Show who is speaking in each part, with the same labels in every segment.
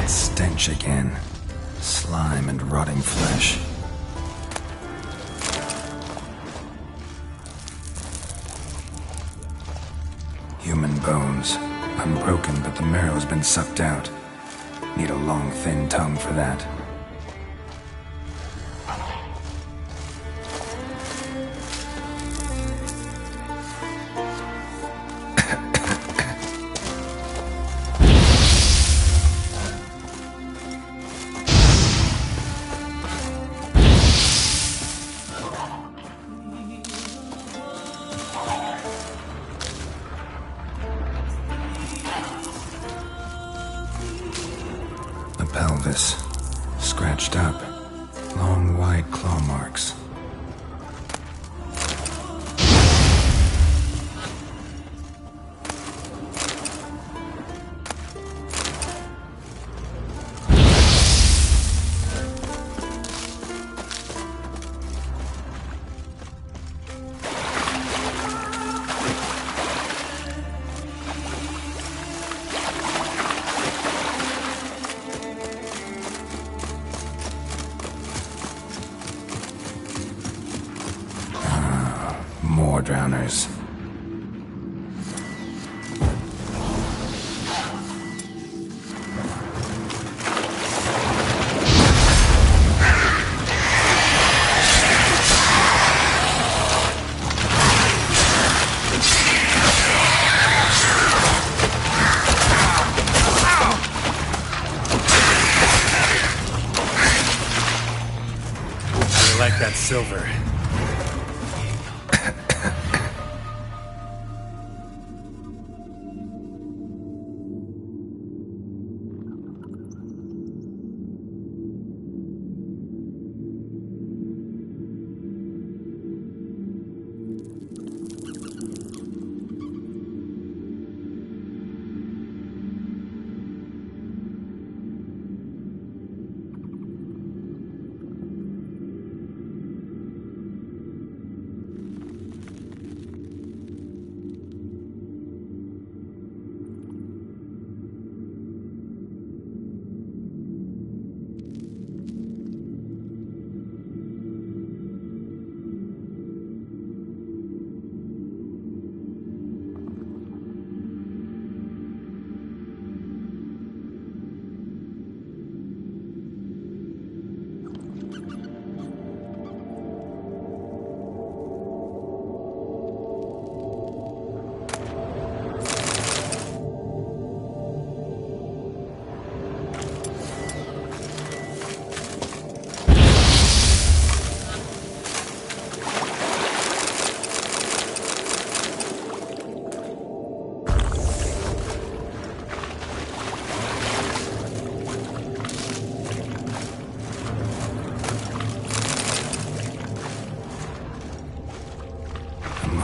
Speaker 1: Stench again. Slime and rotting flesh. Human bones. Unbroken, but the marrow's been sucked out. Need a long, thin tongue for that. Pelvis, scratched up, long wide claw marks. More drowners.
Speaker 2: I like that silver.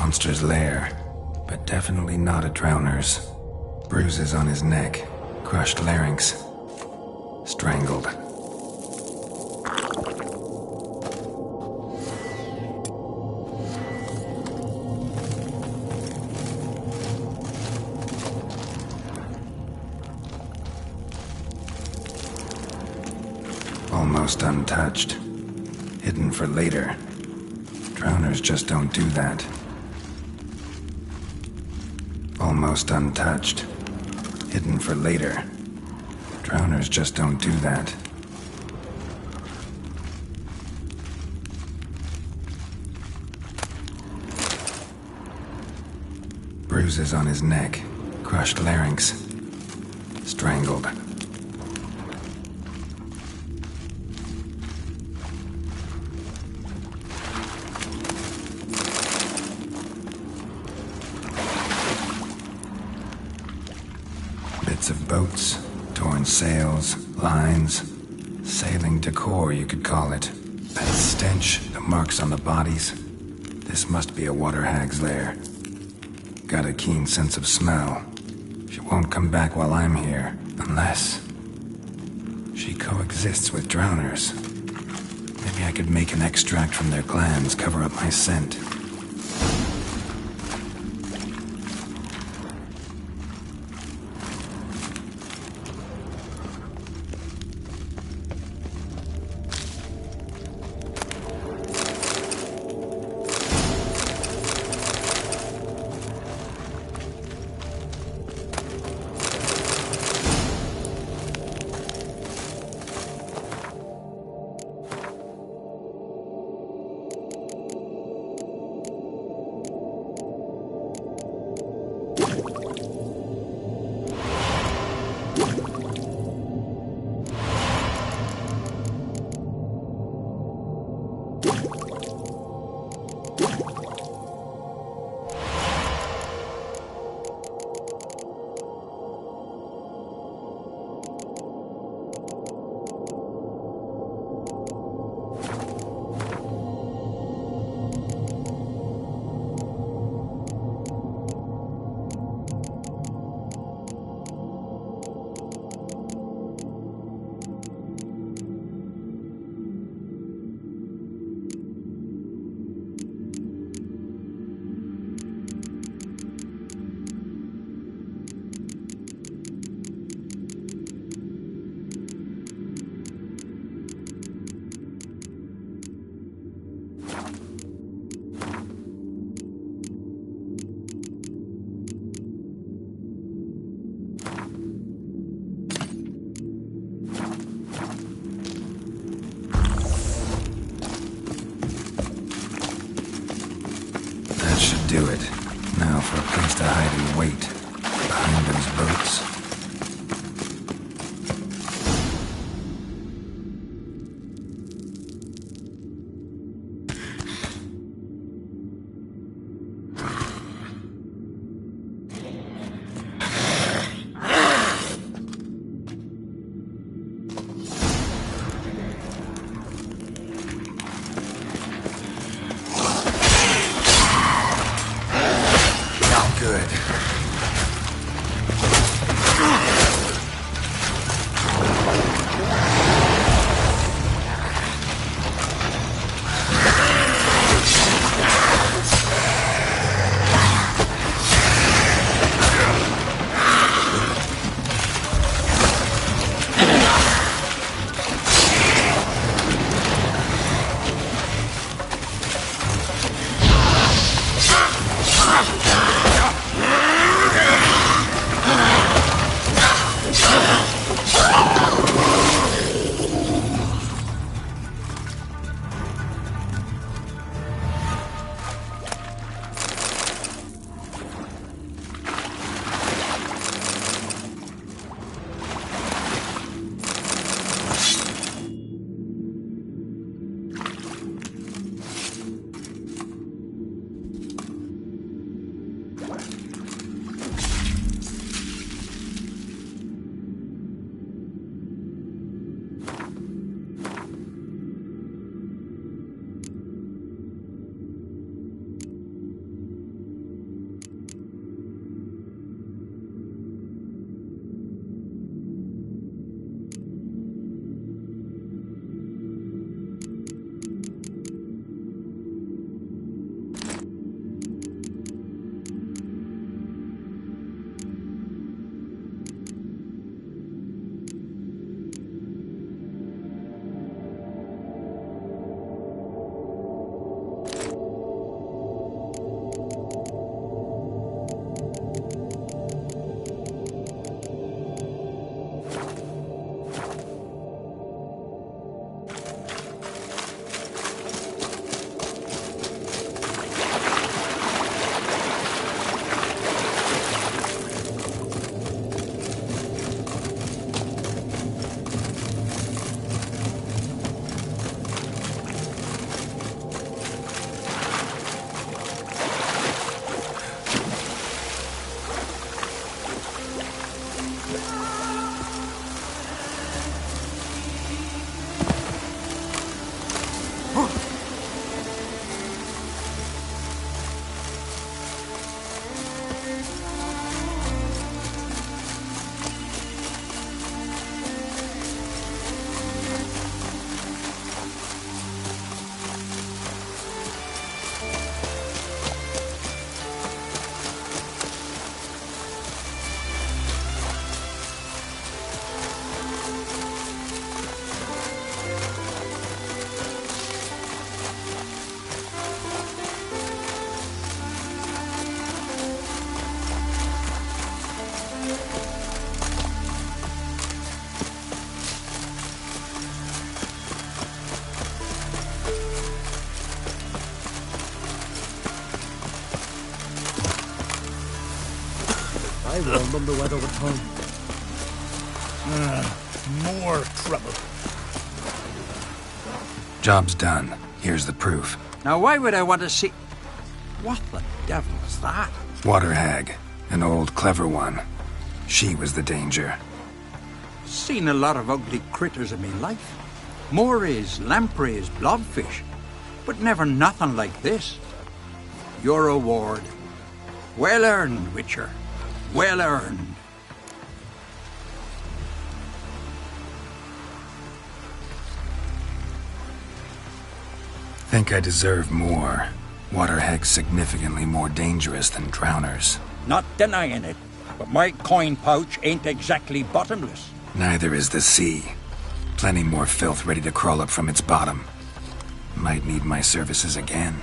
Speaker 1: Monster's lair, but definitely not a drowner's. Bruises on his neck, crushed larynx, strangled. Almost untouched, hidden for later. Drowners just don't do that. Almost untouched. Hidden for later. Drowners just don't do that. Bruises on his neck. Crushed larynx. Strangled. Bits of boats, torn sails, lines, sailing decor you could call it. That stench, the marks on the bodies. This must be a water hag's lair. got a keen sense of smell. She won't come back while I'm here, unless she coexists with drowners. Maybe I could make an extract from their glands cover up my scent. Do it. Now for a place to hide and wait. Behind those boats. Good.
Speaker 3: I warned them the weather would turn.
Speaker 4: More trouble.
Speaker 1: Job's done. Here's the proof.
Speaker 5: Now, why would I want to see... What the devil's that?
Speaker 1: Water hag. An old, clever one. She was the danger.
Speaker 5: Seen a lot of ugly critters in me life. Morays, lampreys, blobfish. But never nothing like this. Your reward. Well earned, Witcher. Well earned.
Speaker 1: Think I deserve more. Water hag's significantly more dangerous than drowners.
Speaker 5: Not denying it, but my coin pouch ain't exactly bottomless.
Speaker 1: Neither is the sea. Plenty more filth ready to crawl up from its bottom. Might need my services again.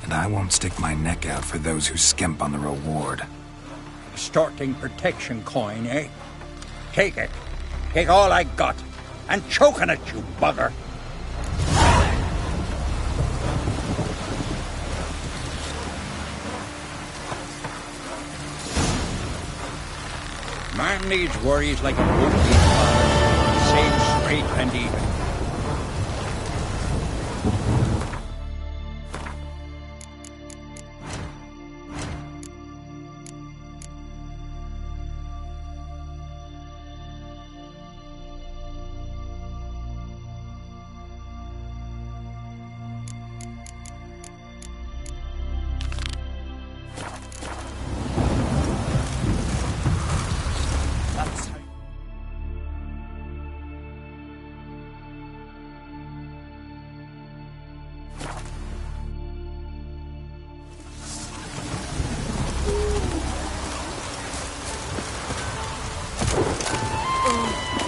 Speaker 1: And I won't stick my neck out for those who skimp on the reward.
Speaker 5: Extorting protection coin, eh? Take it. Take all I got. And choke on it, you bugger. Man needs worries like a would be father. Same straight and even.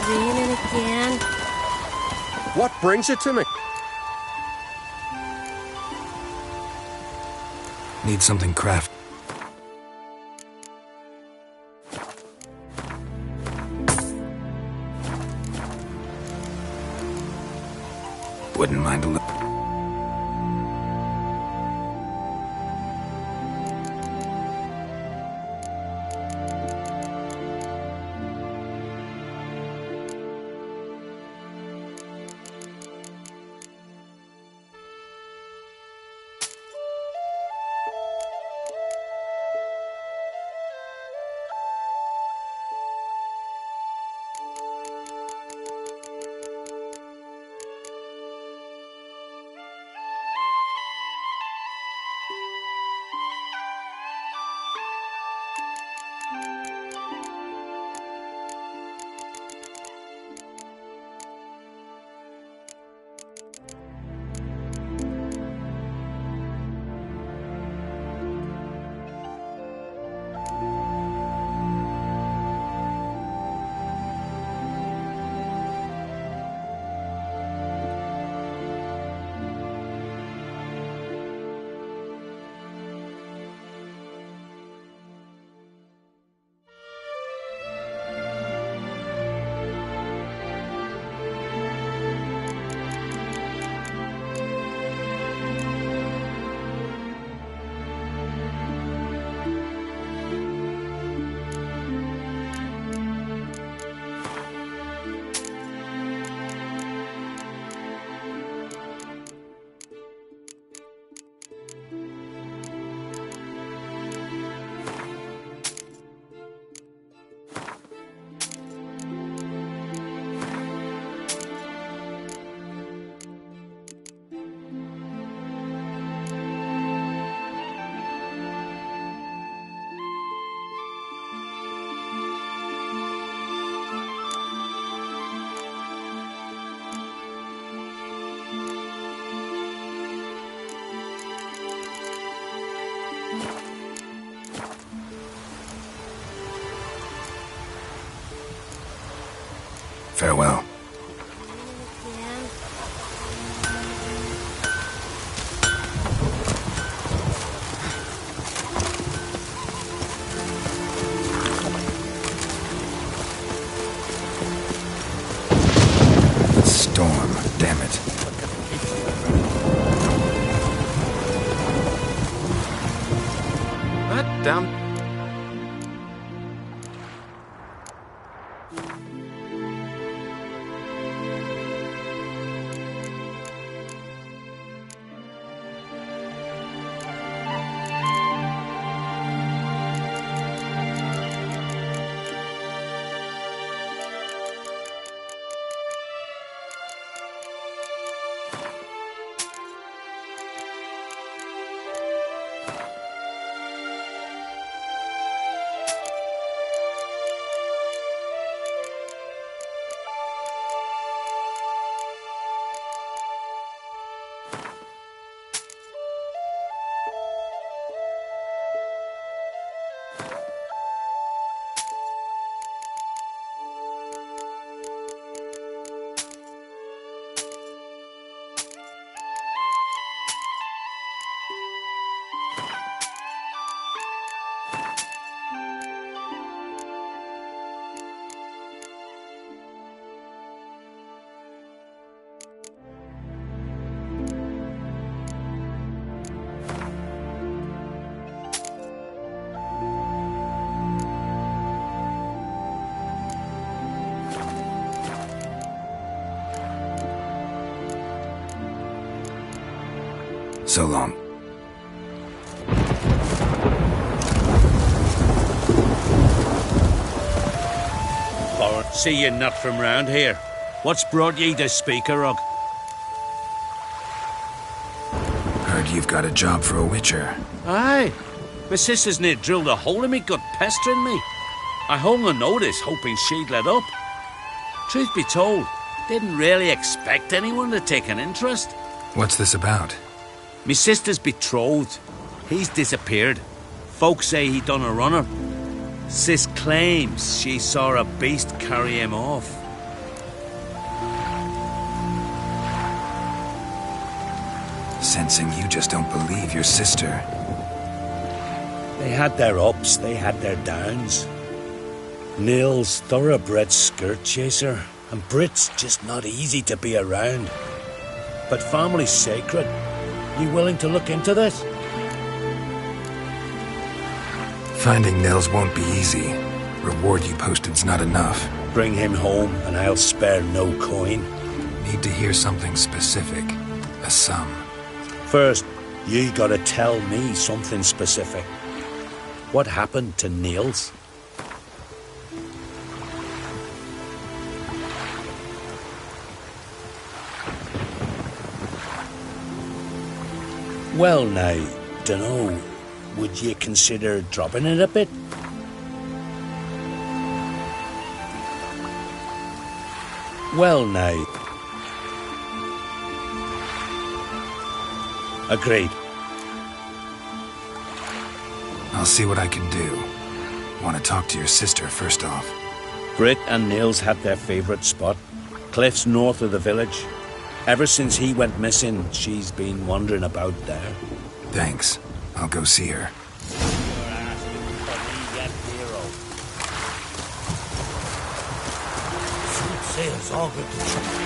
Speaker 6: Raining again.
Speaker 3: What brings it to me?
Speaker 1: Need something craft. Wouldn't mind a little. Farewell. Storm, damn it.
Speaker 3: That damn...
Speaker 1: So long.
Speaker 4: See you not from round here. What's brought ye to Speaker Rug?
Speaker 1: Heard you've got a job for a witcher.
Speaker 4: Aye. My sister's near drilled a hole in me gut, pestering me. I hung a notice, hoping she'd let up. Truth be told, didn't really expect anyone to take an interest.
Speaker 1: What's this about?
Speaker 4: Me sister's betrothed. He's disappeared. Folks say he done a runner. Sis claims she saw a beast carry him off.
Speaker 1: Sensing you just don't believe your sister.
Speaker 4: They had their ups, they had their downs. Nils, thoroughbred skirt chaser, and Brit's just not easy to be around. But family's sacred. You willing to look into this?
Speaker 1: Finding Nils won't be easy. Reward you posted's not enough.
Speaker 4: Bring him home and I'll spare no coin.
Speaker 1: Need to hear something specific. A sum.
Speaker 4: First, you gotta tell me something specific. What happened to Nils? Well now, dunno, would you consider dropping it a bit? Well now. Agreed.
Speaker 1: I'll see what I can do. Want to talk to your sister first off.
Speaker 4: Brit and Nils had their favourite spot, cliffs north of the village. Ever since he went missing, she's been wandering about there.
Speaker 1: Thanks. I'll go see her.
Speaker 4: Sails all good to try.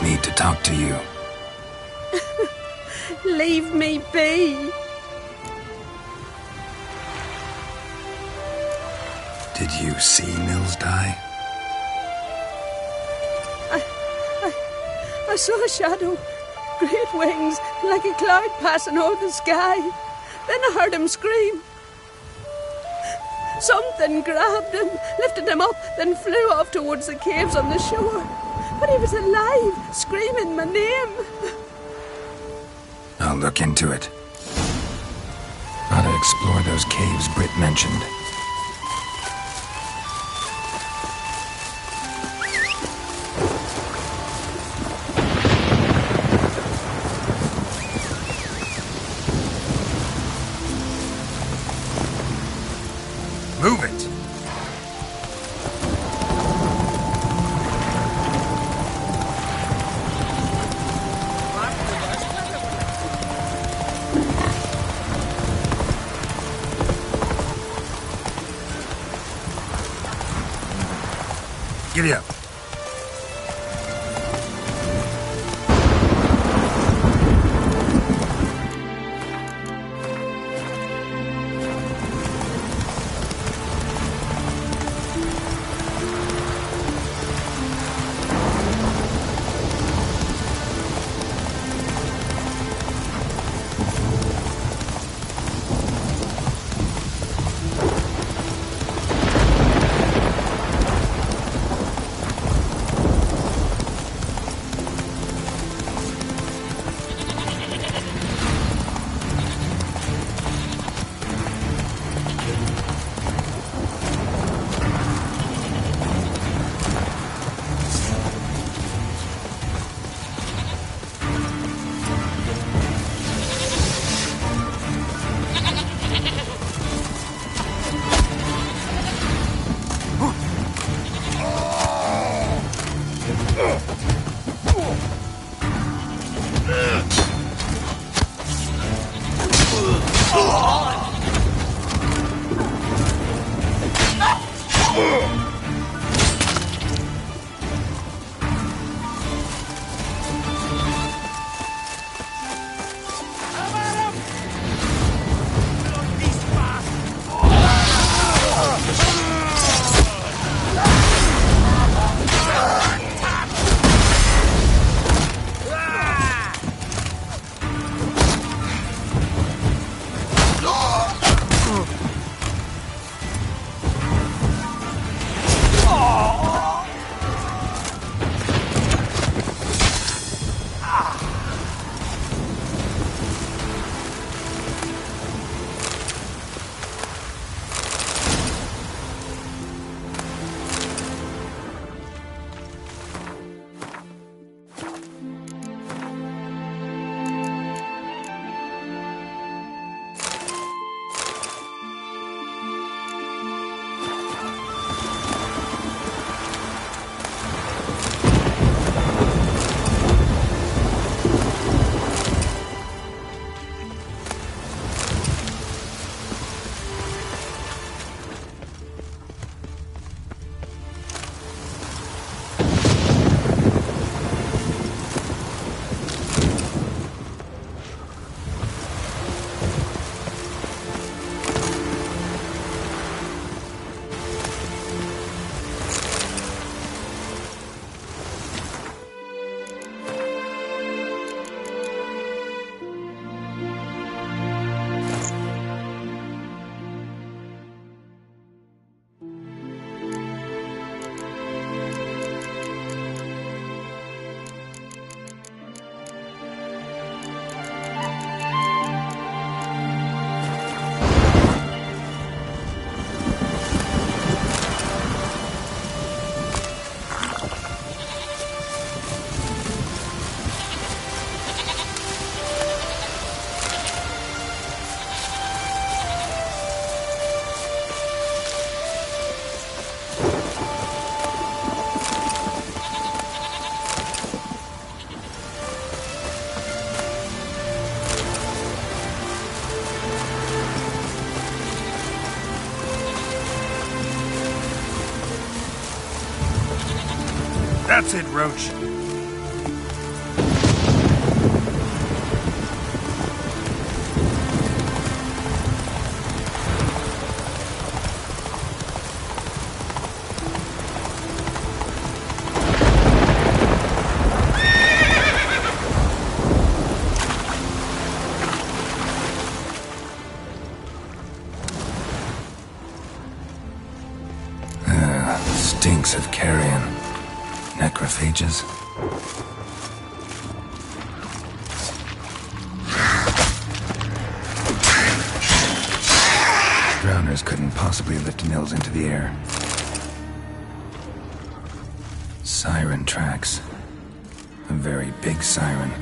Speaker 1: Need to talk to you.
Speaker 6: Leave me be.
Speaker 1: Did you see Nils die?
Speaker 6: I saw a shadow, great wings, like a cloud passing over the sky. Then I heard him scream. Something grabbed him, lifted him up, then flew off towards the caves on the shore. But he was alive, screaming my name.
Speaker 1: I'll look into it. Gotta explore those caves Britt mentioned. Move it! Giddy up.
Speaker 2: That's it, Roach.
Speaker 1: Stinks of carrion. Necrophages. Drowners couldn't possibly lift Nils into the air. Siren tracks. A very big siren.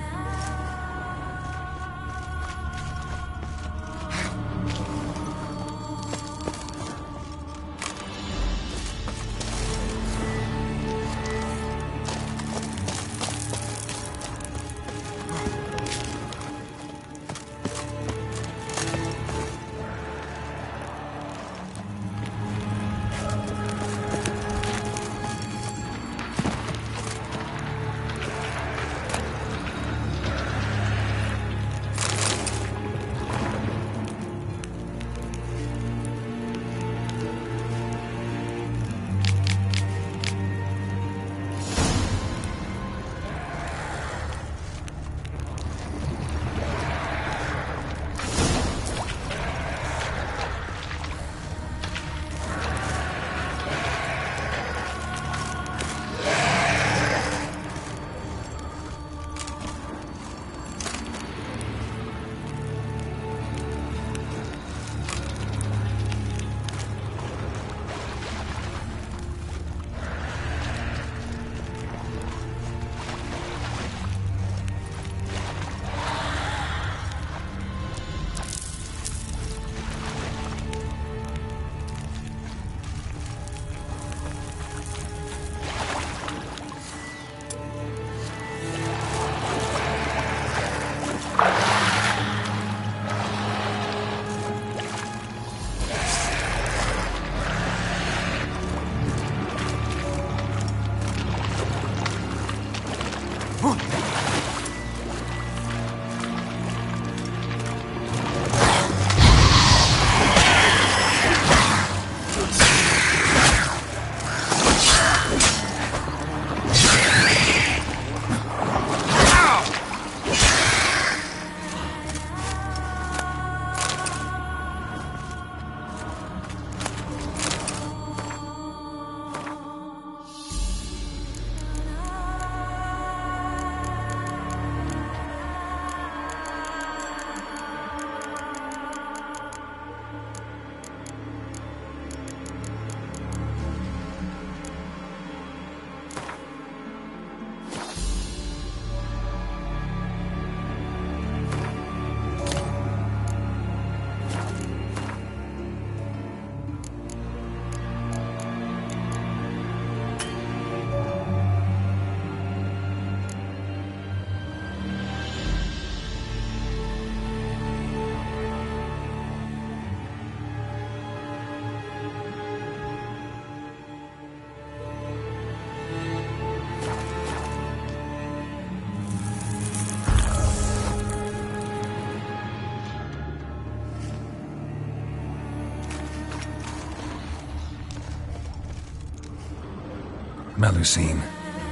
Speaker 1: Melusine,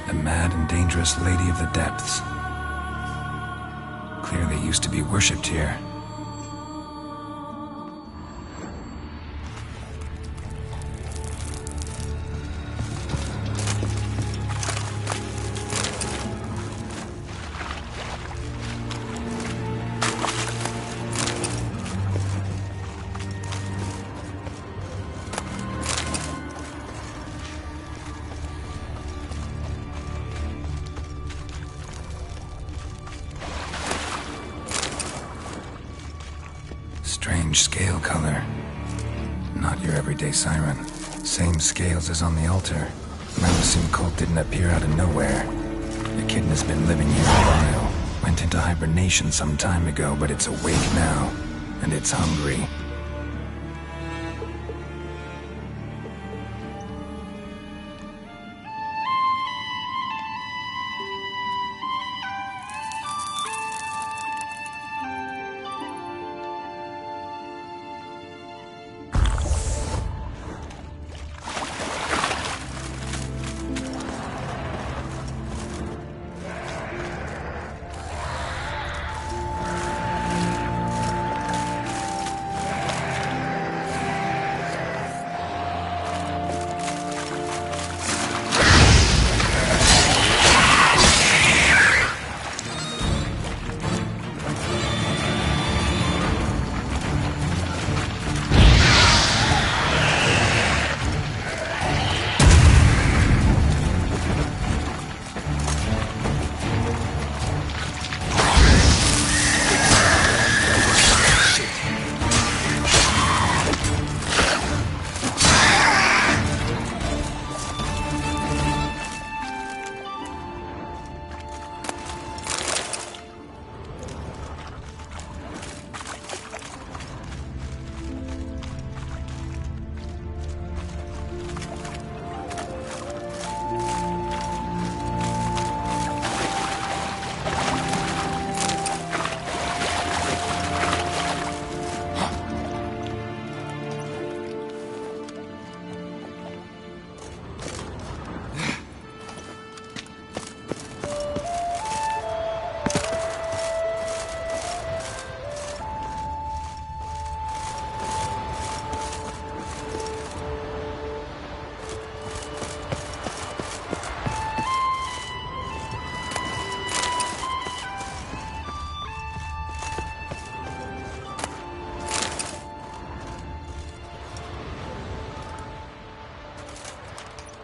Speaker 1: the mad and dangerous Lady of the Depths. Clearly used to be worshipped here. Strange scale color. Not your everyday siren. Same scales as on the altar. Melusine cult didn't appear out of nowhere. The kitten has been living here a while. Went into hibernation some time ago, but it's awake now. And it's hungry.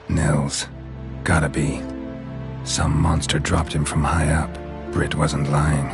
Speaker 1: Nils. Gotta be. Some monster dropped him from high up. Britt wasn't lying.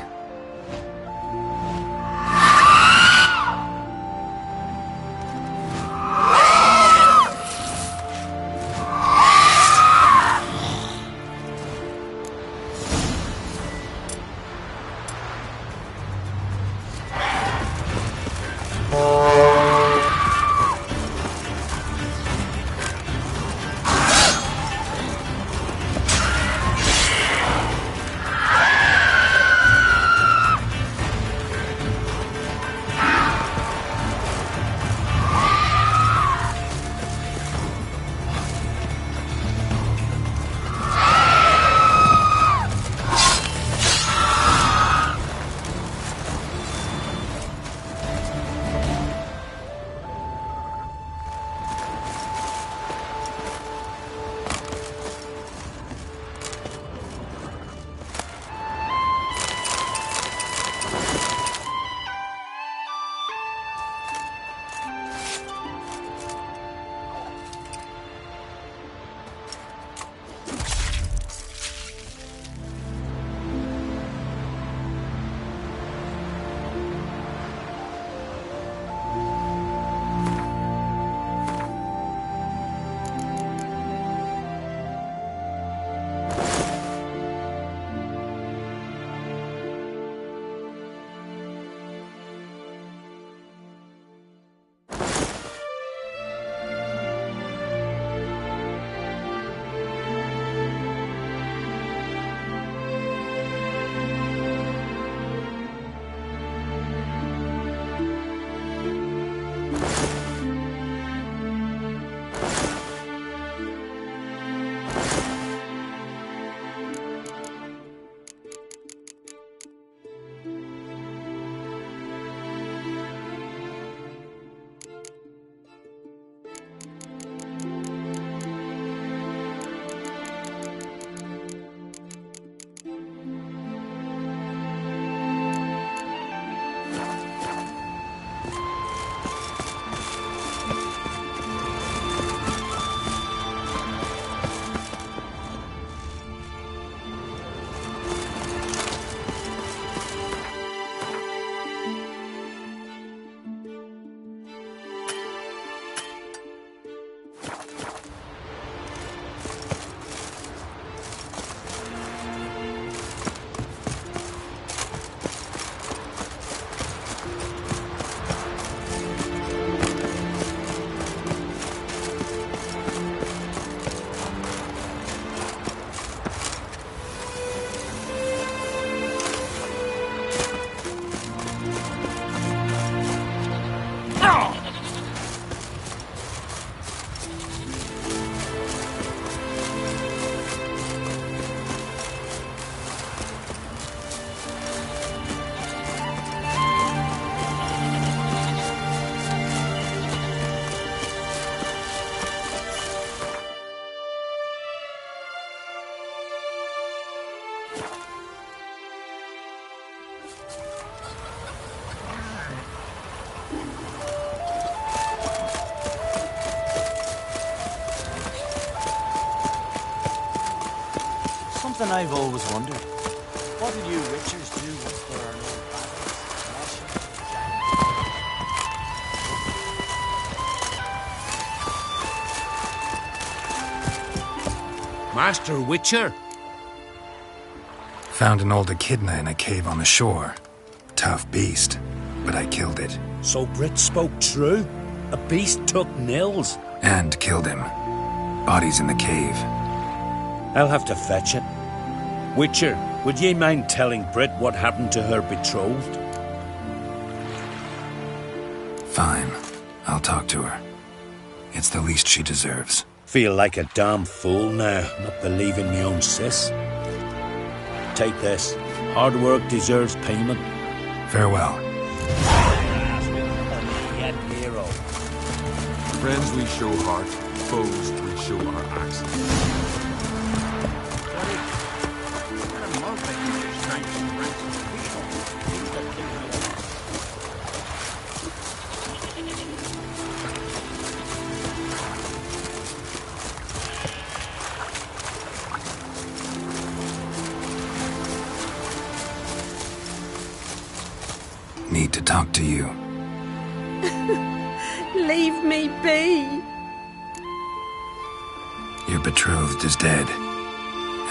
Speaker 7: something I've always wondered. What do you witchers do once there are no battles?
Speaker 4: Master Witcher?
Speaker 1: Found an old echidna in a cave on the shore. Tough beast, but I killed it.
Speaker 4: So Brit spoke true? A beast took Nils?
Speaker 1: And killed him. Body's in the cave.
Speaker 4: I'll have to fetch it. Witcher, would ye mind telling Brit what happened to her betrothed?
Speaker 1: Fine. I'll talk to her. It's the least she deserves.
Speaker 4: Feel like a damn fool now, not believing me own sis. Take this. Hard work deserves payment.
Speaker 1: Farewell.
Speaker 4: Hero.
Speaker 8: Friends we show heart, foes we show our axes.
Speaker 1: Need to talk to you.
Speaker 6: Leave me be.
Speaker 1: Your betrothed is dead.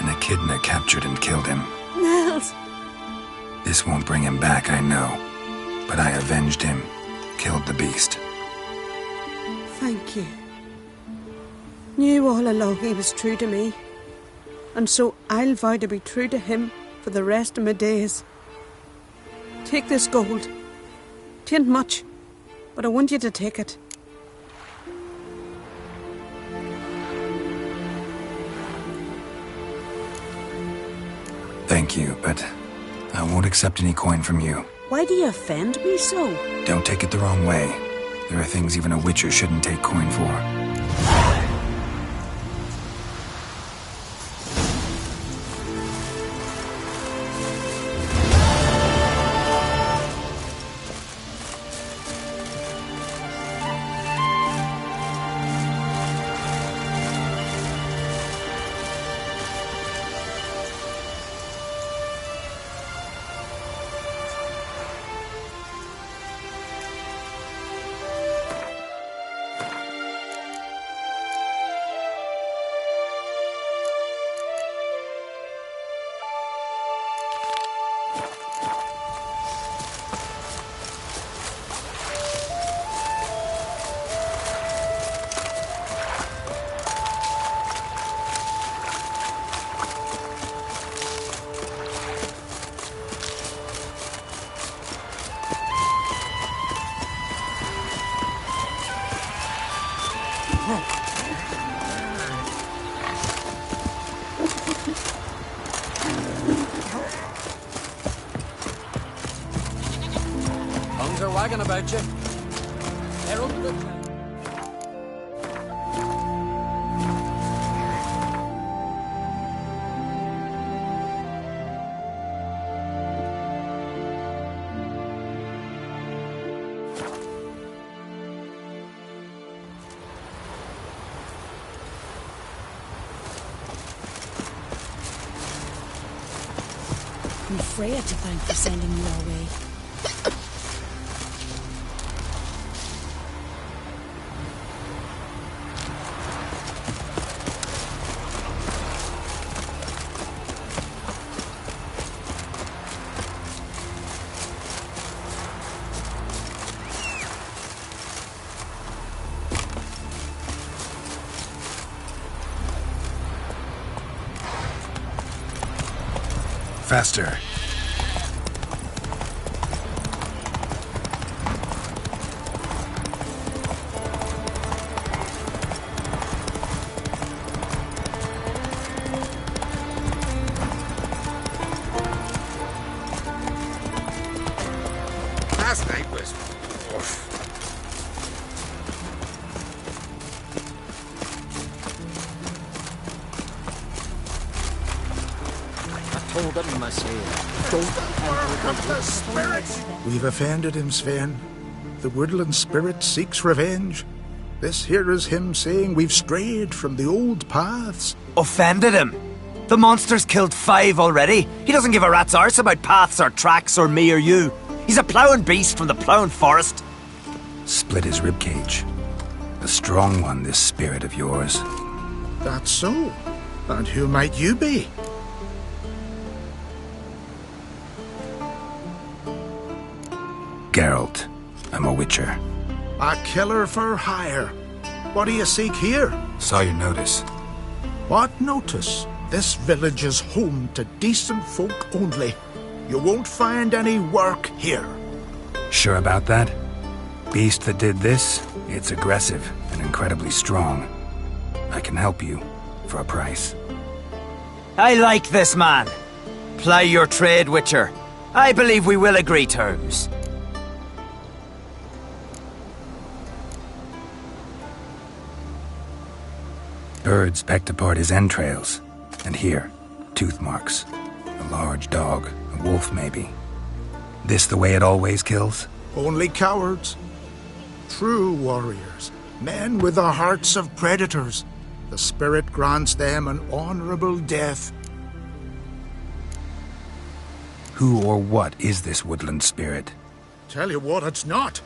Speaker 1: An echidna captured and killed him.
Speaker 6: Nils.
Speaker 1: This won't bring him back, I know. But I avenged him. Killed the beast.
Speaker 6: Thank you. Knew all along he was true to me. And so I'll vow to be true to him for the rest of my days. Take this gold. 'Tain't much, but I want you to take it.
Speaker 1: Thank you, but I won't accept any coin from you.
Speaker 6: Why do you offend me so?
Speaker 1: Don't take it the wrong way. There are things even a witcher shouldn't take coin for.
Speaker 3: Tongues are wagging about you. They're over the
Speaker 9: I'm Freya to thank for sending you our way.
Speaker 1: Faster.
Speaker 8: Last night was...
Speaker 3: told him, I say, don't
Speaker 10: We've offended him, Sven. The woodland spirit seeks revenge. This here is him saying we've strayed from the old paths.
Speaker 2: Offended him?
Speaker 11: The monster's killed 5 already. He doesn't give a rat's arse about paths or tracks or me or you. He's a ploughing beast from the ploughing forest.
Speaker 1: Split his ribcage. A strong one, this spirit of yours.
Speaker 10: That's so. And who might you be?
Speaker 1: Geralt. I'm a witcher.
Speaker 10: A killer for hire. What do you seek here?
Speaker 1: Saw your notice.
Speaker 10: What notice? This village is home to decent folk only. You won't find any work here.
Speaker 1: Sure about that? Beast that did this, it's aggressive and incredibly strong. I can help you, for a price.
Speaker 11: I like this man. Ply your trade, Witcher. I believe we will agree terms.
Speaker 1: Birds pecked apart his entrails. And here, tooth marks. A large dog, a wolf maybe. This the way it always kills?
Speaker 10: Only cowards. True warriors. Men with the hearts of predators. The spirit grants them an honorable death.
Speaker 1: Who or what is this woodland spirit?
Speaker 10: Tell you what, it's not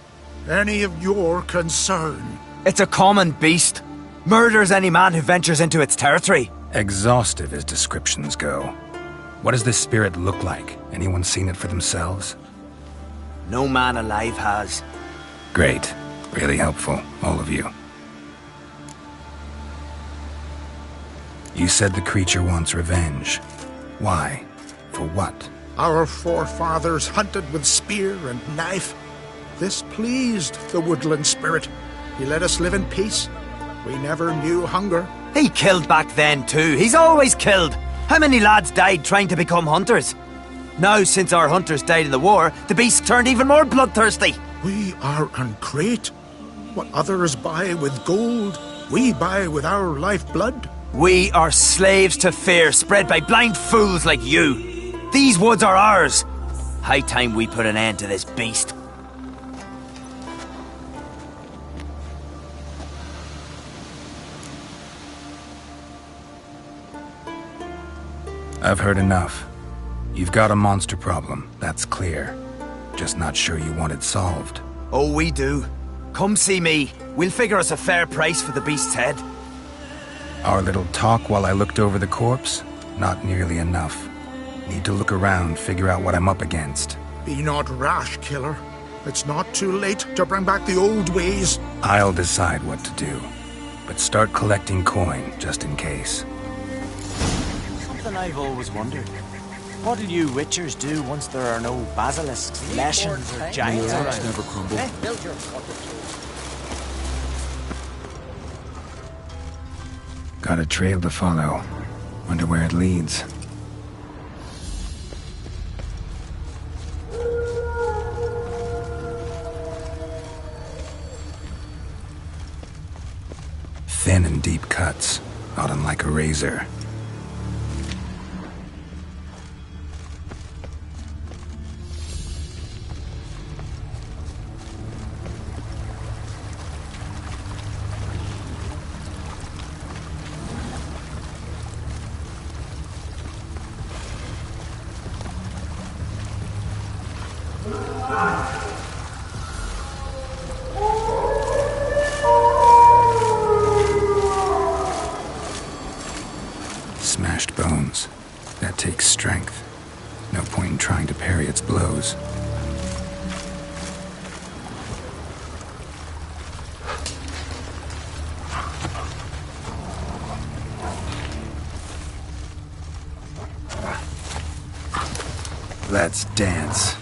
Speaker 10: any of your concern.
Speaker 11: It's a common beast. Murders any man who ventures into its territory.
Speaker 1: Exhaustive as descriptions go. What does this spirit look like? Anyone seen it for themselves?
Speaker 11: No man alive has.
Speaker 1: Great. Really helpful, all of you. You said the creature wants revenge. Why? For what?
Speaker 10: Our forefathers hunted with spear and knife. This pleased the woodland spirit. He let us live in peace. We never knew hunger.
Speaker 11: He killed back then too. He's always killed. How many lads died trying to become hunters? Now, since our hunters died in the war, the beast turned even more bloodthirsty.
Speaker 10: We are uncreate. What others buy with gold, we buy with our lifeblood.
Speaker 11: We are slaves to fear, spread by blind fools like you. These woods are ours. High time we put an end to this beast.
Speaker 1: I've heard enough. You've got a monster problem, that's clear. Just not sure you want it solved.
Speaker 11: Oh, we do. Come see me. We'll figure us a fair price for the beast's head.
Speaker 1: Our little talk while I looked over the corpse? Not nearly enough. Need to look around, figure out what I'm up against.
Speaker 10: Be not rash, killer. It's not too late to bring back the old ways.
Speaker 1: I'll decide what to do. But start collecting coin, just in case.
Speaker 7: Something I've always wondered. What'll you witchers do once there are no basilisks, leshens, or giants around?
Speaker 8: Never crumble.
Speaker 7: Build your cottage.
Speaker 1: Got a trail to follow. Wonder where it leads. Thin and deep cuts, not unlike a razor. Smashed bones. That takes strength. No point in trying to parry its blows. Let's dance.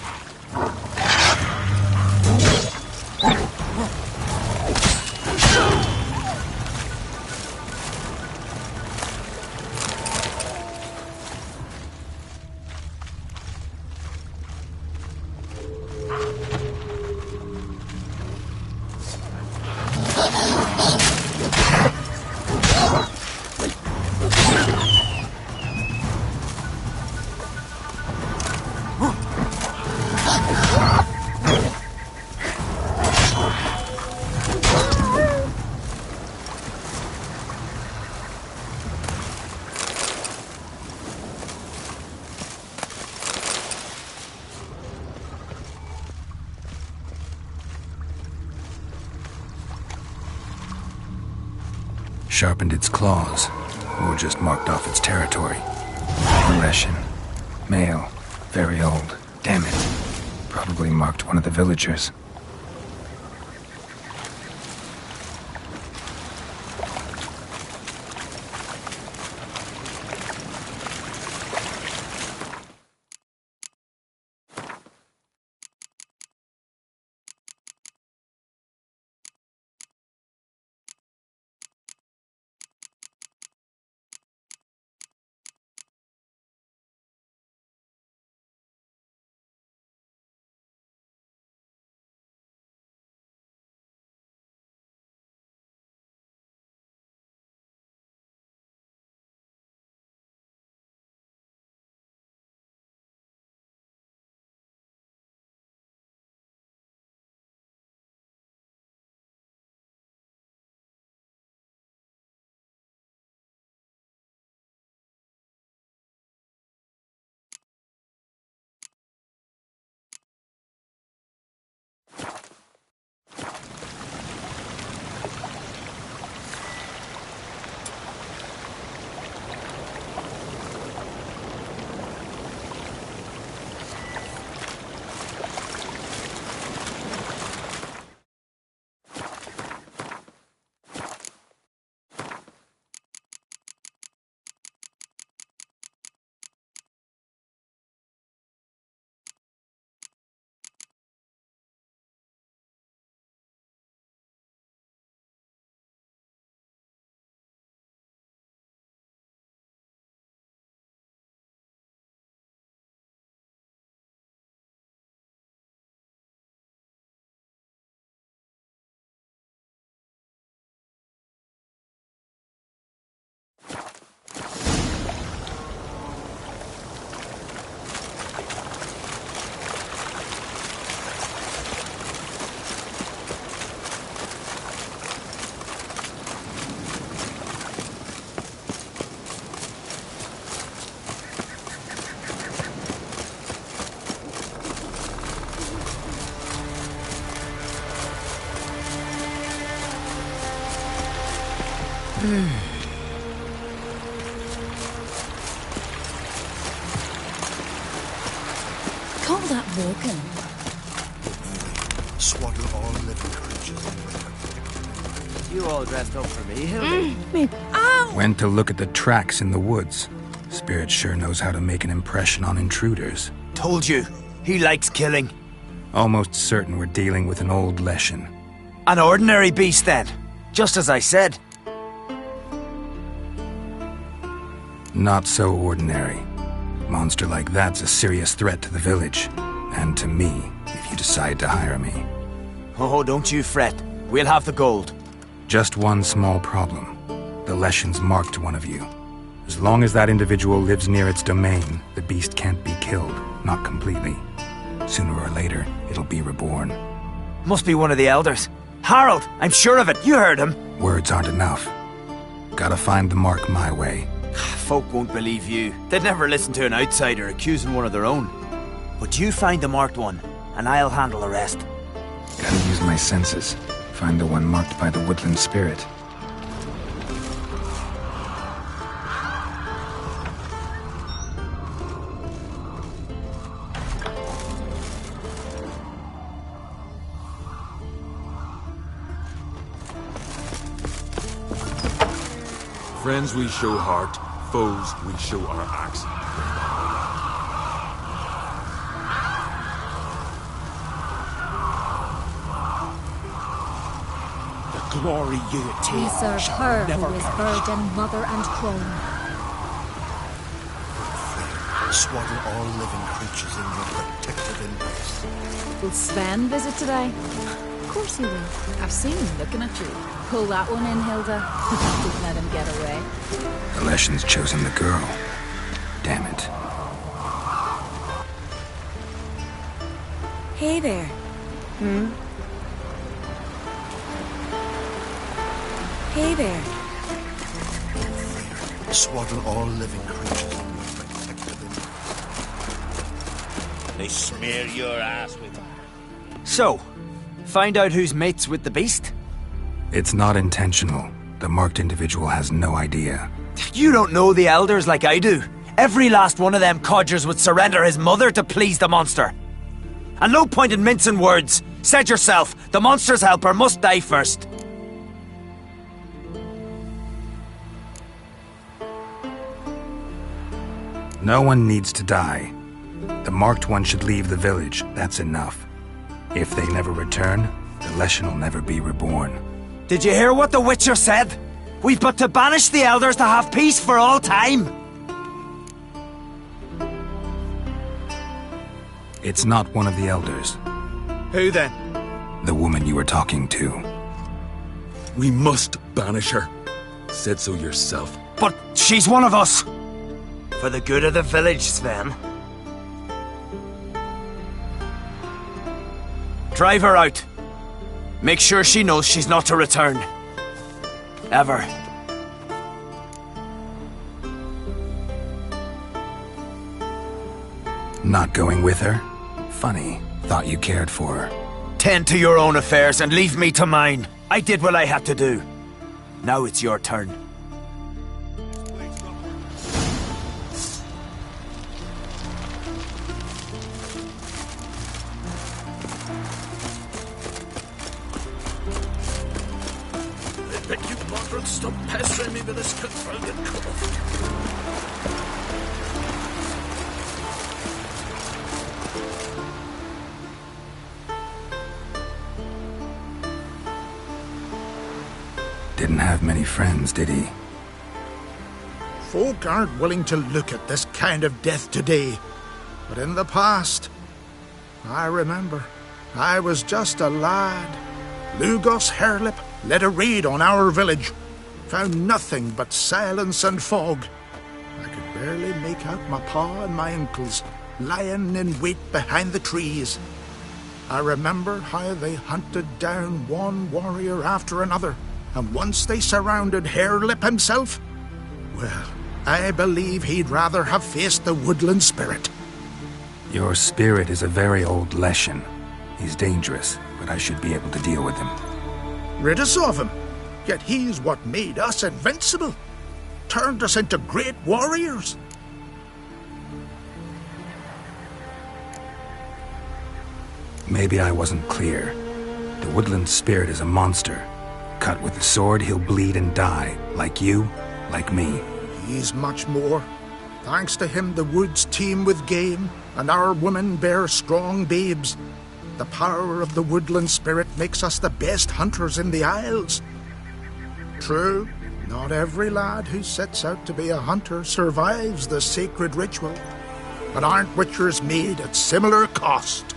Speaker 1: sharpened its claws, or just marked off its territory. A Leshen. Male. Very old. Damn it. Probably marked one of the villagers.
Speaker 9: Call that walking.
Speaker 10: Swaddle all living creatures.
Speaker 11: You all dressed up for me, Hildy?
Speaker 9: Ow!
Speaker 1: Went to look at the tracks in the woods. Spirit sure knows how to make an impression on intruders.
Speaker 11: Told you. He likes killing.
Speaker 1: Almost certain we're dealing with an old Leshen.
Speaker 11: An ordinary beast, then. Just as I said.
Speaker 1: Not so ordinary. Monster like that's a serious threat to the village. And to me, if you decide to hire me.
Speaker 11: Oh, don't you fret. We'll have the gold.
Speaker 1: Just one small problem. The Leshen's marked one of you. As long as that individual lives near its domain, the beast can't be killed. Not completely. Sooner or later, it'll be reborn.
Speaker 11: Must be one of the elders. Harold! I'm sure of it. You heard him.
Speaker 1: Words aren't enough. Gotta find the mark my way.
Speaker 11: Folk won't believe you. They'd never listen to an outsider accusing one of their own. But you find the marked one, and I'll handle the rest.
Speaker 1: Gotta use my senses. Find the one marked by the woodland spirit.
Speaker 8: Friends we show heart, foes we show our axe.
Speaker 10: The glory you attain
Speaker 12: We serve
Speaker 10: shall
Speaker 12: her
Speaker 10: never
Speaker 12: who is
Speaker 10: perish.
Speaker 12: virgin, mother and crone.
Speaker 10: Swaddle all living creatures in your protective embrace.
Speaker 12: Will Sven visit today? Of course he will. I've seen him looking at you. Pull that one in, Hilda. Don't let him get away.
Speaker 1: The Leshen's chosen the girl. Damn it.
Speaker 9: Hey there. Hey there.
Speaker 10: Swaddle all living creatures in your protective embrace.
Speaker 4: They smear your ass with them.
Speaker 11: So, find out who's mates with the beast?
Speaker 1: It's not intentional. The marked individual has no idea.
Speaker 11: You don't know the elders like I do. Every last one of them codgers would surrender his mother to please the monster. And no point in mincing words. Said yourself, the monster's helper must die first.
Speaker 1: No one needs to die. The marked one should leave the village. That's enough. If they never return, the Leshen will never be reborn.
Speaker 11: Did you hear what the Witcher said? We've but to banish the elders to have peace for all time.
Speaker 1: It's not one of the elders.
Speaker 11: Who then?
Speaker 1: The woman you were talking to.
Speaker 8: We must banish her. Said so yourself.
Speaker 11: But she's one of us. For the good of the village, Sven. Drive her out. Make sure she knows she's not to return. Ever.
Speaker 1: Not going with her? Funny. Thought you cared for her.
Speaker 11: Tend to your own affairs and leave me to mine. I did what I had to do. Now it's your turn.
Speaker 10: I beg you, Margaret, stop pestering me with this confounded cough.
Speaker 1: Didn't have many friends, did he?
Speaker 10: Folk aren't willing to look at this kind of death today. But in the past, I remember, I was just a lad. Lugos Hairlip led a raid on our village. Found nothing but silence and fog. I could barely make out my pa and my uncles lying in wait behind the trees. I remember how they hunted down one warrior after another. And once they surrounded Hairlip himself, well, I believe he'd rather have faced the woodland spirit.
Speaker 1: Your spirit is a very old Leshen. He's dangerous, but I should be able to deal with him.
Speaker 10: Rid us of him, yet he's what made us invincible. Turned us into great warriors.
Speaker 1: Maybe I wasn't clear. The woodland spirit is a monster. Cut with the sword, he'll bleed and die. Like you, like me.
Speaker 10: He's much more. Thanks to him, the woods teem with game, and our women bear strong babes. The power of the woodland spirit makes us the best hunters in the Isles. True, not every lad who sets out to be a hunter survives the sacred ritual. But aren't witchers made at similar cost?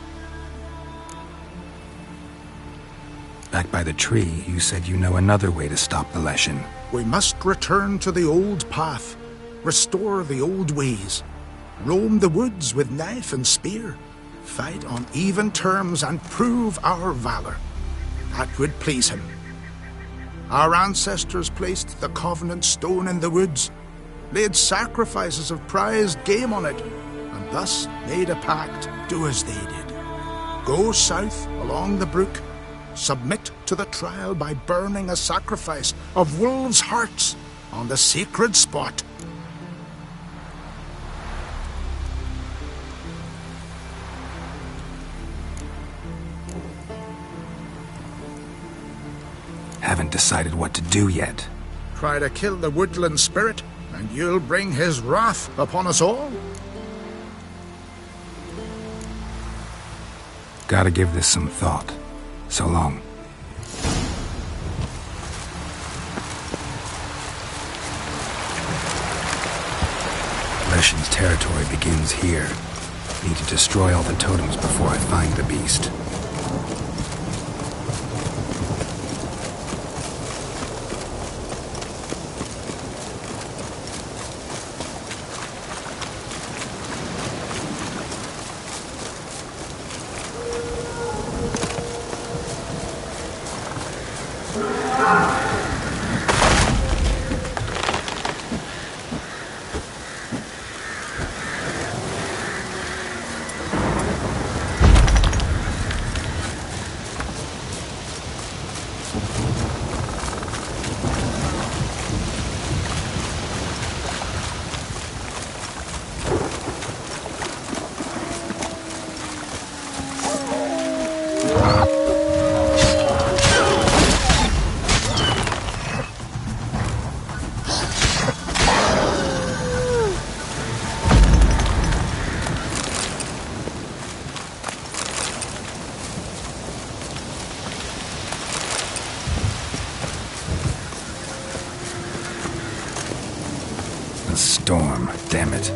Speaker 1: Back by the tree, you said you know another way to stop the Leshen.
Speaker 10: We must return to the old path, restore the old ways, roam the woods with knife and spear, fight on even terms and prove our valor. That would please him. Our ancestors placed the Covenant Stone in the woods, laid sacrifices of prized game on it, and thus made a pact, do as they did. Go south along the brook, submit to the trial by burning a sacrifice of wolves' hearts on the sacred spot.
Speaker 1: Haven't decided what to do yet.
Speaker 10: Try to kill the woodland spirit, and you'll bring his wrath upon us all.
Speaker 1: Gotta give this some thought. So long. Leshen's territory begins here. Need to destroy all the totems before I find the beast. storm, damn it.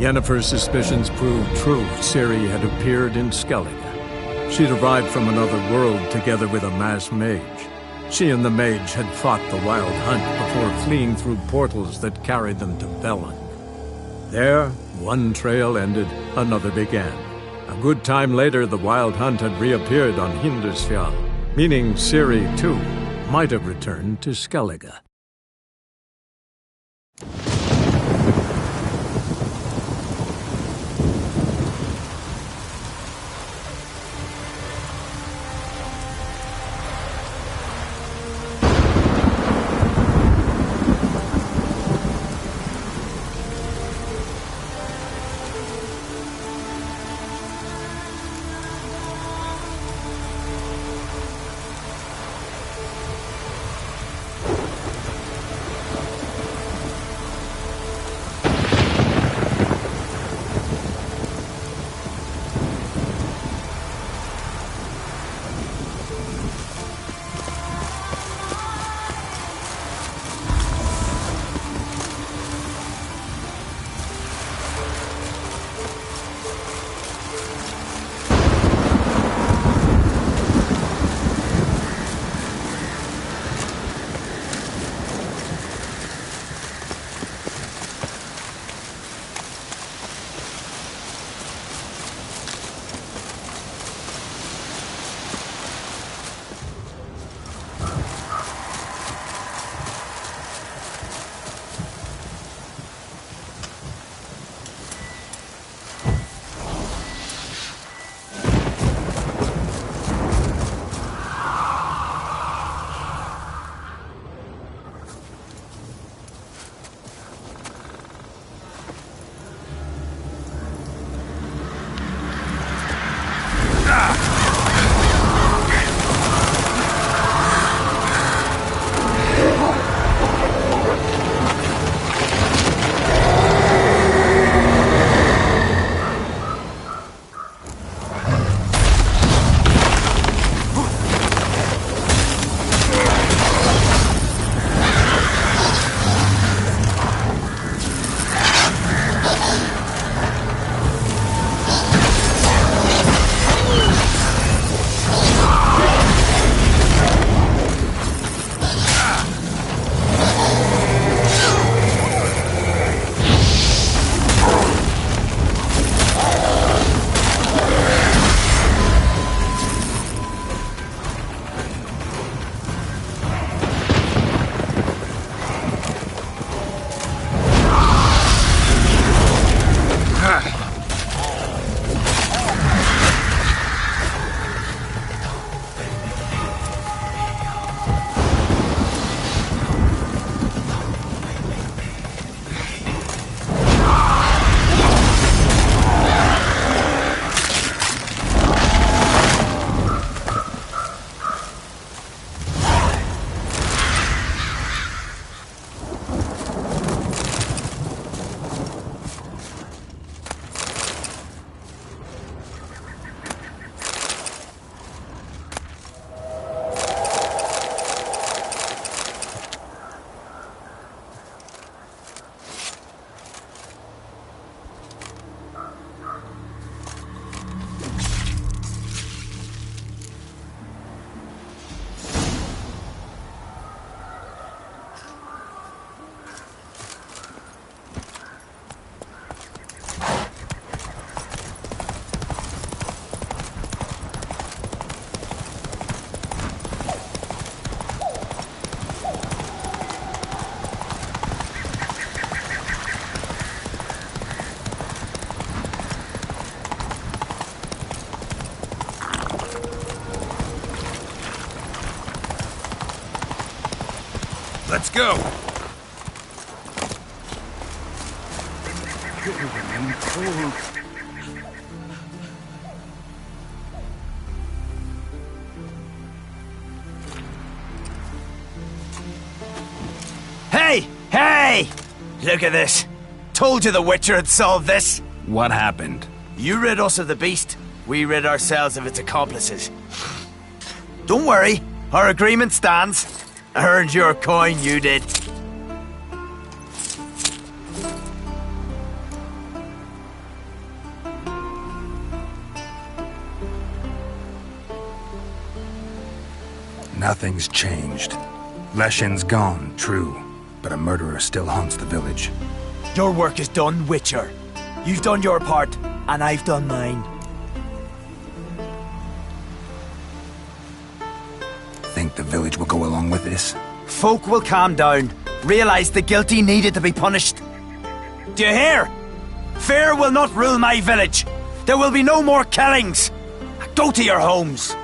Speaker 13: Yennefer's suspicions proved true. Ciri had appeared in Skellige. She'd arrived from another world together with a masked mage. She and the mage had fought the Wild Hunt before fleeing through portals that carried them to Velen. There, one trail ended, another began. A good time later, the Wild Hunt had reappeared on Hindarsfjall, meaning Ciri, too, might have returned to Skellige.
Speaker 2: Let's go.
Speaker 11: Hey! Hey! Look at this. Told you the Witcher had solved this.
Speaker 1: What happened?
Speaker 11: You rid us of the beast. We rid ourselves of its accomplices. Don't worry. Our agreement stands. I earned your coin, you did.
Speaker 1: Nothing's changed. Leshin's gone, true, but a murderer still haunts the village.
Speaker 11: Your work is done, Witcher. You've done your part, and I've done mine.
Speaker 1: Think the village will go along with this?
Speaker 11: Folk will calm down, realize the guilty needed to be punished. Do you hear? Fear will not rule my village. There will be no more killings. Go to your homes.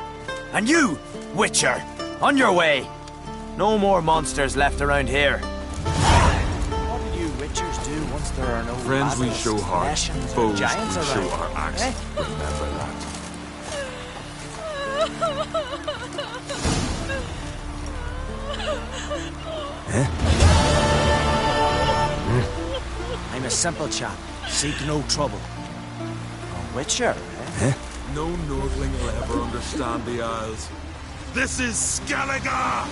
Speaker 11: And you, Witcher, on your way. No more monsters left around here.
Speaker 7: What do you Witchers do once there are no
Speaker 8: Friends we
Speaker 7: basilisks,
Speaker 8: show heart,
Speaker 7: Leshens, or
Speaker 8: foes we
Speaker 7: giants
Speaker 8: show
Speaker 7: around?
Speaker 8: our axe.
Speaker 7: Eh?
Speaker 8: Remember that.
Speaker 7: I'm a simple chap. Seek no trouble. A Witcher, eh?
Speaker 8: No Northling will ever understand the Isles. This is Skellige!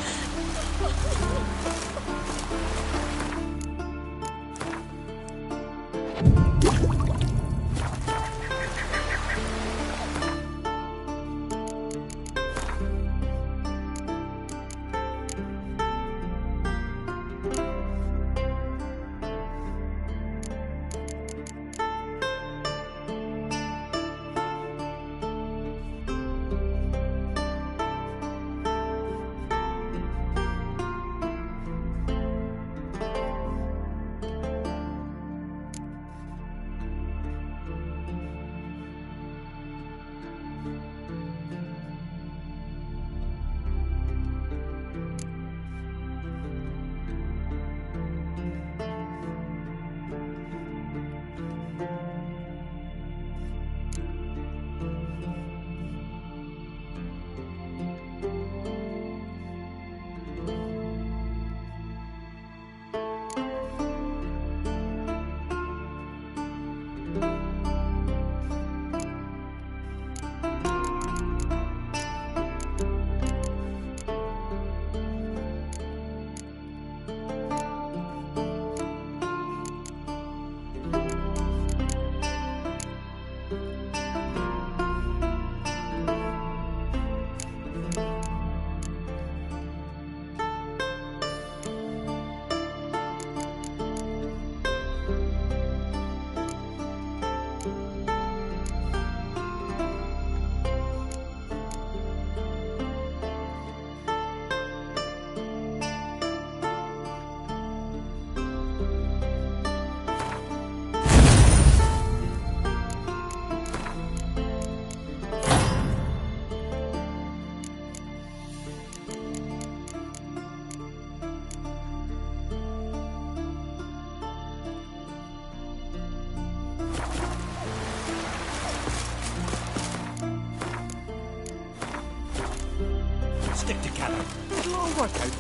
Speaker 4: Stick together. It'll all work out.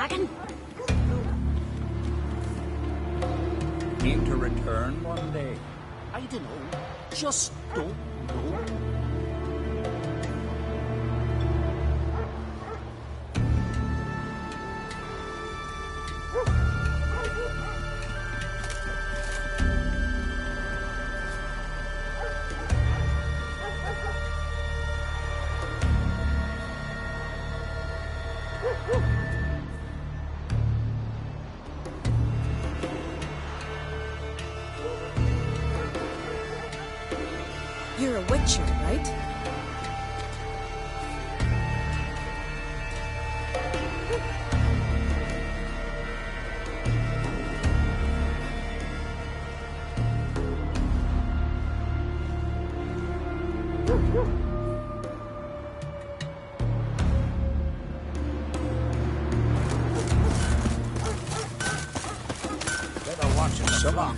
Speaker 9: dragon?
Speaker 5: Aim to return one day.
Speaker 7: I don't know. Just don't know.
Speaker 9: You're a witcher, right?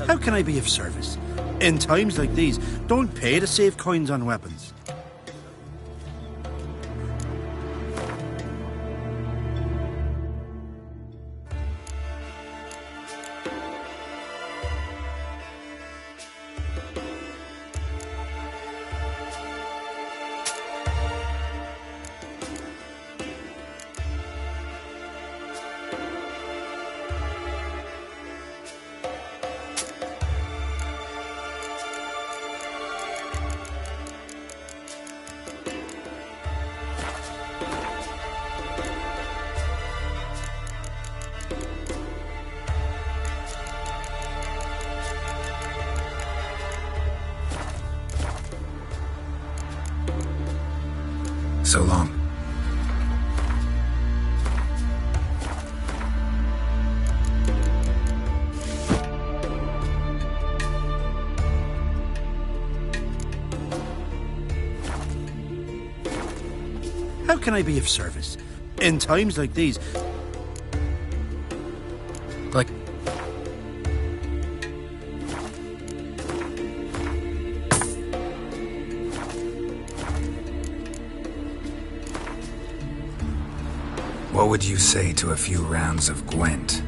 Speaker 14: How can I be of service? In times like these, don't pay to save coins on weapons.
Speaker 1: So long.
Speaker 14: How can I be of service? In times like these... Like...
Speaker 1: What would you say to a few rounds of Gwent?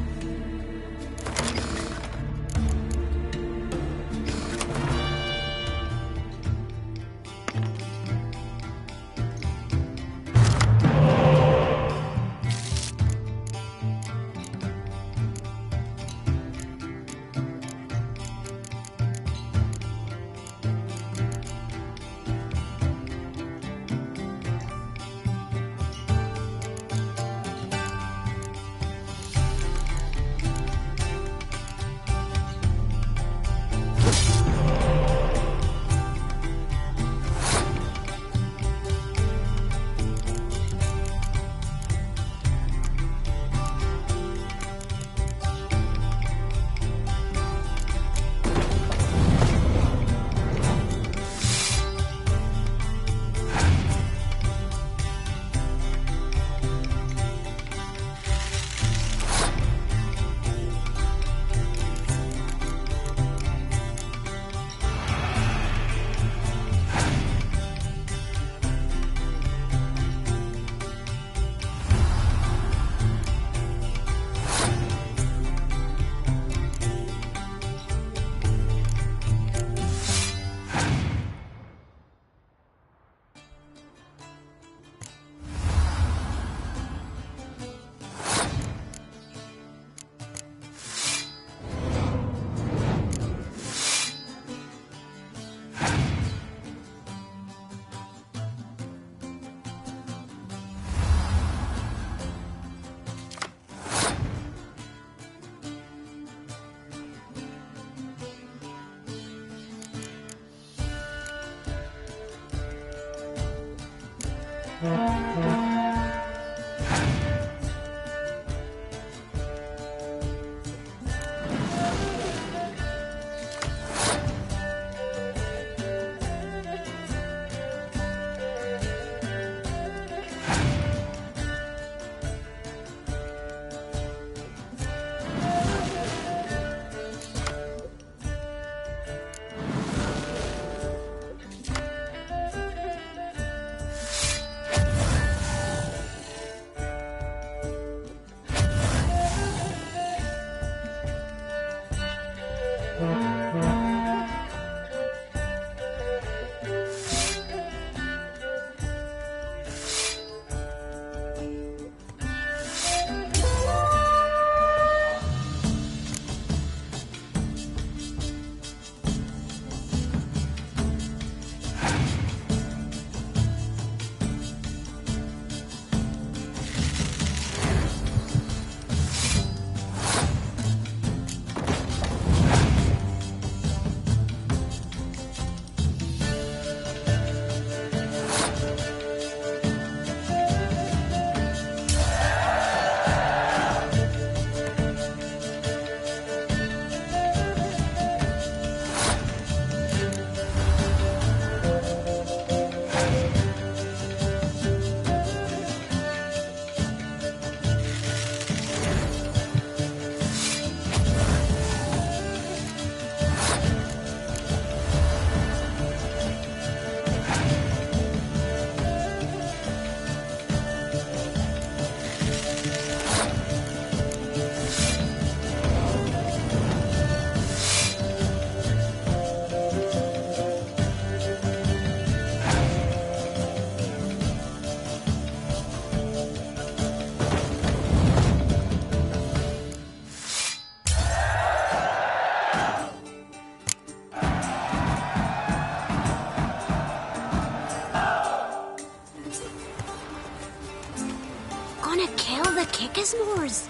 Speaker 15: Gonna kill the Kickismores.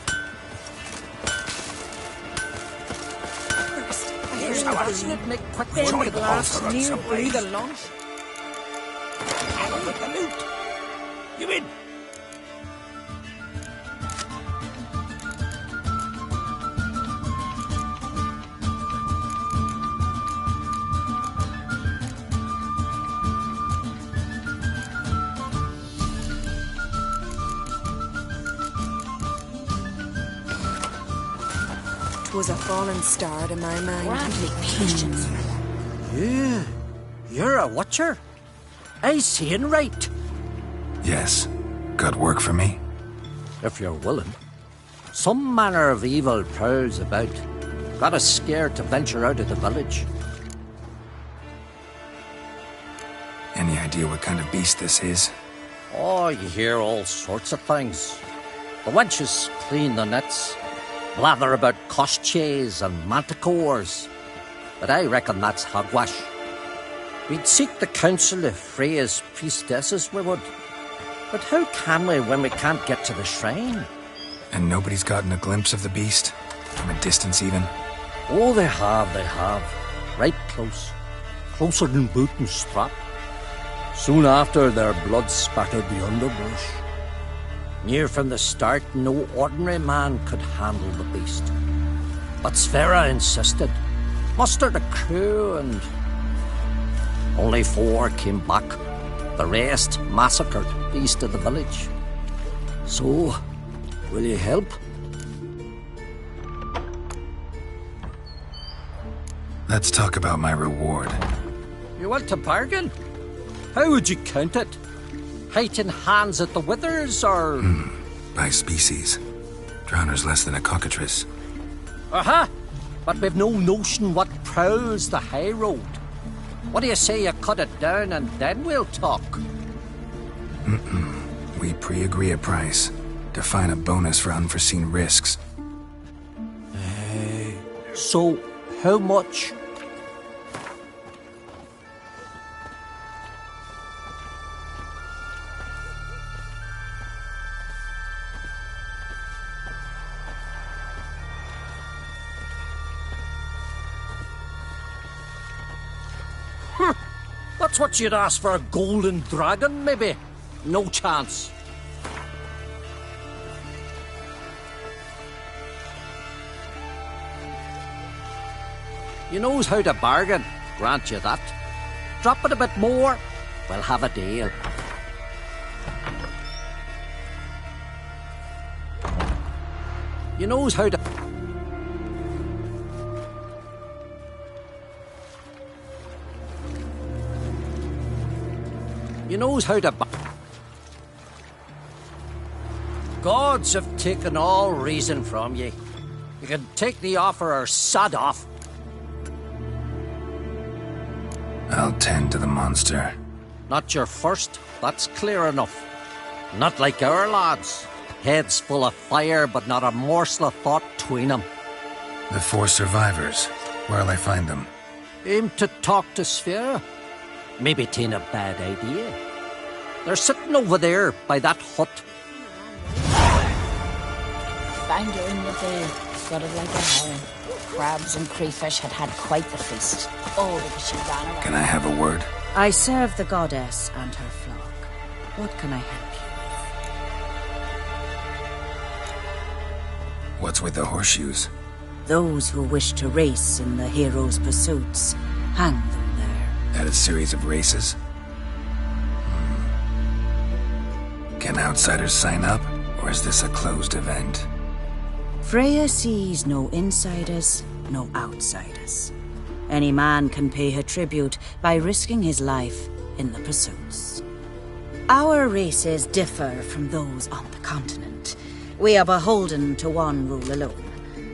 Speaker 16: First, here's how I should make quick bend the glass near bleed the lunch. Have the loot. You in?
Speaker 17: Was a fallen star to my mind. Grant me patience.
Speaker 7: You're a watcher. I seeing right.
Speaker 1: Yes. Got work for me?
Speaker 7: If you're willing. Some manner of evil prowls about. Got us scared to venture out of the village.
Speaker 1: Any idea what kind of beast this is?
Speaker 7: Oh, you hear all sorts of things. The wenches clean the nets. Blather about koshches and manticores. But I reckon that's hogwash. We'd seek the counsel of Freya's priestesses, we would. But how can we when we can't get to the shrine?
Speaker 1: And nobody's gotten a glimpse of the beast? From a distance, even?
Speaker 7: Oh, they have. Right close. Closer than boot and strap. Soon after, their blood spattered the underbrush. Near from the start, no ordinary man could handle the beast. But Sverre insisted. Mustered a crew and... only 4 came back. The rest massacred east of the village. So, will you help?
Speaker 1: Let's talk about my reward.
Speaker 7: You want to bargain? How would you count it? Height in hands at the withers, or...?
Speaker 1: By species. Drowner's less than a cockatrice.
Speaker 7: Aha! But we've no notion what prowls the high road. What do you say you cut it down and then we'll talk?
Speaker 1: We pre-agree a price. Define a bonus for unforeseen risks.
Speaker 7: So, how much? That's what you'd ask for a golden dragon, maybe? No chance. You knows how to bargain, grant you that. Drop it a bit more, we'll have a deal. You knows how to... You knows how to... Gods have taken all reason from ye. You can take the offer or sod off.
Speaker 1: I'll tend to the monster.
Speaker 7: Not your first, that's clear enough. Not like our lads. Heads full of fire, but not a morsel of thought between them.
Speaker 1: The 4 survivors. Where'll I find them?
Speaker 7: Aim to talk to Sphere. Maybe 'tain't a bad idea. They're sitting over there by that hut.
Speaker 9: Found her in the bay, gutted like a heron. Crabs and crayfish had had quite the feast. All because she ran around.
Speaker 1: Can I have a word?
Speaker 9: I serve the goddess and her flock. What can I help you?
Speaker 1: What's with the horseshoes?
Speaker 9: Those who wish to race in the hero's pursuits, hang them there.
Speaker 1: At a series of races? Can outsiders sign up, or is this a closed event?
Speaker 9: Freya sees no insiders, no outsiders. Any man can pay her tribute by risking his life in the pursuits. Our races differ from those on the continent. We are beholden to one rule alone.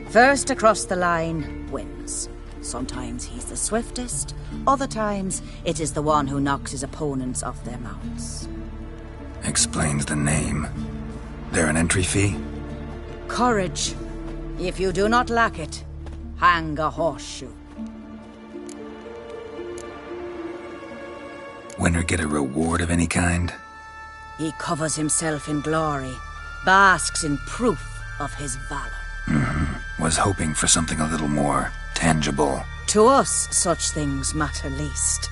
Speaker 9: First across the line wins. Sometimes he's the swiftest, other times it is the one who knocks his opponents off their mounts.
Speaker 1: Explains the name. There an entry fee?
Speaker 9: Courage. If you do not lack it, hang a horseshoe.
Speaker 1: Winner get a reward of any kind?
Speaker 9: He covers himself in glory, basks in proof of his valor.
Speaker 1: Was hoping for something a little more tangible.
Speaker 9: To us, such things matter least.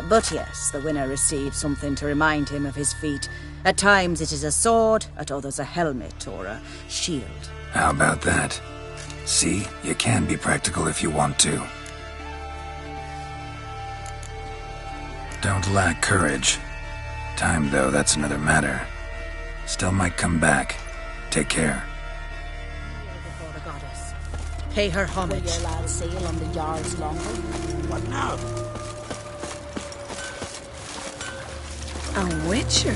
Speaker 9: But yes, the winner receives something to remind him of his feat. At times it is a sword, at others a helmet or a shield.
Speaker 1: How about that? See, you can be practical if you want to. Don't lack courage. Time, though, that's another matter. Still might come back. Take care.
Speaker 9: Before the goddess. Pay her homage. Will your lad sail on the yards longer?
Speaker 10: What now?
Speaker 17: A witcher?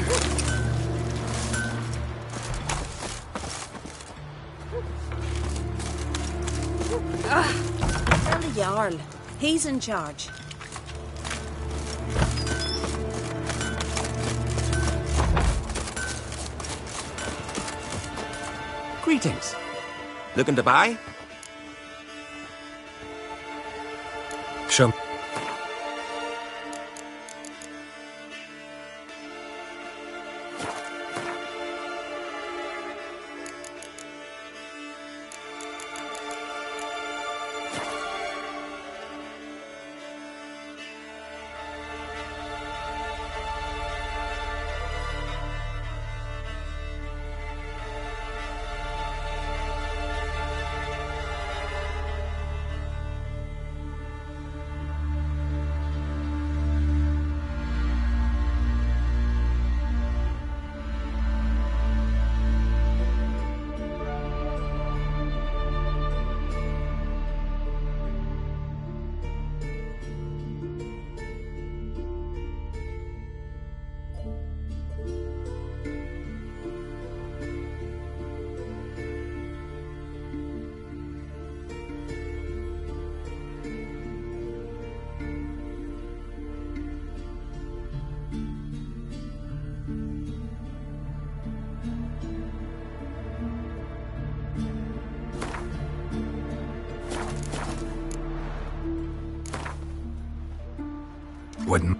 Speaker 6: Tell the Jarl. He's in charge.
Speaker 11: Greetings. Looking to buy?
Speaker 1: Show. Wouldn't.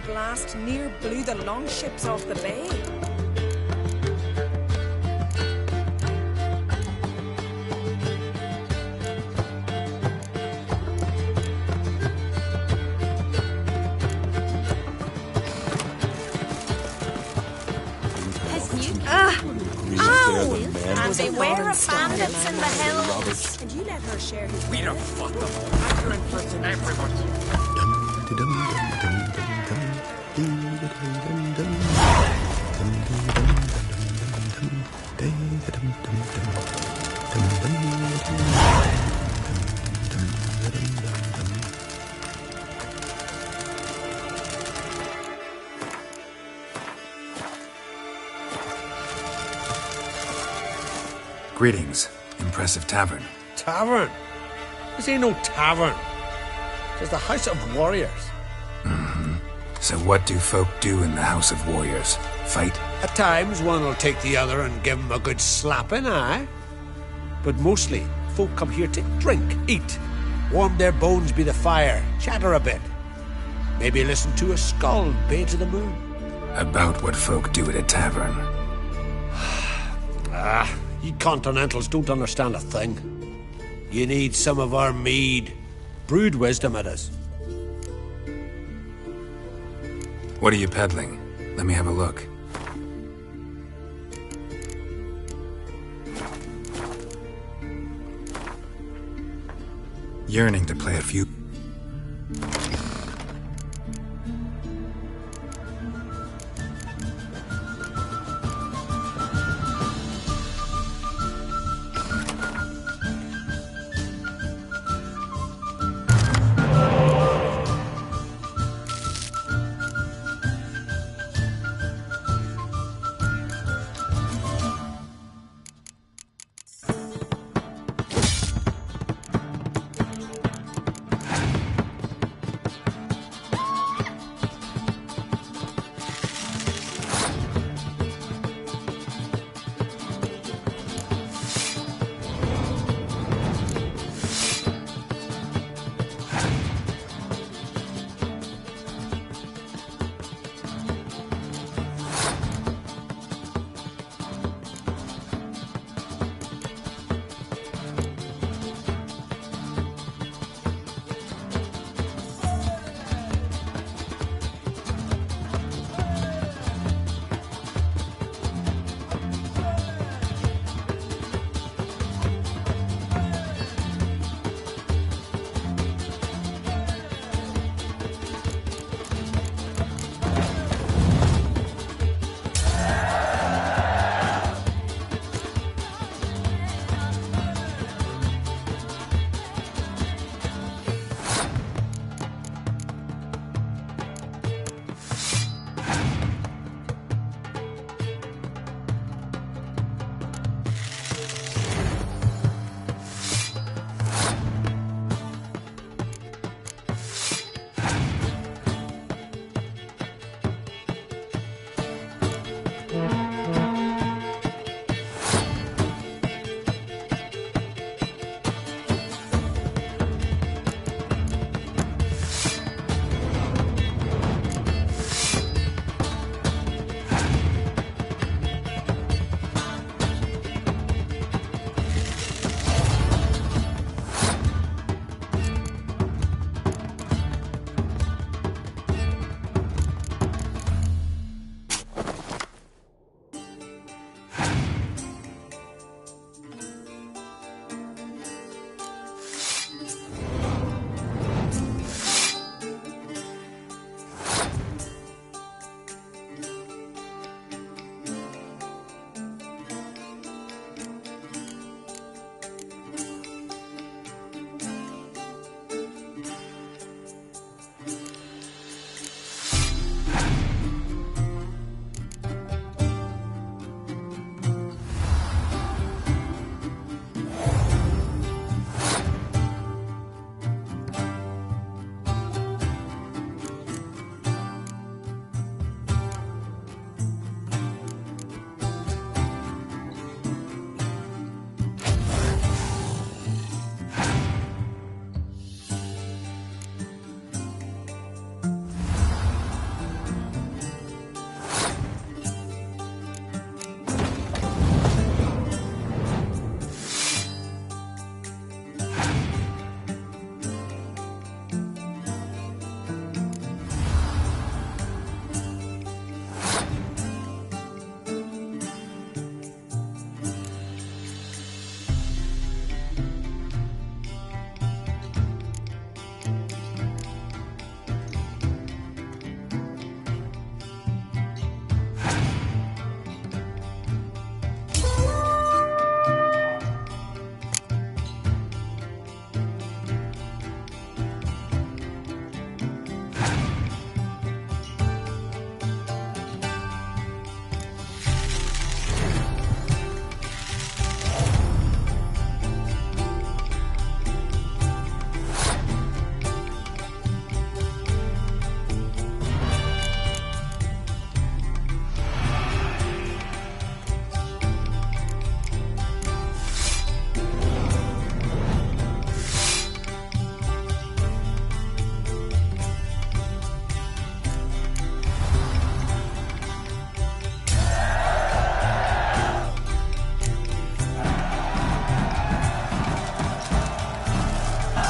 Speaker 16: blast near blew the longships off the bay.
Speaker 15: Ow! And beware of bandits in the hills.
Speaker 16: And you let her share his
Speaker 3: We don't fuck them all. You're in for everybody.
Speaker 1: Greetings. Impressive tavern.
Speaker 4: Tavern? This ain't no tavern. It's the House of Warriors.
Speaker 1: So what do folk do in the House of Warriors? Fight?
Speaker 4: At times, one will take the other and give 'em a good slapping, aye? But mostly, folk come here to drink, eat, warm their bones by the fire, chatter a bit. Maybe listen to a skull bay to the moon.
Speaker 1: About what folk do at a tavern.
Speaker 4: You Continentals don't understand a thing. You need some of our mead. Brewed wisdom it is.
Speaker 1: What are you peddling? Let me have a look. Yearning to play a few...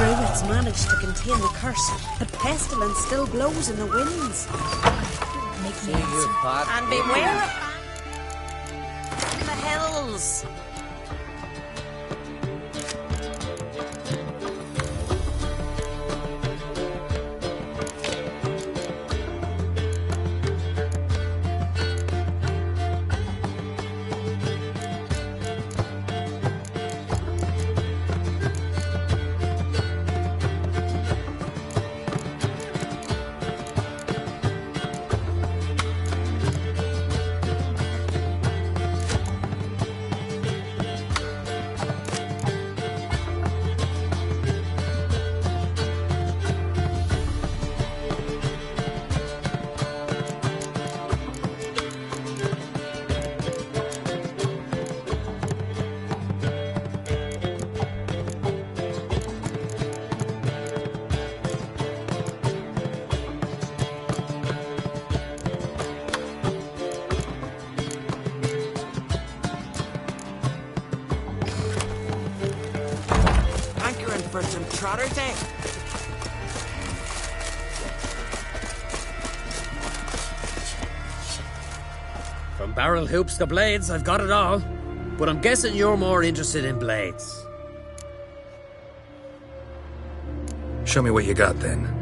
Speaker 9: druids managed to contain the curse, but pestilence still blows in the winds.
Speaker 12: Make me
Speaker 7: See you, Pat.
Speaker 15: And beware of the hills.
Speaker 16: For some trotters, eh?
Speaker 3: From barrel hoops to blades, I've got it all. But I'm guessing you're more interested in blades.
Speaker 1: Show me what you got, then.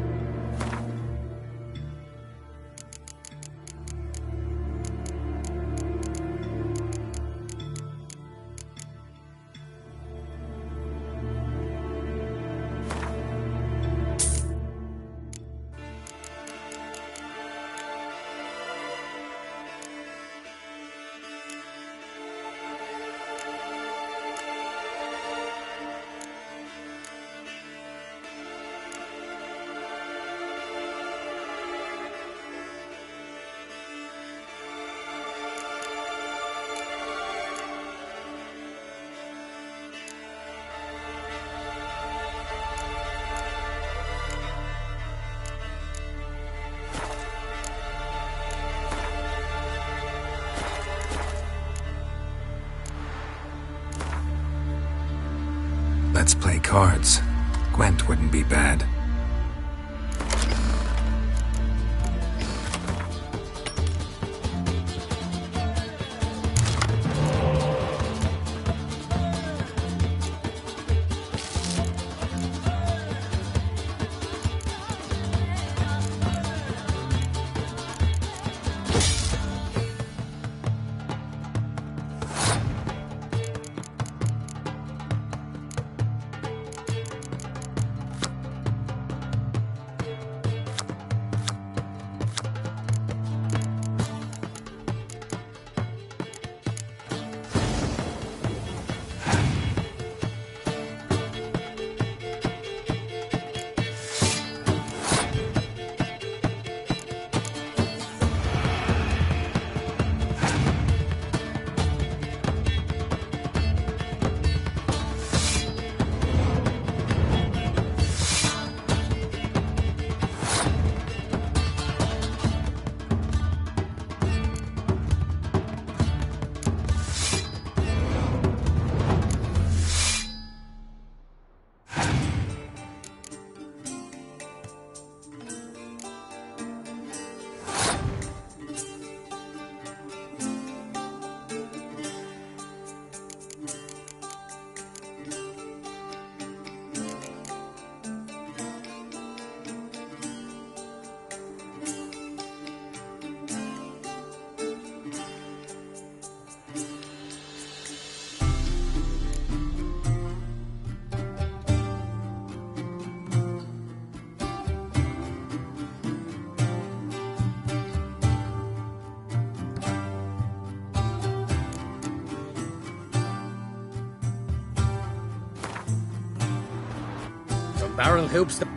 Speaker 1: Let's play cards. Gwent wouldn't be bad.
Speaker 3: Barrel hoops to...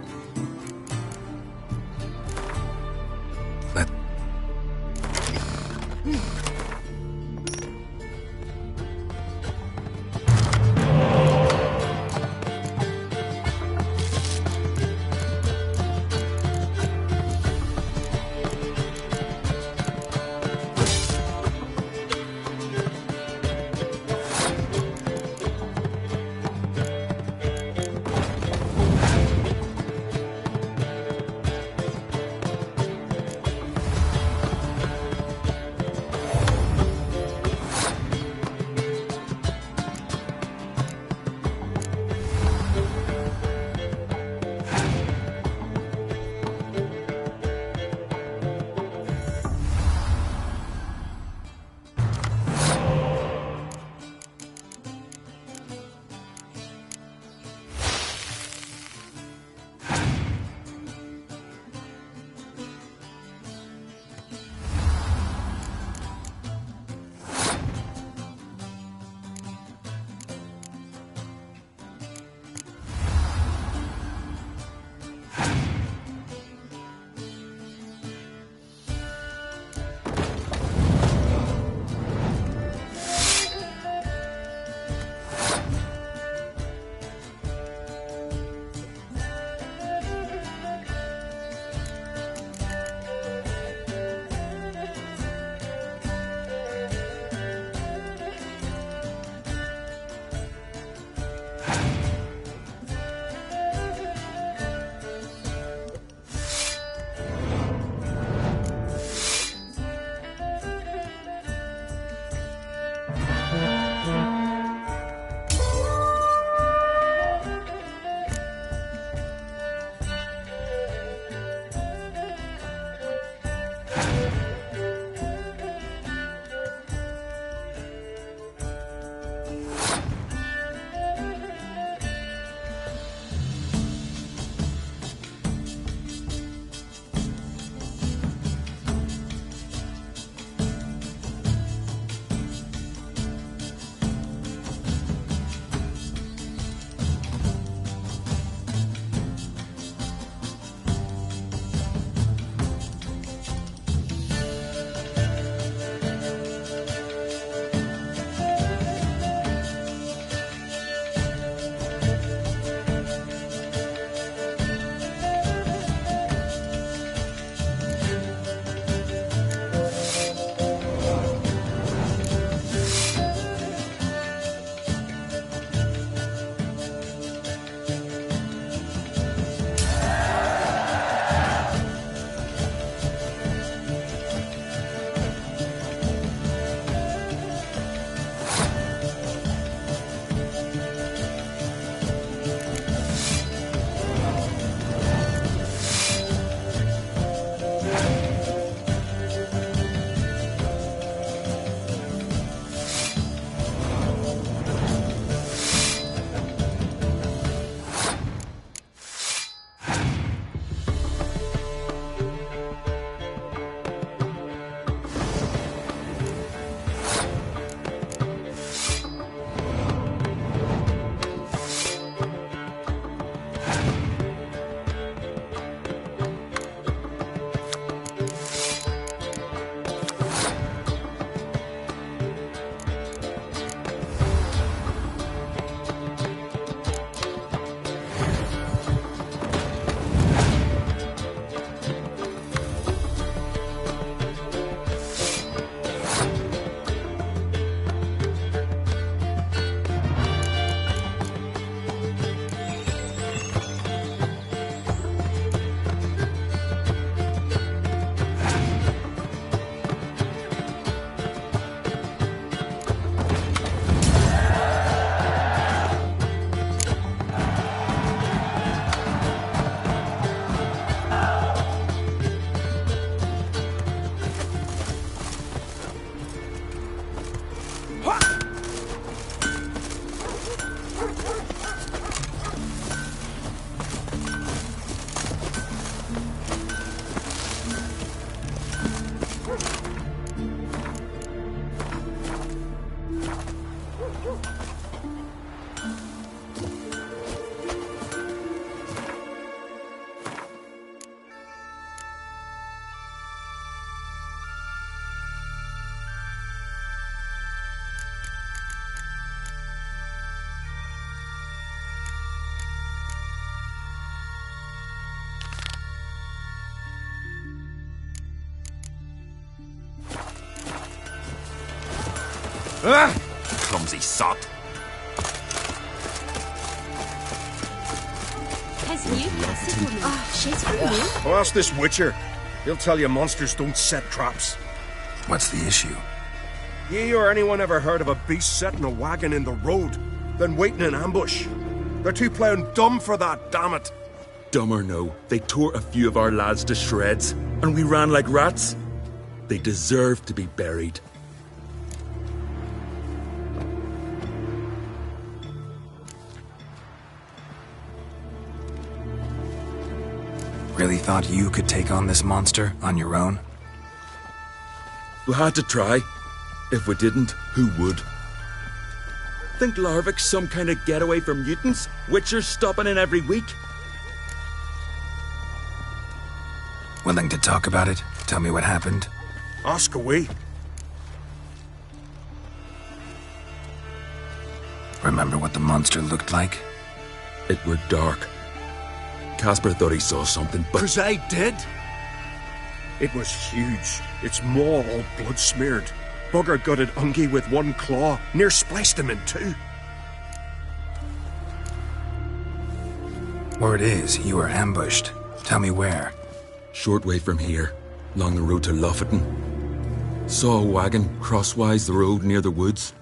Speaker 8: Ah! Clumsy sot.
Speaker 15: She's from you.
Speaker 2: Oh, ask this Witcher. He'll tell you monsters don't set traps.
Speaker 1: What's the issue?
Speaker 2: Ye or anyone ever heard of a beast setting a wagon in the road, then waiting in ambush? They're too plowing dumb for that, damn it.
Speaker 8: Dumb or no, they tore a few of our lads to shreds, and we ran like rats. They deserve to be buried.
Speaker 1: Really thought you could take on this monster on your own?
Speaker 8: We had to try. If we didn't, who would? Think Larvik's some kind of getaway for mutants? Witchers stopping in every week?
Speaker 1: Willing to talk about it? Tell me what happened?
Speaker 2: Ask away.
Speaker 1: Remember what the monster looked like?
Speaker 8: It were dark. Casper thought he saw something, but...
Speaker 2: 'Cause I did. It was huge. Its maw all blood-smeared. Bugger-gutted Ungi with one claw. Near spliced him in two.
Speaker 1: Word is, you were ambushed. Tell me where.
Speaker 8: Short way from here, along the road to Lofferton. Saw a wagon crosswise the road near the woods.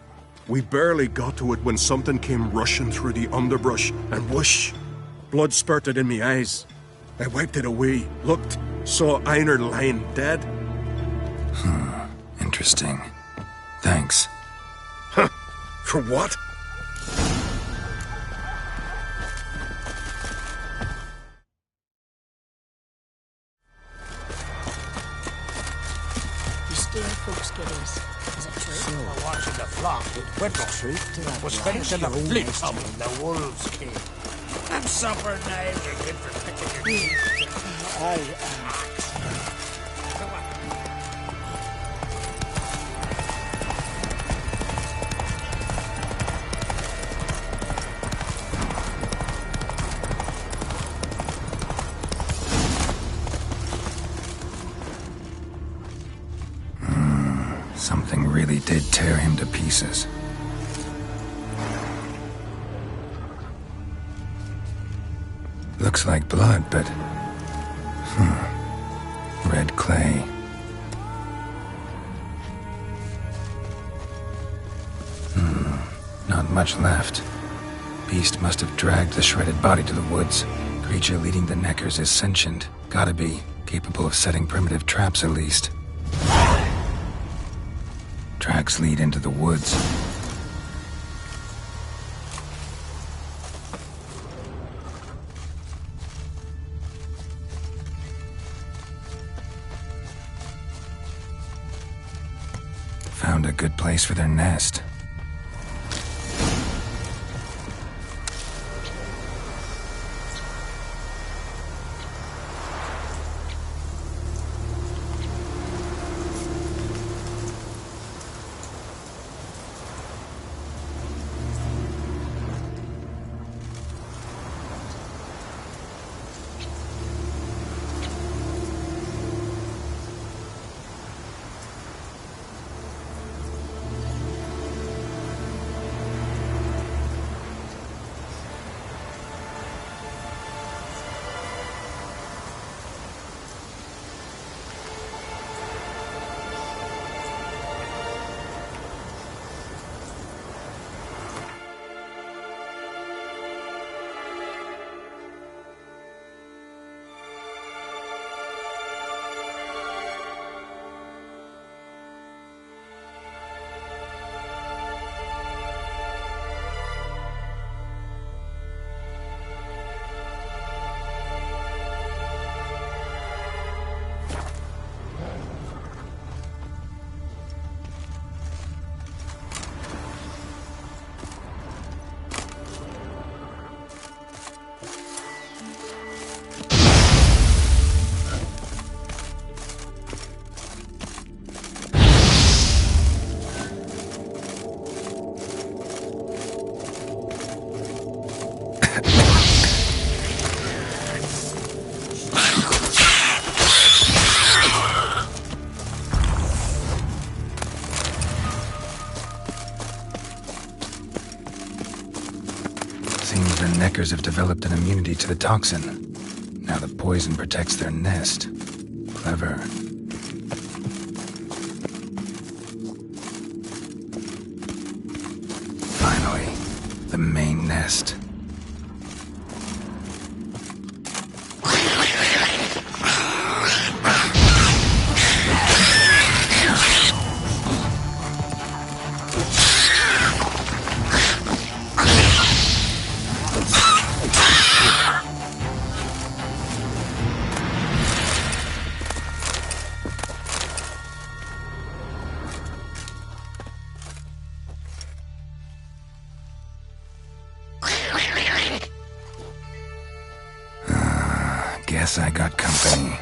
Speaker 2: We barely got to it when something came rushing through the underbrush, and whoosh! Blood spurted in me eyes. I wiped it away, looked, saw Einar lying dead.
Speaker 1: Interesting. Thanks.
Speaker 2: Huh? For what?
Speaker 16: You steal folks' kiddies. Is it true?
Speaker 3: We're watching the flock with Whittle Street was finishing the fleet when the wolves came. And supper knives are good for picking your teeth.
Speaker 1: Something really did tear him to pieces. Looks like blood, but... red clay. Not much left. Beast must have dragged the shredded body to the woods. Creature leading the Neckers is sentient. Gotta be. Capable of setting primitive traps, at least. Tracks lead into the woods. Found a good place for their nest. Seems the Neckers have developed an immunity to the toxin. Now the poison protects their nest. Clever. Finally, the main nest. Guess I got company.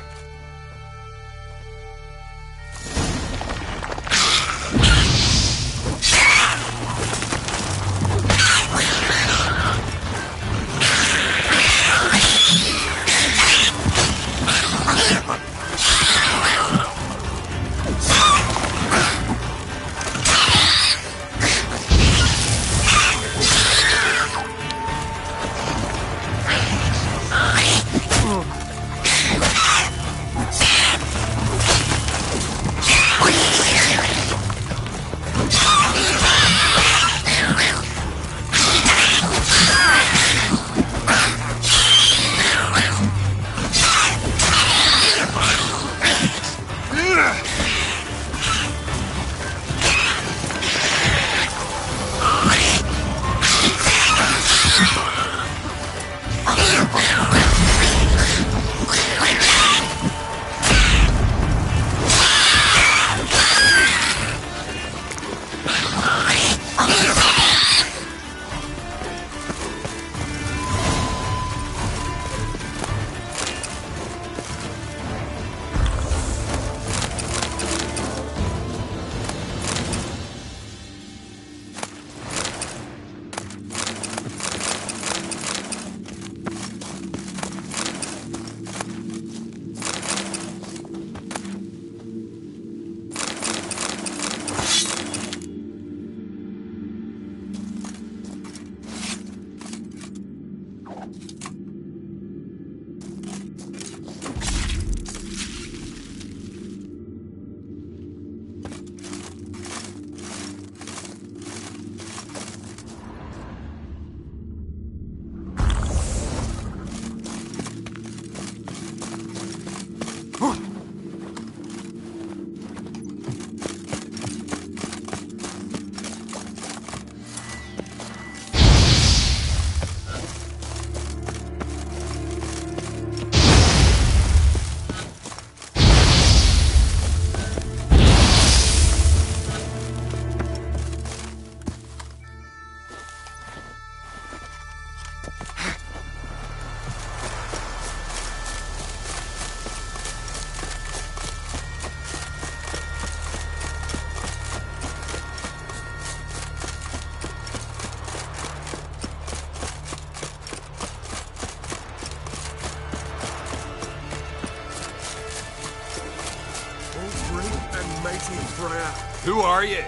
Speaker 18: Who are you?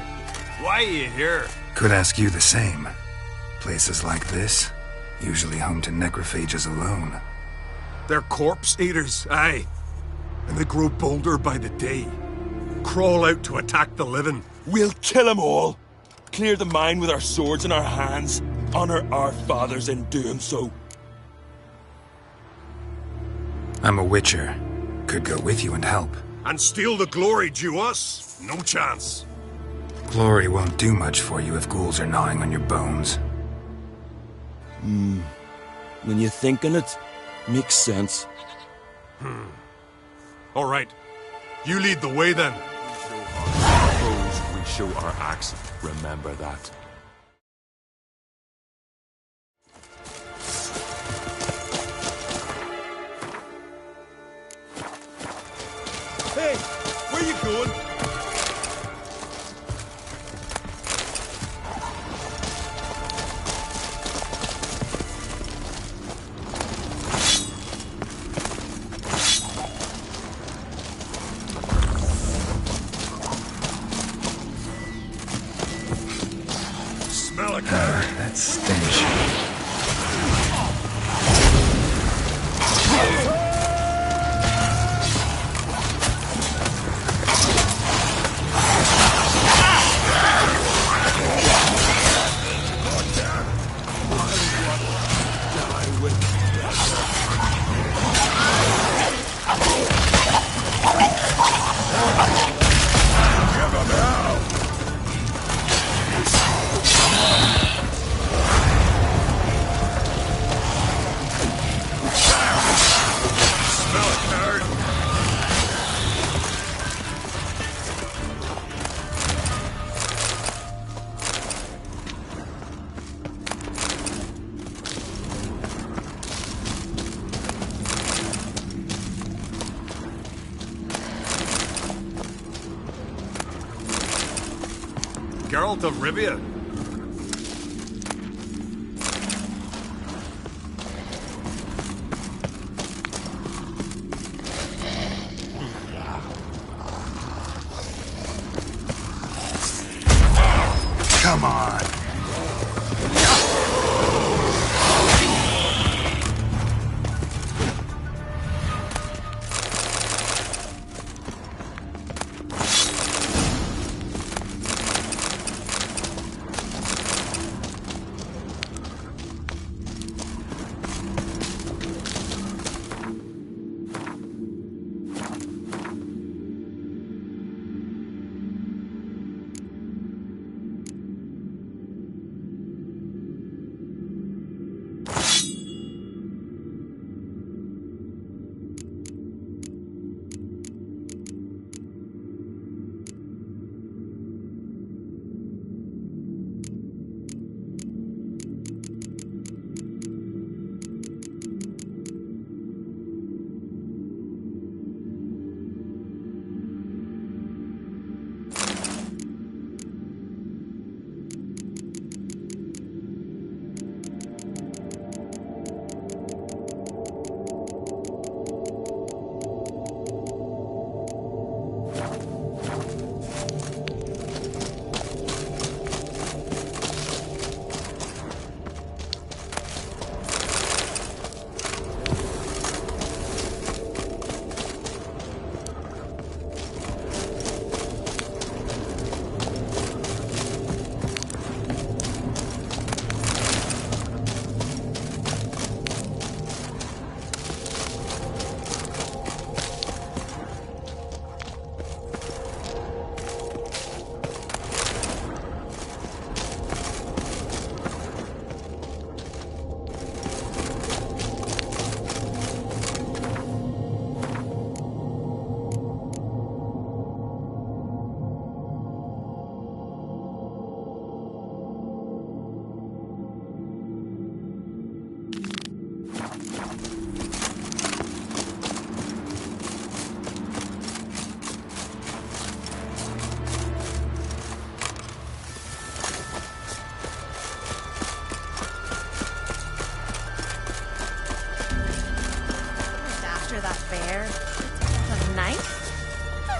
Speaker 18: Why are you here?
Speaker 1: Could ask you the same. Places like this, usually home to necrophages alone.
Speaker 2: They're corpse eaters, aye. And they grow bolder by the day. Crawl out to attack the living.
Speaker 8: We'll kill them all. Clear the mine with our swords in our hands. Honor our fathers in doing so.
Speaker 1: I'm a witcher. Could go with you and help.
Speaker 2: And steal the glory due us? No chance.
Speaker 1: Glory won't do much for you if ghouls are gnawing on your bones.
Speaker 8: When you think on it, makes sense.
Speaker 2: All right. You lead the way then.
Speaker 8: We show our axe. Remember that. Hey, where you going?
Speaker 1: That stench.
Speaker 18: salt of Rivia.
Speaker 1: Come on.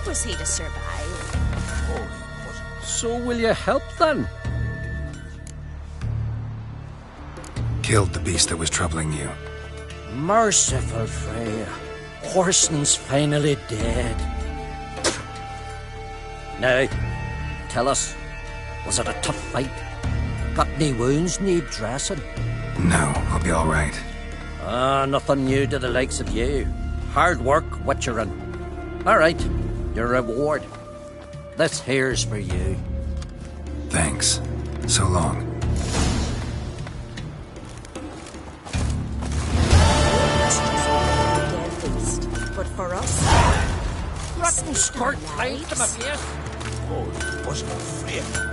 Speaker 15: Was he to survive?
Speaker 7: So will you help then?
Speaker 1: Killed the beast that was troubling you.
Speaker 7: Merciful Freya. Whoreson's finally dead. Now, tell us, was it a tough fight? Got any wounds need dressing?
Speaker 1: No, I'll be all right.
Speaker 7: Nothing new to the likes of you. Hard work, witcherin'. All right. Your reward. This here's for you.
Speaker 1: Thanks. So long.
Speaker 17: But for us,
Speaker 7: rotten skirt tied to my face.
Speaker 14: Oh, wasn't afraid.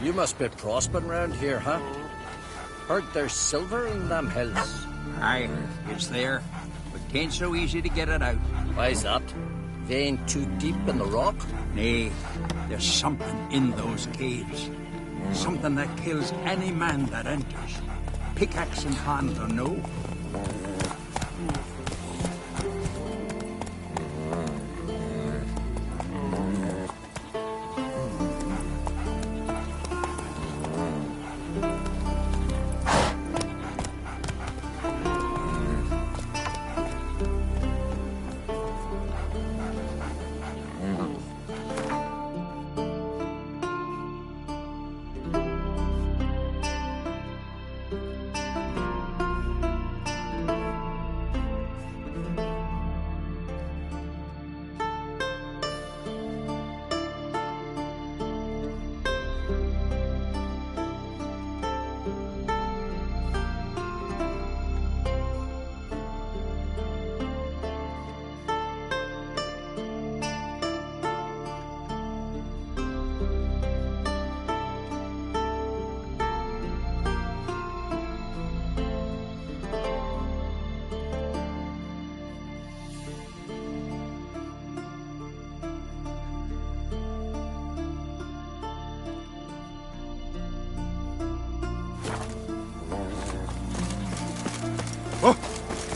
Speaker 7: You must be prospering round here, huh? Heard there's silver in them hills.
Speaker 5: Aye, it's there, but 'tain't so easy to get it out.
Speaker 7: Why's that? Vein too deep in the rock?
Speaker 5: Nay, there's something in those caves. Something that kills any man that enters. pickaxe in hand, or no?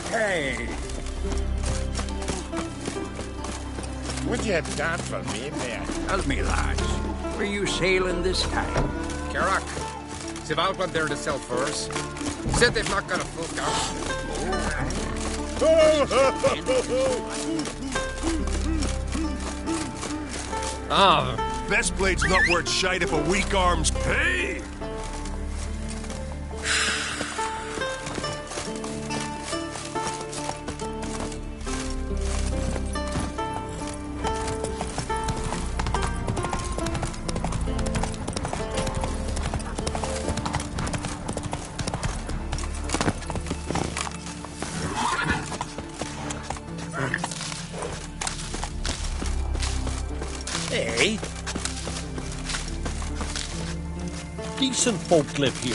Speaker 3: Hey! Would you have done for me, man?
Speaker 5: Tell me, lads, were you sailing this time?
Speaker 3: Carrack, they've out one there to sell furs. Said they've not got a full
Speaker 2: Ah, best blade's not worth shite if a weak arm's pay.
Speaker 7: Hey. Decent folk live here.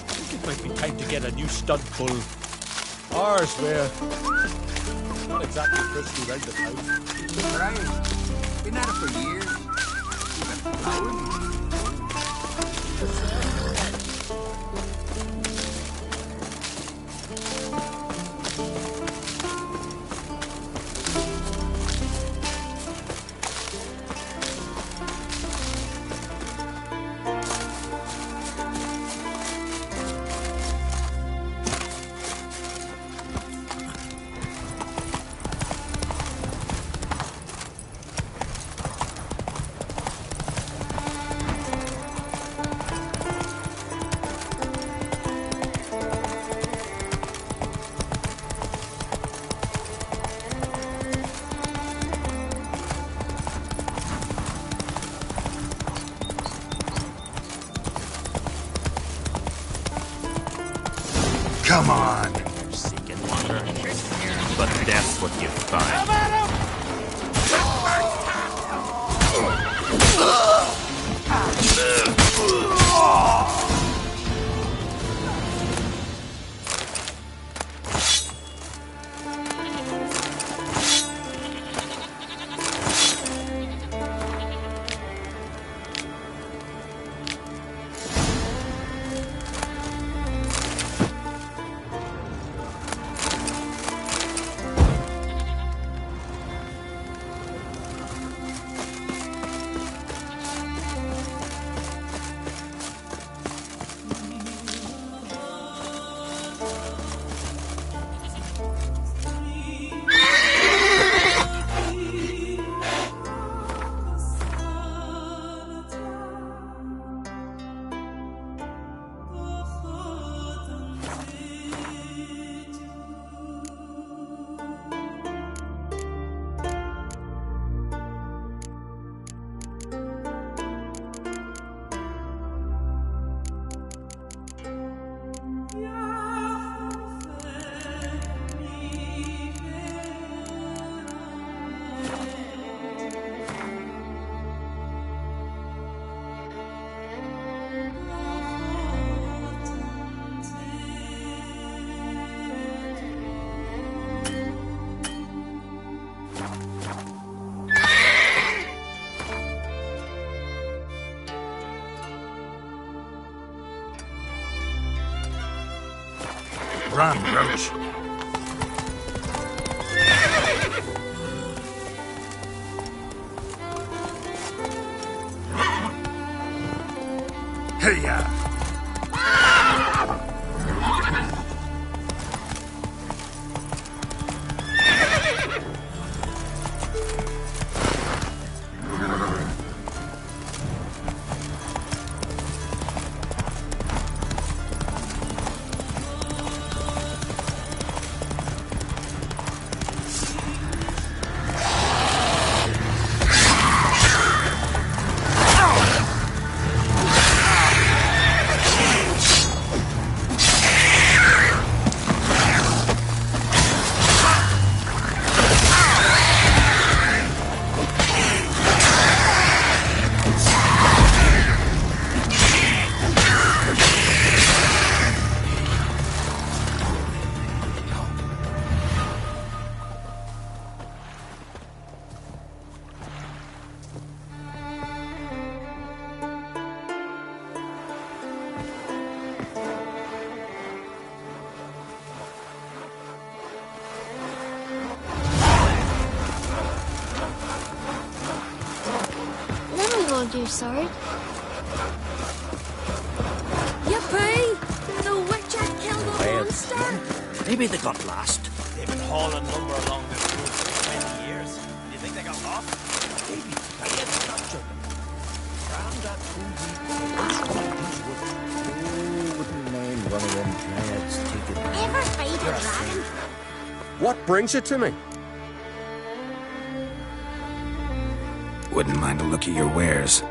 Speaker 7: I think it might be time to get a new stud bull. Ours were not exactly frisky round the town.
Speaker 5: Right. Been at it for years. Been plowing.
Speaker 1: Come on.
Speaker 19: You're seeking wonder, but that's what you find.
Speaker 10: Run, Roach. Hey-ya!
Speaker 20: Your sword. Yippee! The witch had killed the monster!
Speaker 14: Maybe they got lost. They've been hauling lumber along this road for 20 years. Do you think they got lost? Maybe. I had captured them. Round that wouldn't mind one of them plaids taking...
Speaker 20: Ever fight a dragon?
Speaker 2: What brings you to me?
Speaker 1: Wouldn't mind a look at your wares.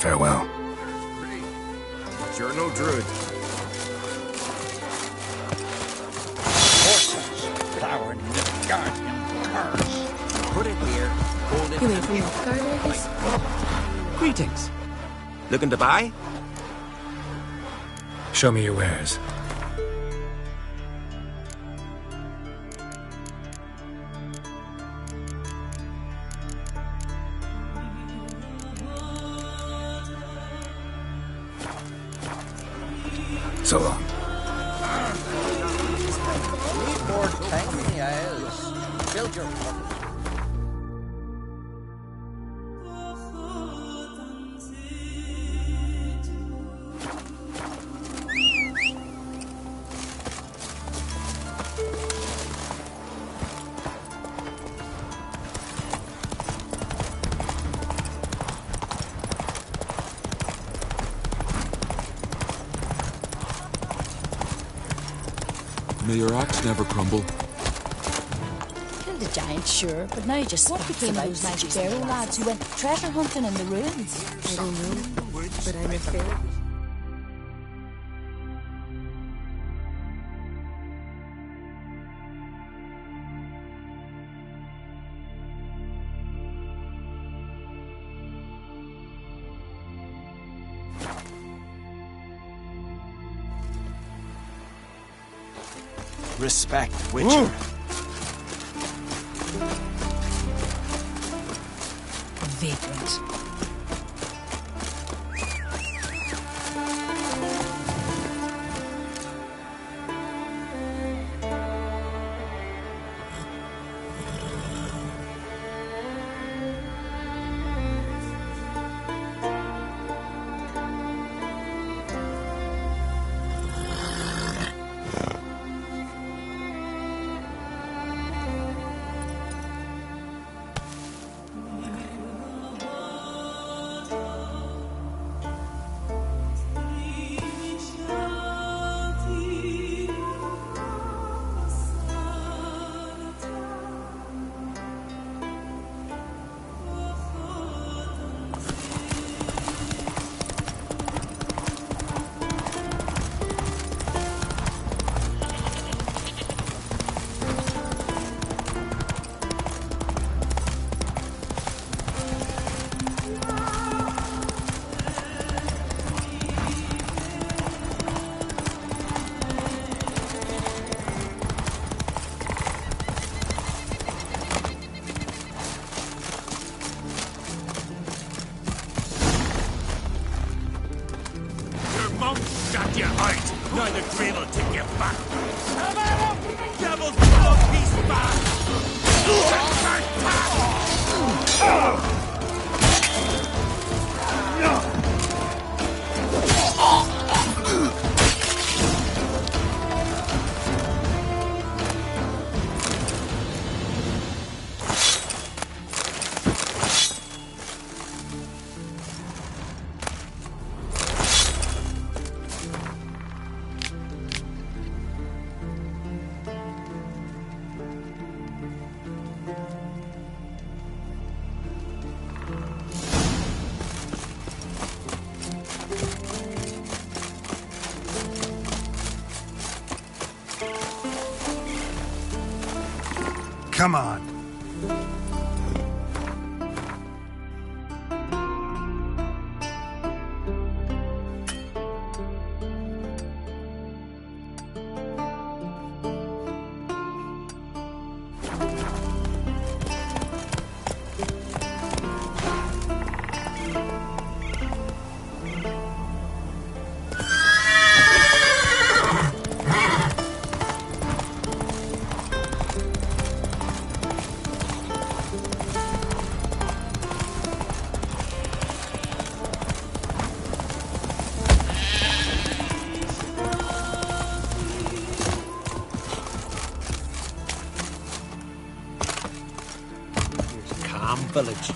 Speaker 1: Farewell.
Speaker 2: But you're no druid.
Speaker 5: Horses plowing in the guardian cars. Put it here. Hold it.
Speaker 17: You mean from Nilfgaard, Lucas?
Speaker 11: Greetings. Looking to buy?
Speaker 1: Show me your wares. So long.
Speaker 3: Need more time in the aisles. Build your pocket.
Speaker 8: May your axe never crumble.
Speaker 12: Killed a giant, sure, but now just what became of those magic Barrow lads who went treasure hunting in the ruins?
Speaker 17: I don't know, but I'm afraid.
Speaker 11: Respect, Witcher.
Speaker 12: Vagrant.
Speaker 14: monk shut you out. Now the grave will take you back. Come on! Devil's blood piece back!
Speaker 1: Come on.
Speaker 14: Village.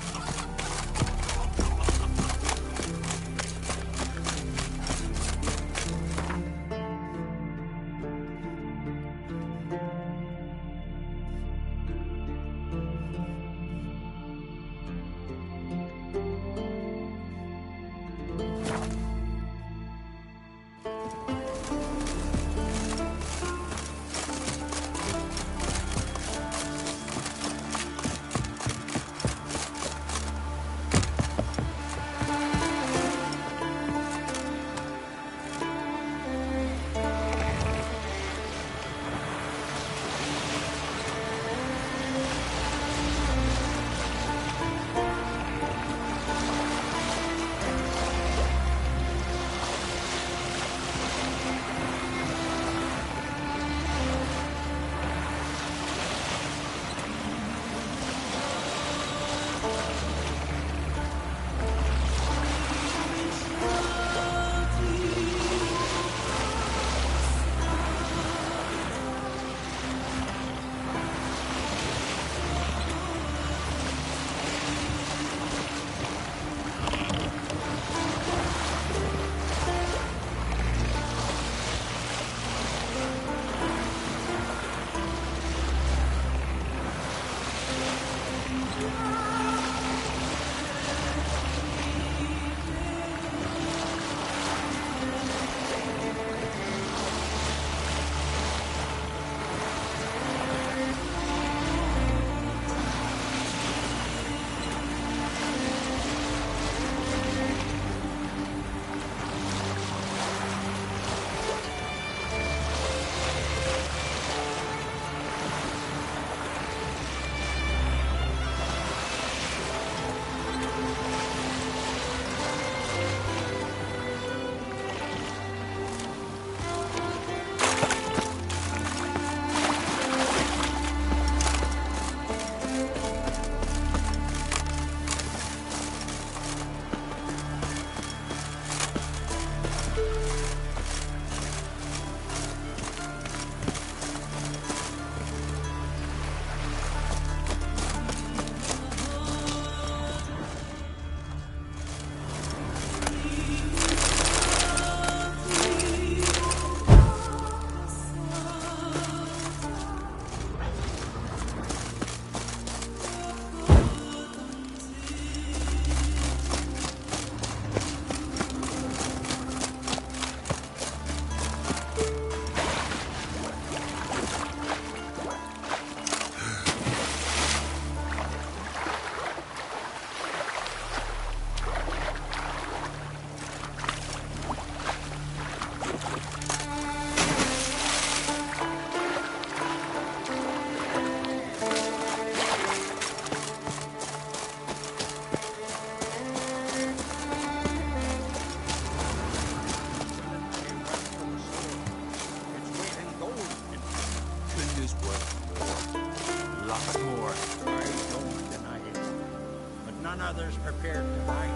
Speaker 5: others prepared to fight.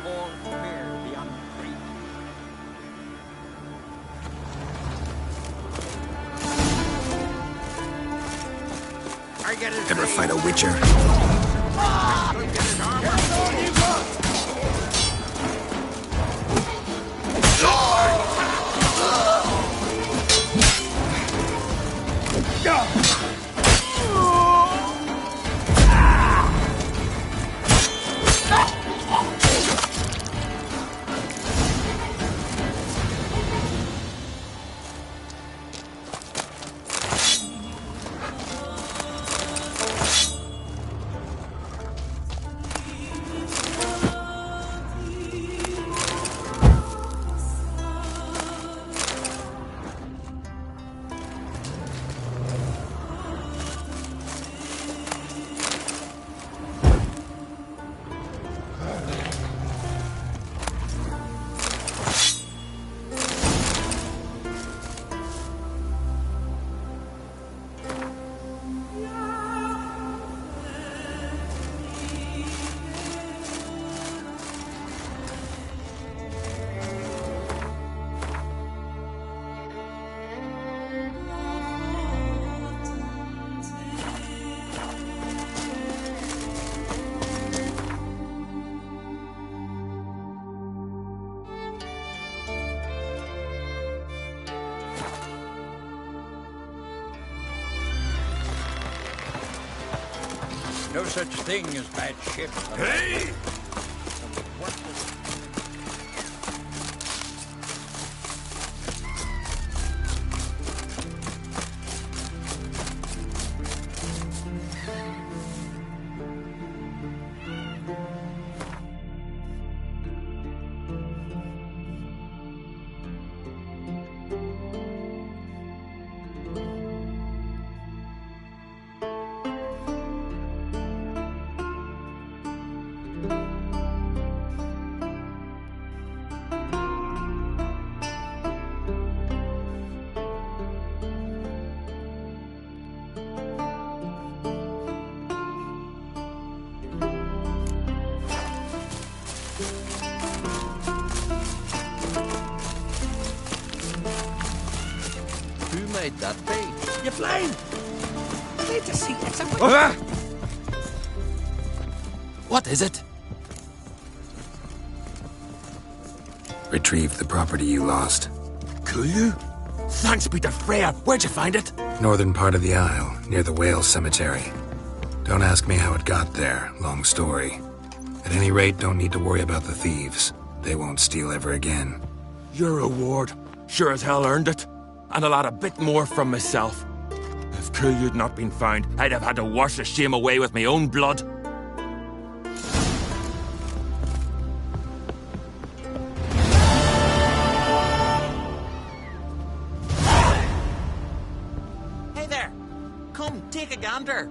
Speaker 5: All fear beyond grief.
Speaker 1: Ever fight a witcher?
Speaker 5: No such thing as bad ships.
Speaker 18: Hey!
Speaker 14: Who made that page?
Speaker 3: You're blind! I need to see it's a
Speaker 14: What is it?
Speaker 1: Retrieved the property you lost.
Speaker 3: Cool. Thanks be to Freya. Where'd you find it?
Speaker 1: Northern part of the Isle, near the whale cemetery. Don't ask me how it got there, long story. At any rate, don't need to worry about the thieves. They won't steal ever again.
Speaker 8: Your reward sure as hell earned it. And a lot a bit more from myself. If Kulyu'd not been found, I'd have had to wash the shame away with my own blood.
Speaker 14: Hey there! Come, take a gander.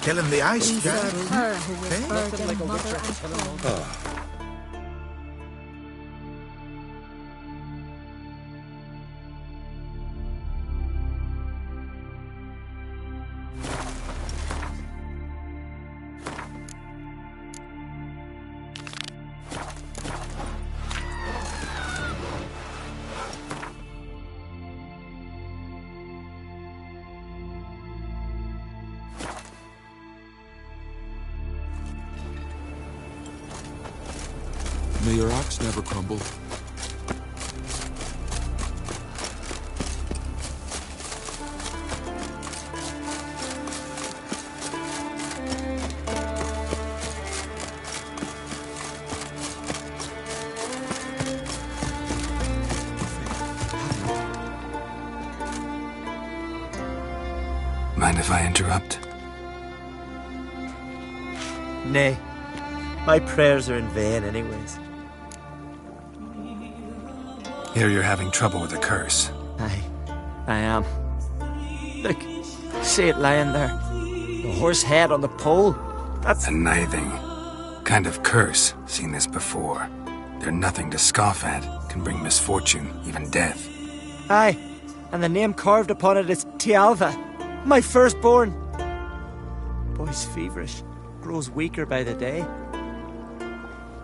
Speaker 10: Killing the ice
Speaker 12: These
Speaker 10: giant.
Speaker 12: are her who whispered
Speaker 14: Nothing like
Speaker 12: in
Speaker 14: a
Speaker 12: mother
Speaker 14: witcher
Speaker 12: and
Speaker 14: to kill him.
Speaker 12: father.
Speaker 8: May your axe never crumble.
Speaker 1: Mind if I interrupt?
Speaker 11: Nay. My prayers are in vain anyways.
Speaker 1: Here you're having trouble with the curse.
Speaker 11: I am. Look, see it lying there. The horse head on the pole. That's
Speaker 1: a nithing. Kind of curse. Seen this before. They're nothing to scoff at. Can bring misfortune, even death.
Speaker 11: Aye, and the name carved upon it is Tialva, my firstborn. Boy's feverish, grows weaker by the day.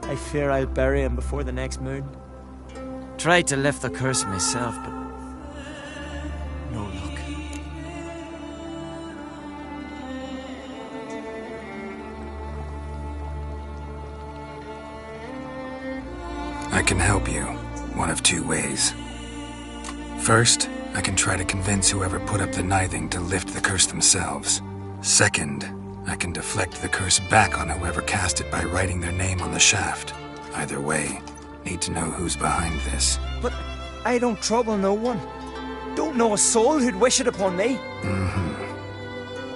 Speaker 11: I fear I'll bury him before the next moon. Tried to lift the curse myself, but no luck.
Speaker 1: I can help you, one of two ways. First, I can try to convince whoever put up the nithing to lift the curse themselves. Second, I can deflect the curse back on whoever cast it by writing their name on the shaft. Either way, need to know who's behind this.
Speaker 11: But I don't trouble no one. Don't know a soul who'd wish it upon me.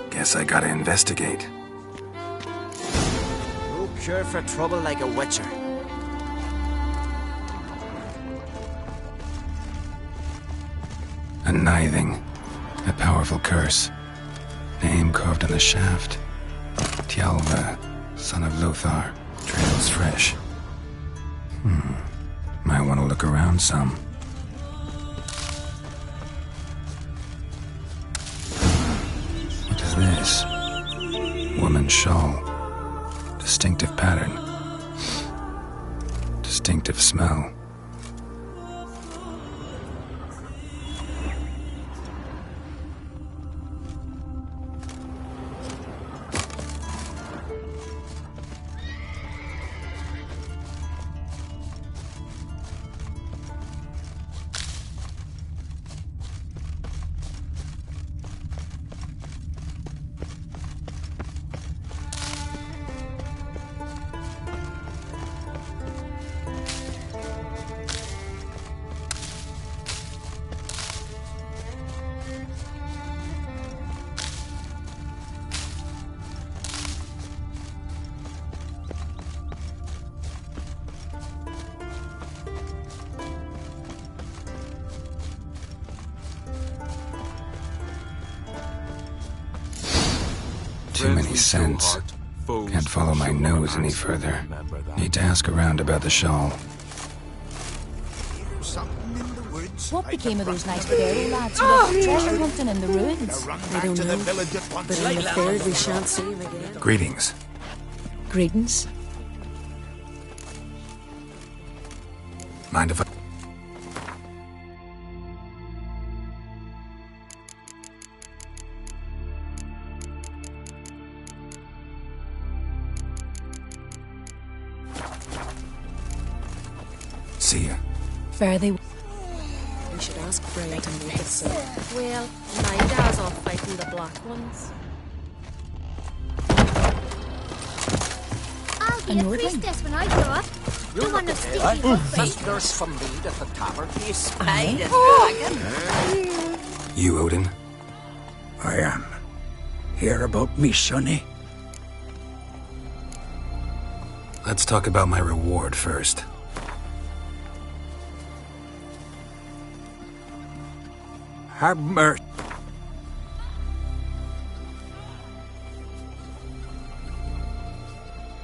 Speaker 1: Guess I gotta investigate.
Speaker 11: No cure for trouble like a witcher.
Speaker 1: A nithing. A powerful curse. Name carved on the shaft. Tialva, son of Lothar. Trails fresh. Might want to look around some. What is this? Woman's shawl. Distinctive pattern. Distinctive smell. Too many scents. Can't follow my nose any further. Need to ask around about the shawl.
Speaker 12: What became of those nice Barrow lads who went treasure hunting in the ruins?
Speaker 6: I don't know, but I'm afraid we shan't see him again.
Speaker 1: Greetings.
Speaker 6: Greetings.
Speaker 1: Mind if I... See ya.
Speaker 6: Fare thee. We should ask Freya to make it so.
Speaker 20: Well, my dad's off fighting the black ones. I'll be a priestess when I grow up. The one of sticky buffet.
Speaker 14: There's some mead at the tavern. You
Speaker 20: spied a
Speaker 14: dragon.
Speaker 1: You, Odin?
Speaker 5: I am. Hear about me, sonny?
Speaker 1: Let's talk about my reward first.
Speaker 5: Have mirth.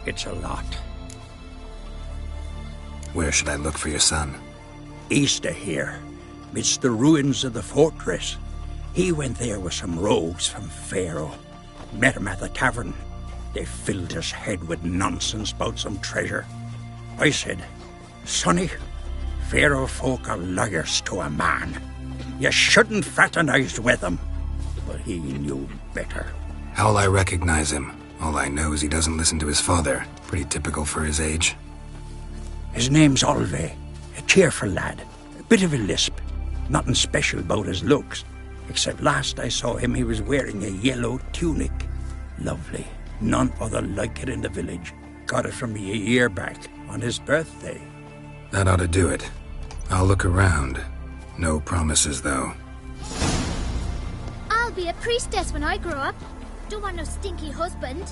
Speaker 5: It's a lot.
Speaker 1: Where should I look for your son?
Speaker 5: East of here, midst the ruins of the fortress. He went there with some rogues from Pharaoh. Met him at the tavern. They filled his head with nonsense about some treasure. I said, Sonny, Pharaoh folk are liars to a man. You shouldn't fraternize with them. But he knew better.
Speaker 1: How'll I recognize him? All I know is he doesn't listen to his father. Pretty typical for his age.
Speaker 5: His name's Olve. A cheerful lad. A bit of a lisp. Nothing special about his looks. Except last I saw him, he was wearing a yellow tunic. Lovely. None other like it in the village. Got it from me a year back, on his birthday.
Speaker 1: That ought to do it. I'll look around. No promises, though.
Speaker 20: I'll be a priestess when I grow up. Don't want no stinky husband.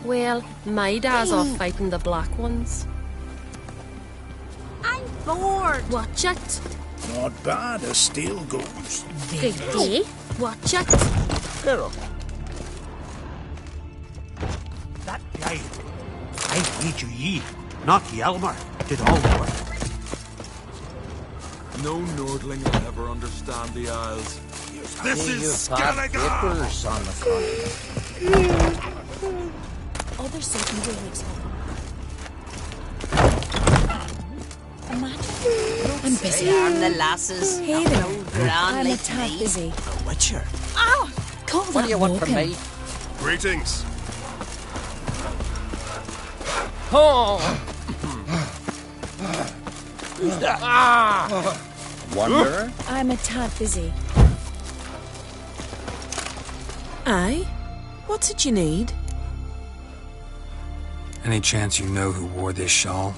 Speaker 15: Well, my dad's off fighting the black ones.
Speaker 20: I'm bored.
Speaker 15: Watch it.
Speaker 10: Not bad as steel goes.
Speaker 20: Good day.
Speaker 15: Watch it.
Speaker 14: Pharaoh. That guy. I need ye, not Hjalmar, did all the work.
Speaker 8: No Nordling will ever understand the Isles. This is
Speaker 14: Skellige! On the front.
Speaker 15: Other certain lyrics. I'm busy.
Speaker 9: I'm the lasses.
Speaker 15: Hey there. I'm a tad busy.
Speaker 14: A witcher.
Speaker 15: Ow! Call
Speaker 7: What do you want from me?
Speaker 2: Greetings.
Speaker 7: Oh!
Speaker 14: Who's that?
Speaker 7: Wanderer?
Speaker 15: I'm a tad busy. Aye? What's it you need?
Speaker 1: Any chance you know who wore this shawl?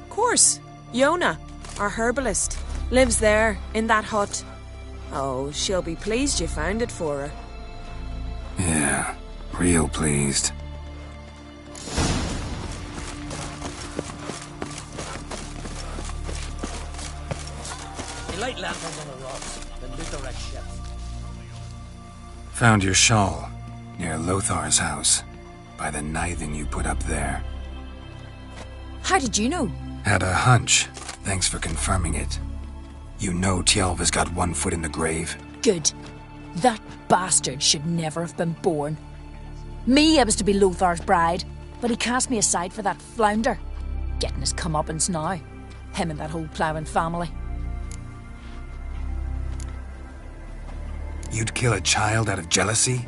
Speaker 16: Course. Yona, our herbalist, lives there, in that hut. Oh, she'll be pleased you found it for her.
Speaker 1: Yeah, real pleased.
Speaker 14: You light lanterns on the rocks, then loot the wrecked ship.
Speaker 1: Found your shawl near Lothar's house, by the knithing you put up there.
Speaker 12: How did you know?
Speaker 1: Had a hunch. Thanks for confirming it. You know Tjalva's got one foot in the grave.
Speaker 12: Good. That bastard should never have been born. Me, I was to be Lothar's bride, but he cast me aside for that flounder. Getting his comeuppance now. Him and that whole ploughing family.
Speaker 1: You'd kill a child out of jealousy?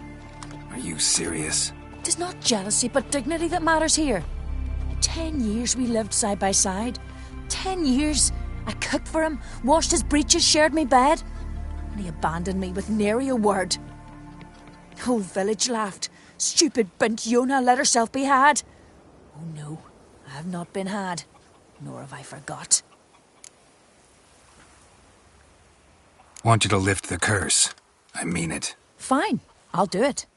Speaker 1: Are you serious?
Speaker 12: It's not jealousy, but dignity that matters here. 10 years we lived side by side. 10 years I cooked for him, washed his breeches, shared me bed. And he abandoned me with nary a word. Whole village laughed. Stupid bint Yona let herself be had. Oh no, I have not been had, nor have I forgot.
Speaker 1: Want you to lift the curse. I mean it.
Speaker 12: Fine, I'll do it.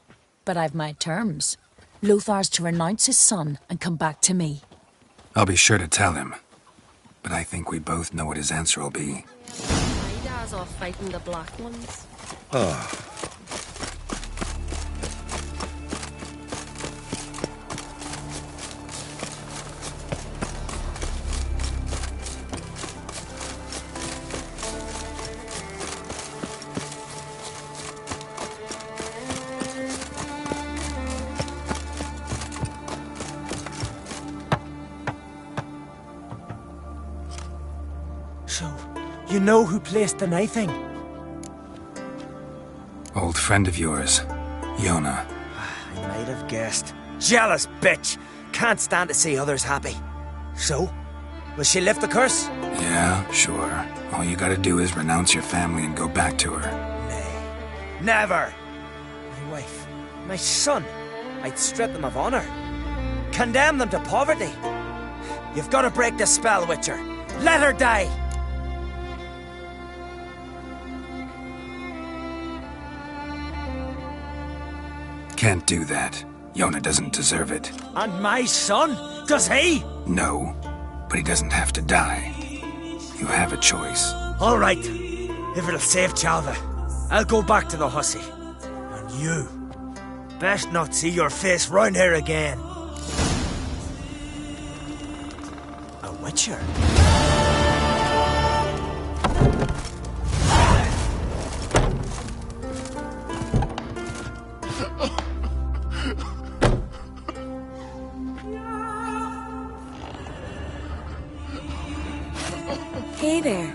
Speaker 12: But I've my terms. Lothar's to renounce his son and come back to me.
Speaker 1: I'll be sure to tell him. But I think we both know what his answer will be.
Speaker 15: My dad's off fighting the black ones.
Speaker 11: So, you know who placed the knifing?
Speaker 1: Old friend of yours, Yona.
Speaker 11: I might have guessed. Jealous bitch! Can't stand to see others happy. So, will she lift the curse?
Speaker 1: Yeah, sure. All you gotta do is renounce your family and go back to her.
Speaker 11: Nay, never! My wife, my son, I'd strip them of honor. Condemn them to poverty. You've got to break the spell, Witcher. Let her die!
Speaker 1: Can't do that. Yona doesn't deserve it.
Speaker 11: And my son? Does he?
Speaker 1: No, but he doesn't have to die. You have a choice.
Speaker 11: All right, if it'll save Tjalva. I'll go back to the hussy. And you, best not see your face round here again. A witcher?
Speaker 16: Hey there.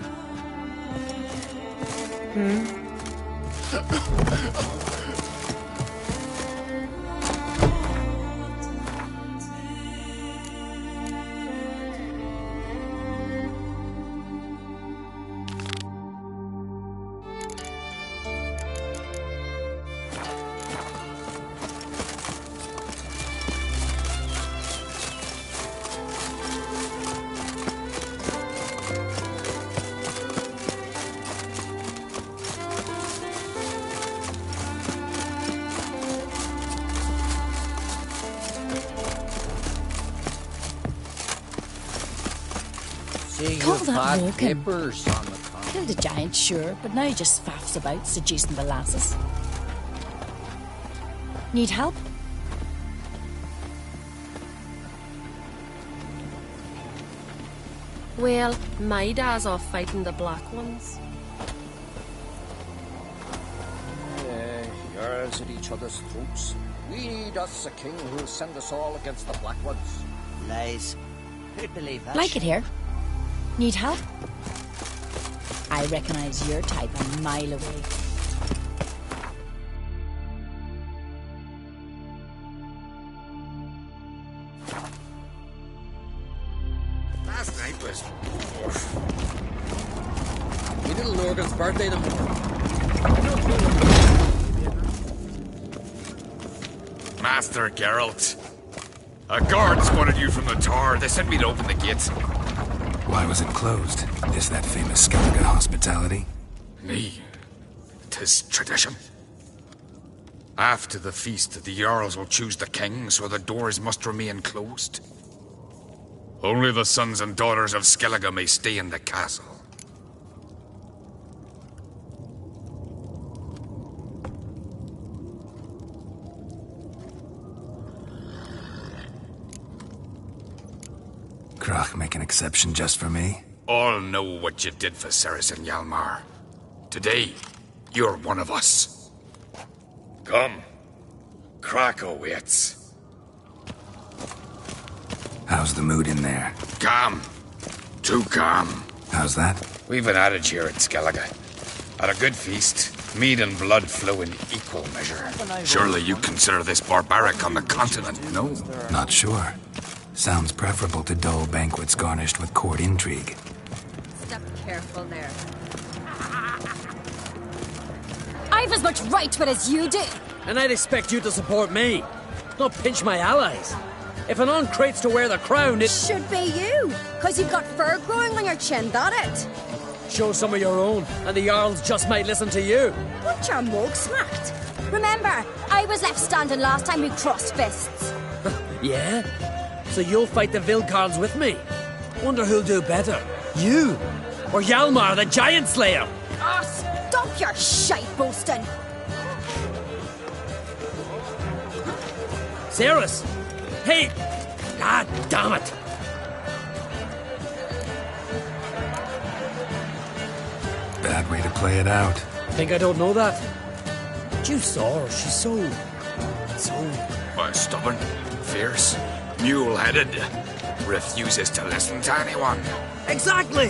Speaker 12: Call that walking.
Speaker 7: Papers on the common.
Speaker 12: Killed a giant, sure, but now he just faffs about seducing the lasses. Need help?
Speaker 20: Well, my dad's off fighting the Black Ones.
Speaker 7: Yards at each other's throats. We need us a king who'll send us all against the Black Ones.
Speaker 14: Lies. Who'd believe that?
Speaker 12: Like it here. Need help? I recognize your type a mile away.
Speaker 14: Last night was...
Speaker 7: We little Lorgan's birthday tomorrow.
Speaker 18: Master Geralt. A guard spotted you from the tower. They sent me to open the gates.
Speaker 1: Why was it closed? Is that famous Skellige hospitality?
Speaker 18: Me. 'Tis tradition. After the feast, the Jarls will choose the king, so the doors must remain closed. Only the sons and daughters of Skellige may stay in the castle.
Speaker 1: Crach make an exception just for me?
Speaker 18: All know what you did for Ceres and Hjalmar. Today, you're one of us. Come. Crach awaits.
Speaker 1: How's the mood in there?
Speaker 18: Calm. Too calm.
Speaker 1: How's that?
Speaker 18: We've an adage here at Skellige. At a good feast, mead and blood flow in equal measure. Surely you consider this barbaric on the continent, no?
Speaker 1: Not sure. Sounds preferable to dull banquets garnished with court intrigue.
Speaker 20: Step careful there.
Speaker 15: I've as much right to it as you do.
Speaker 11: And I'd expect you to support me, not pinch my allies. If an uncrate's to wear the crown, it
Speaker 15: should be you, because you've got fur growing on your chin, that it?
Speaker 11: Show some of your own, and the Jarls just might listen to you.
Speaker 15: Want your mug smacked? Remember, I was left standing last time we crossed fists.
Speaker 11: Yeah? So you'll fight the Vilcarls with me? Wonder who'll do better, you or Hjalmar the Giant Slayer?
Speaker 15: Ah, stop your shite boasting.
Speaker 11: Ceres! Hey! God damn it!
Speaker 1: Bad way to play it out.
Speaker 11: Think I don't know that? You saw her, she's so...
Speaker 18: Stubborn, fierce, mule-headed. Refuses to listen to anyone.
Speaker 11: Exactly!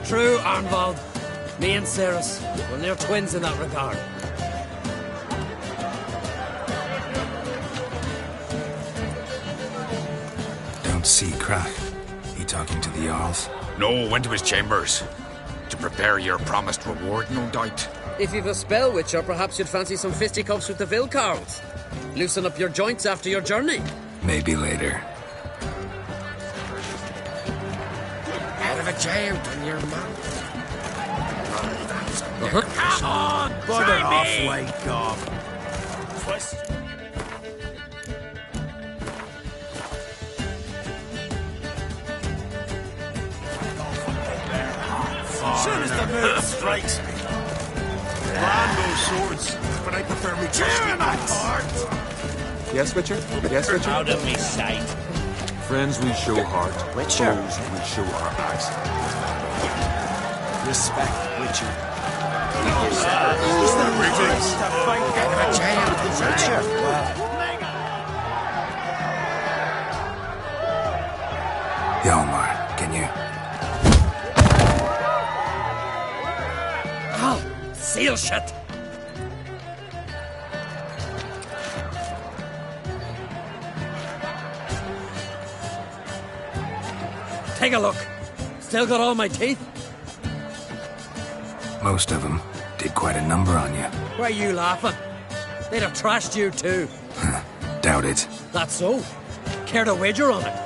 Speaker 11: True, Arnvald. Me and Ceres, we're near twins in that regard.
Speaker 1: Don't see Crach. He talking to the Jarls?
Speaker 18: No, went to his chambers. To prepare your promised reward, no doubt.
Speaker 11: If you've a spell, Witcher, perhaps you'd fancy some fisticuffs with the Vilcarls. Loosen up your joints after your journey.
Speaker 1: Maybe later.
Speaker 14: Out of a child on your mouth.
Speaker 11: Come on,
Speaker 14: Bugger off, wake up.
Speaker 11: Twist.
Speaker 14: mood strikes me.
Speaker 2: Brand those swords, but I prefer me
Speaker 14: Tear him apart!
Speaker 8: Yes, Witcher? Yes, Witcher?
Speaker 14: Out of me sight.
Speaker 8: Friends we show heart,
Speaker 14: Witcher.
Speaker 8: foes we show our eyes.
Speaker 14: Respect, Witcher.
Speaker 2: Greetings.
Speaker 1: Hjalmar, can you?
Speaker 7: Oh, seal shut! Take a look. Still got all my teeth?
Speaker 1: Most of them did quite a number on you.
Speaker 7: Why are you laughing? They'd have trashed you too.
Speaker 1: Doubt it.
Speaker 7: That's so. Care to wager on it?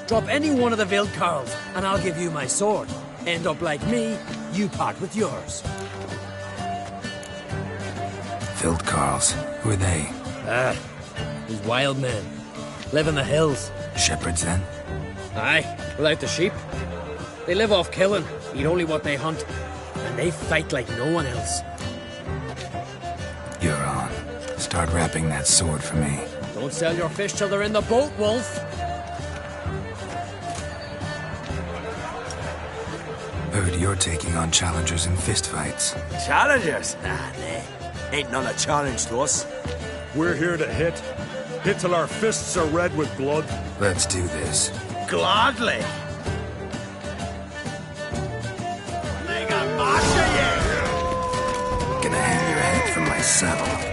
Speaker 7: Drop any one of the Wildkarls, and I'll give you my sword. End up like me, you part with yours.
Speaker 1: Wildkarls, who are they?
Speaker 7: These wild men. Live in the hills.
Speaker 1: Shepherds, then?
Speaker 7: Aye, without the sheep. They live off killing, eat only what they hunt, and they fight like no one else.
Speaker 1: You're on. Start wrapping that sword for me.
Speaker 7: Don't sell your fish till they're in the boat, Wolf.
Speaker 1: Heard you're taking on challengers in fistfights.
Speaker 14: Challengers? Nah, ain't none a challenge to us.
Speaker 2: We're here to hit. Hit till our fists are red with blood.
Speaker 1: Let's do this.
Speaker 14: Gladly.
Speaker 1: Gonna hang your head from my saddle.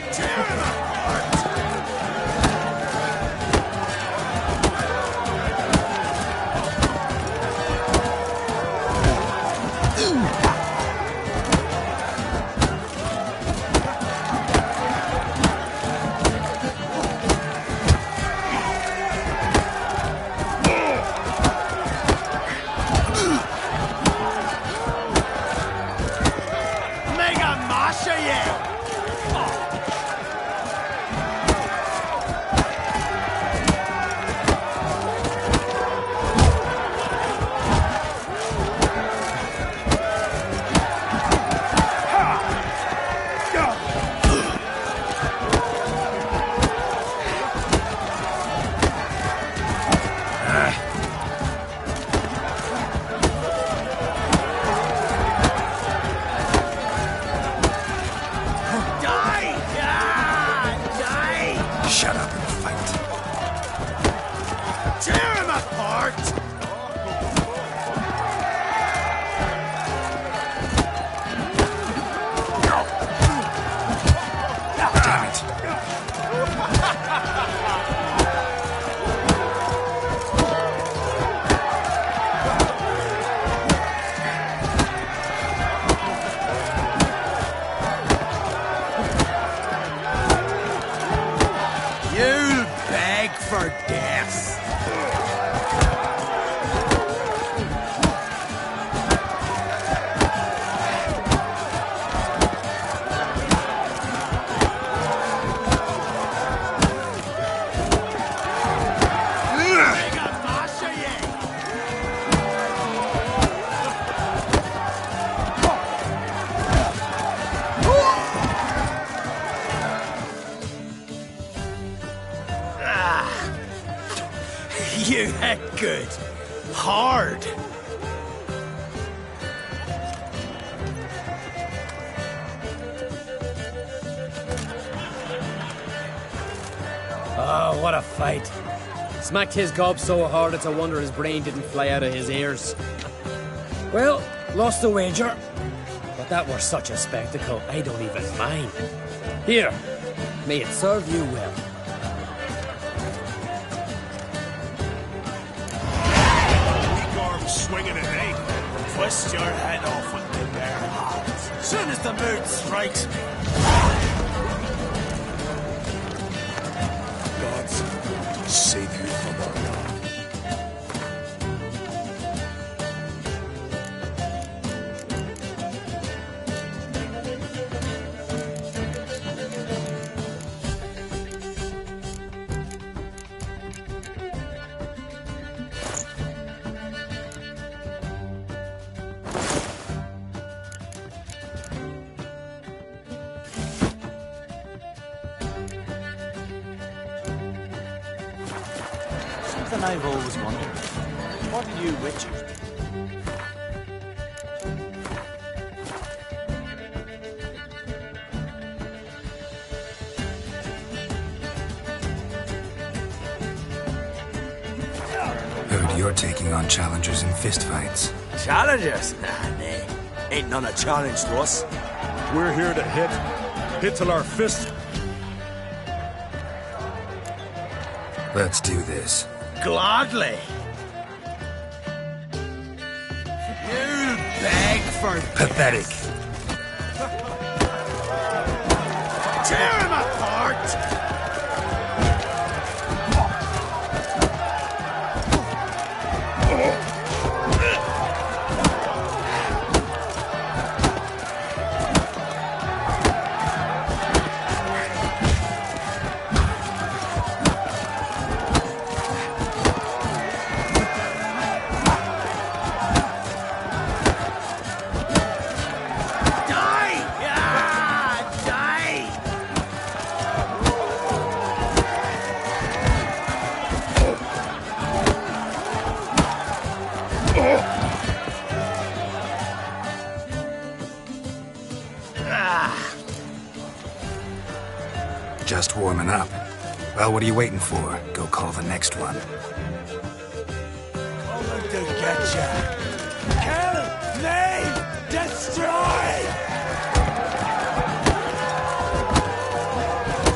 Speaker 14: You hit good. Hard.
Speaker 7: Oh, what a fight. Smacked his gob so hard it's a wonder his brain didn't fly out of his ears. Well, lost the wager. But that were such a spectacle, I don't even mind. Here, may it serve you well.
Speaker 14: Swinging it, eh? Twist your head off with the bare hands. Soon as the mood strikes me.
Speaker 2: Gods, save you from our wrath.
Speaker 14: I've always wondered. What do you witchers do?
Speaker 1: Heard you're taking on challengers in fistfights.
Speaker 14: Challengers? Nah. Ain't none a challenge to us.
Speaker 2: We're here to hit. Hit till our fists.
Speaker 1: Let's do this.
Speaker 14: Gladly. You beg for
Speaker 1: Pathetic.
Speaker 14: tear him apart!
Speaker 1: Just warming up. Well, what are you waiting for? Go call the next one.
Speaker 14: Coming to get ya! Kill! Name! Destroy!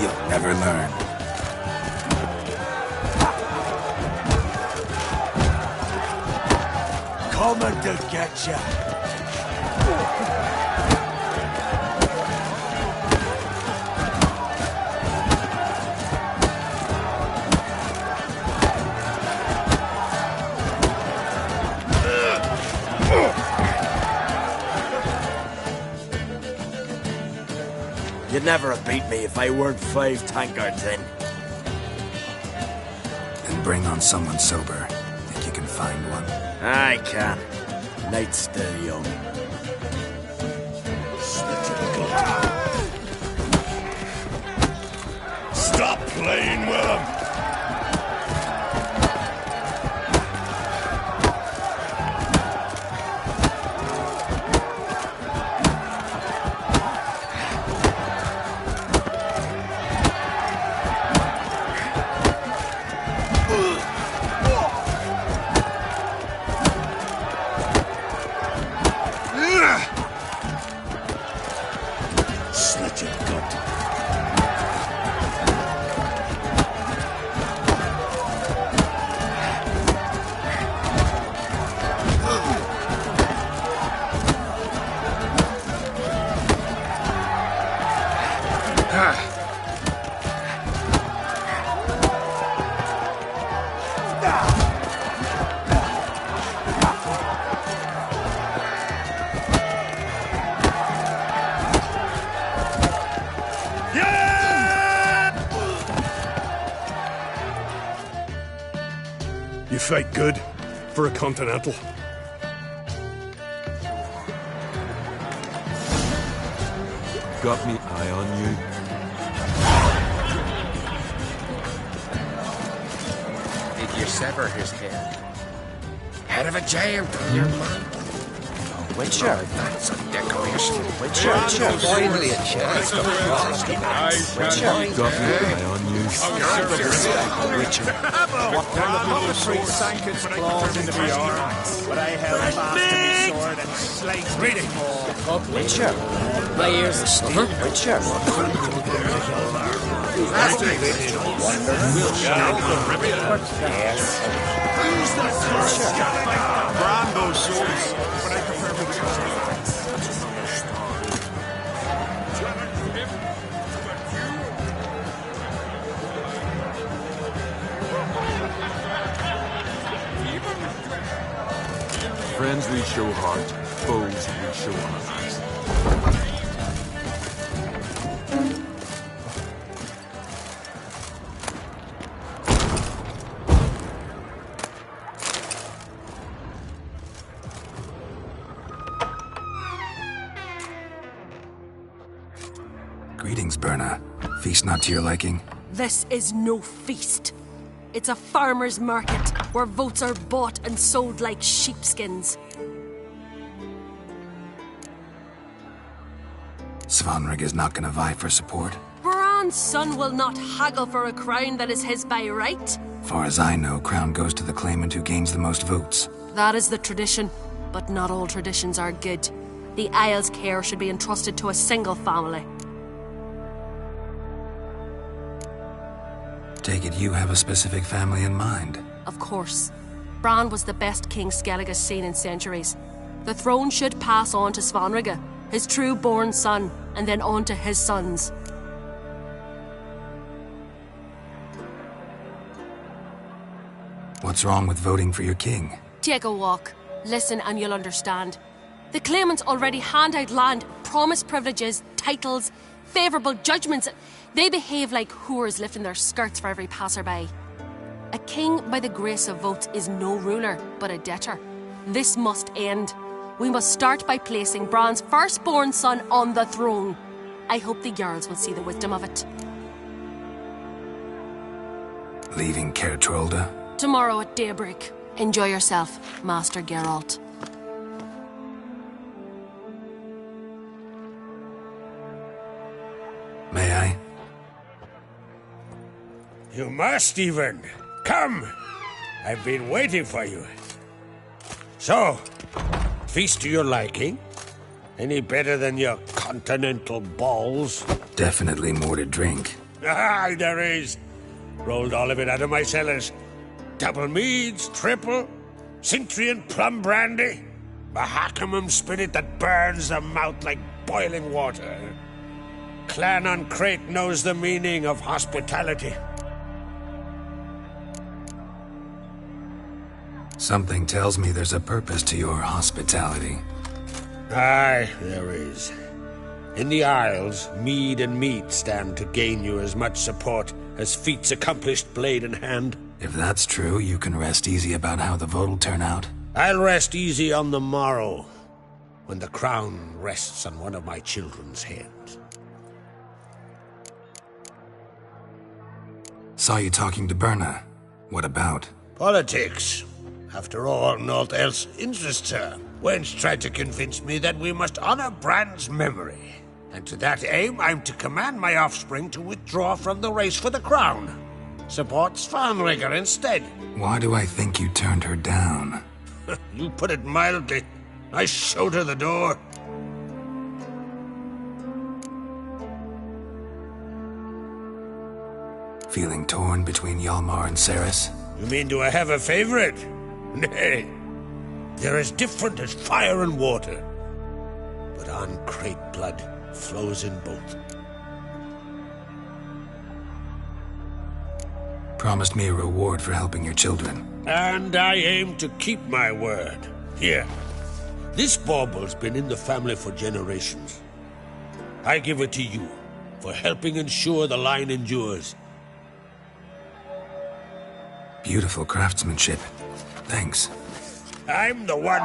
Speaker 1: You'll never learn.
Speaker 14: Coming to get ya! You'd never have beat me if I weren't 5 tankards in.
Speaker 1: And bring on someone sober. Think you can find one?
Speaker 14: I can. Night's still young.
Speaker 2: Stop playing with him!
Speaker 14: Slit your gut.
Speaker 2: You fight good for a continental.
Speaker 8: Got me eye on you.
Speaker 18: Did you sever his head? Head of a giant on your man.
Speaker 14: Witcher.
Speaker 18: That's a decoration.
Speaker 14: Witcher.
Speaker 18: Finally a chance to frost.
Speaker 8: Got me eye on you.
Speaker 14: Witcher.
Speaker 3: The priest sank its claws into my arm, but I held fast to my sword and sliced reading more.
Speaker 14: Witcher. My ears are steel. Witcher.
Speaker 3: Brando swords, but I prefer Witcher's.
Speaker 8: Friends we show heart, foes we show eyes.
Speaker 1: Greetings, Berna. Feast not to your liking?
Speaker 17: This is no feast. It's a farmer's market.
Speaker 20: where votes are bought and sold like sheepskins.
Speaker 1: Svanrig is not gonna vie for support.
Speaker 20: Bran's son will not haggle for a crown that is his by right.
Speaker 1: Far as I know, crown goes to the claimant who gains the most votes.
Speaker 20: That is the tradition, but not all traditions are good. The Isle's care should be entrusted to a single family.
Speaker 1: Take it you have a specific family in mind.
Speaker 20: Of course. Bran was the best king Skellige's seen in centuries. The throne should pass on to Svanrige, his true-born son, and then on to his sons.
Speaker 1: What's wrong with voting for your king?
Speaker 20: Take a walk. Listen and you'll understand. The claimants already hand out land, promise privileges, titles, favourable judgments. They behave like whores lifting their skirts for every passerby. A king by the grace of votes is no ruler, but a debtor. This must end. We must start by placing Bran's firstborn son on the throne. I hope the Jarls will see the wisdom of it.
Speaker 1: Leaving Caer Trolde?
Speaker 20: Tomorrow at daybreak. Enjoy yourself, Master Geralt.
Speaker 1: May I?
Speaker 14: You must, even. Come! I've been waiting for you. So, feast to your liking? Any better than your continental balls?
Speaker 1: Definitely more to drink.
Speaker 14: Ah, there is. Rolled all of it out of my cellars. Double meads, triple, Cintrian plum brandy, Mahakimum spirit that burns the mouth like boiling water. Clan on Crate knows the meaning of hospitality.
Speaker 1: Something tells me there's a purpose to your hospitality.
Speaker 14: Aye, there is. In the Isles, mead and meat stand to gain you as much support as feats accomplished blade in hand.
Speaker 1: If that's true, you can rest easy about how the vote'll turn out.
Speaker 14: I'll rest easy on the morrow, when the crown rests on one of my children's heads.
Speaker 1: Saw you talking to Birna. What about?
Speaker 14: Politics. After all, naught else interests her. Wench tried to convince me that we must honor Bran's memory. And to that aim, I'm to command my offspring to withdraw from the race for the crown. Support Svanrige instead.
Speaker 1: Why do I think you turned her down?
Speaker 14: You put it mildly. I showed her the door.
Speaker 1: Feeling torn between Hjalmar and Cerys?
Speaker 14: You mean, do I have a favorite? Nay. They're as different as fire and water. But on Crate blood flows in both.
Speaker 1: Promised me a reward for helping your children.
Speaker 14: And I aim to keep my word. Here. This bauble's been in the family for generations. I give it to you for helping ensure the line endures.
Speaker 1: Beautiful craftsmanship. Thanks.
Speaker 14: I'm the one.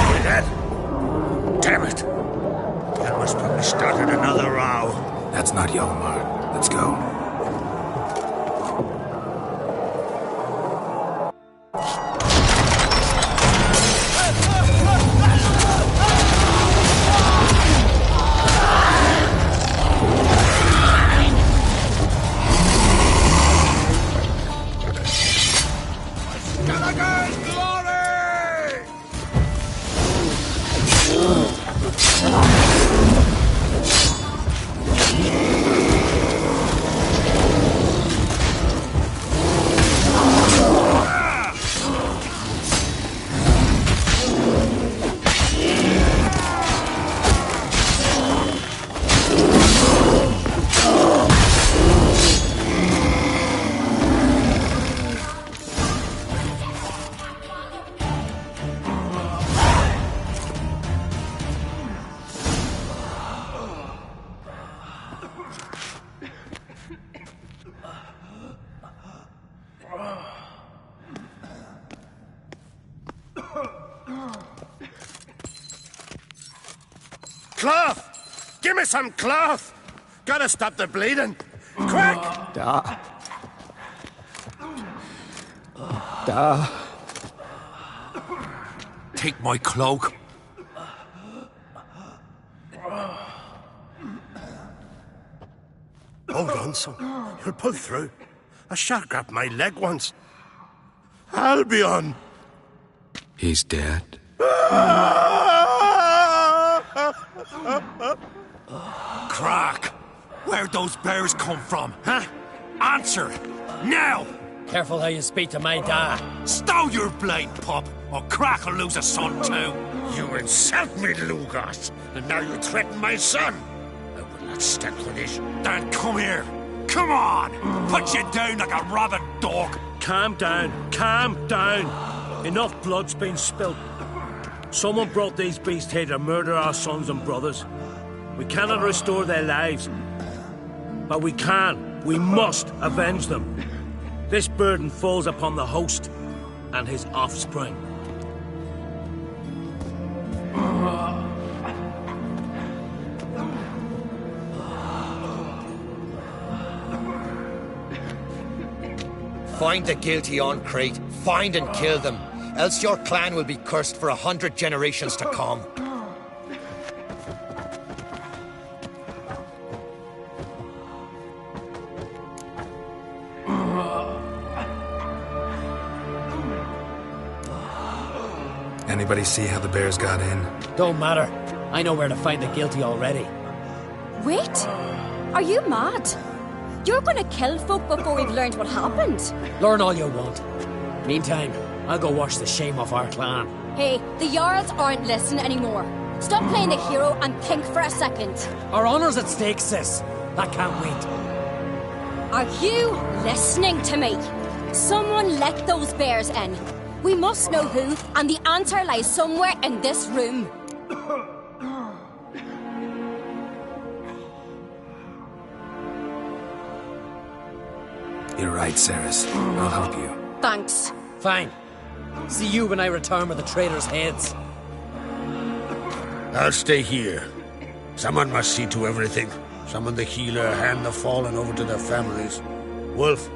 Speaker 14: Hear that? Damn it. That must probably started another row.
Speaker 1: That's not Hjalmar. Let's go.
Speaker 14: Cloth! Give me some cloth! Gotta stop the bleeding. Quick!
Speaker 3: Da. Da.
Speaker 14: Take my cloak. Hold on, son. You'll pull through. A shark grabbed my leg once. Albion!
Speaker 18: He's dead.
Speaker 14: Crack! Where'd those bears come from, huh? Answer! Now!
Speaker 7: Careful how you speak to my dad.
Speaker 14: Stow your blade, pup, or Crack will lose a son too. You insult me, Lugos, and now you threaten my son. I will not stand for this. Dan, come here. Come on! Put you down like a rabid dog.
Speaker 4: Calm down. Calm down. Enough blood's been spilt. Someone brought these beasts here to murder our sons and brothers. We cannot restore their lives. But we can. We must avenge them. This burden falls upon the host and his offspring.
Speaker 11: Find the guilty on Crete. Find and kill them. Else your clan will be cursed for 100 generations to come.
Speaker 1: Anybody see how the bears got in?
Speaker 7: Don't matter. I know where to find the guilty already.
Speaker 15: Wait! Are you mad? You're gonna kill folk before we've learned what happened.
Speaker 7: Learn all you want. Meantime, I'll go wash the shame off our clan.
Speaker 15: Hey, the Jarls aren't listening anymore. Stop playing the hero and think for a second.
Speaker 7: Our honour's at stake, sis. That can't wait.
Speaker 15: Are you listening to me? Someone let those bears in. We must know who, and the answer lies somewhere in this room.
Speaker 1: You're right, Ceres. I'll help you.
Speaker 15: Thanks.
Speaker 7: Fine. See you when I return with the traitors' heads.
Speaker 14: I'll stay here. Someone must see to everything. Summon the healer, hand the fallen over to their families. Wolf,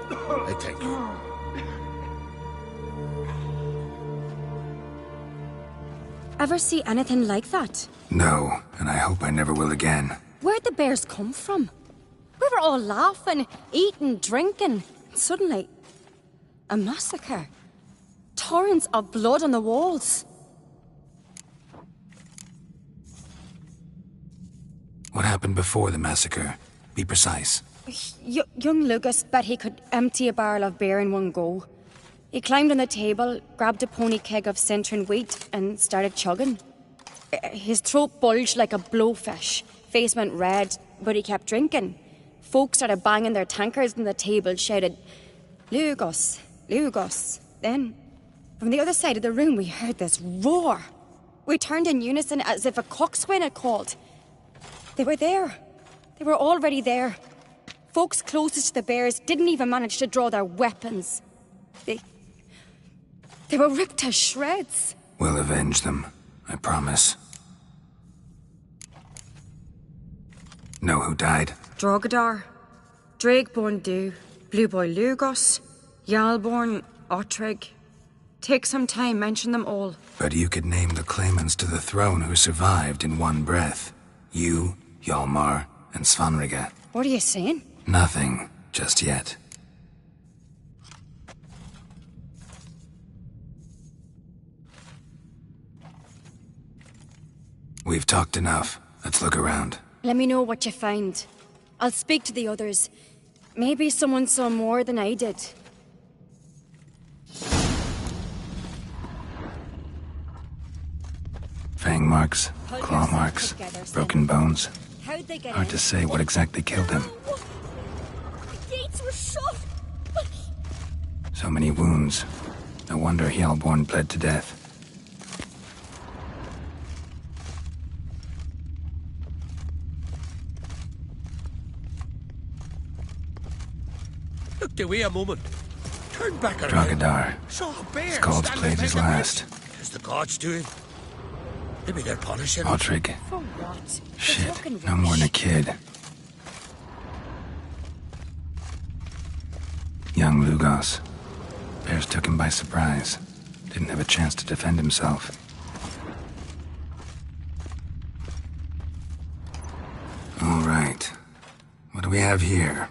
Speaker 14: I thank you.
Speaker 15: Ever see anything like that?
Speaker 1: No, and I hope I never will again.
Speaker 15: Where'd the bears come from? We were all laughing, eating, drinking. Suddenly, a massacre. Torrents of blood on the walls.
Speaker 1: What happened before the massacre? Be precise.
Speaker 15: Young Lucas bet he could empty a barrel of beer in one go. He climbed on the table, grabbed a pony keg of Centron wheat, and started chugging. His throat bulged like a blowfish. Face went red, but he kept drinking. Folk started banging their tankards on the table, shouted, "Lugos, Lugos." Then, from the other side of the room, we heard this roar. We turned in unison as if a coxswain had called. They were there. They were already there. Folks closest to the bears didn't even manage to draw their weapons. They were ripped to shreds.
Speaker 1: We'll avenge them, I promise. Know who died?
Speaker 16: Drogadar, Drakeborn Du, Blue Boy Lugos, Yalborn, Ottrig. Take some time, mention them all.
Speaker 1: But you could name the claimants to the throne who survived in one breath. You, Hjalmar, and Svanrige.
Speaker 15: What are you saying?
Speaker 1: Nothing, just yet. We've talked enough. Let's look around.
Speaker 15: Let me know what you find. I'll speak to the others. Maybe someone saw more than I did.
Speaker 1: Fang marks, claw marks, broken bones.
Speaker 15: How'd they get
Speaker 1: Hard
Speaker 15: in?
Speaker 1: to say what exactly killed him.
Speaker 15: The gates were shut.
Speaker 1: So many wounds. No wonder Hjalborn bled to death.
Speaker 14: Look, do we a moment. Turn back around.
Speaker 1: Drogadar.
Speaker 14: Saw a bear
Speaker 1: Skald's
Speaker 14: standing
Speaker 1: played his
Speaker 14: by the
Speaker 1: last.
Speaker 14: bridge. Tis the gods doing.
Speaker 3: Maybe they're punishing him.
Speaker 1: Otrigg.
Speaker 15: For what?
Speaker 1: Shit, no more than a kid. Young Lugos. Bears took him by surprise. Didn't have a chance to defend himself. All right. What do we have here?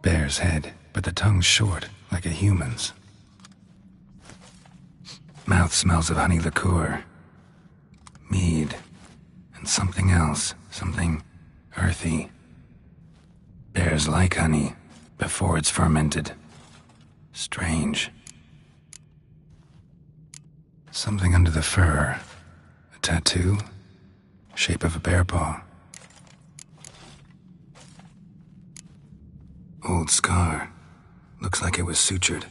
Speaker 1: Bear's head, but the tongue's short, like a human's. Mouth smells of honey liqueur. Mead. And something else. Something earthy. Bears like honey before it's fermented. Strange. Something under the fur. A tattoo? Shape of a bear paw. Old scar. Looks like it was sutured.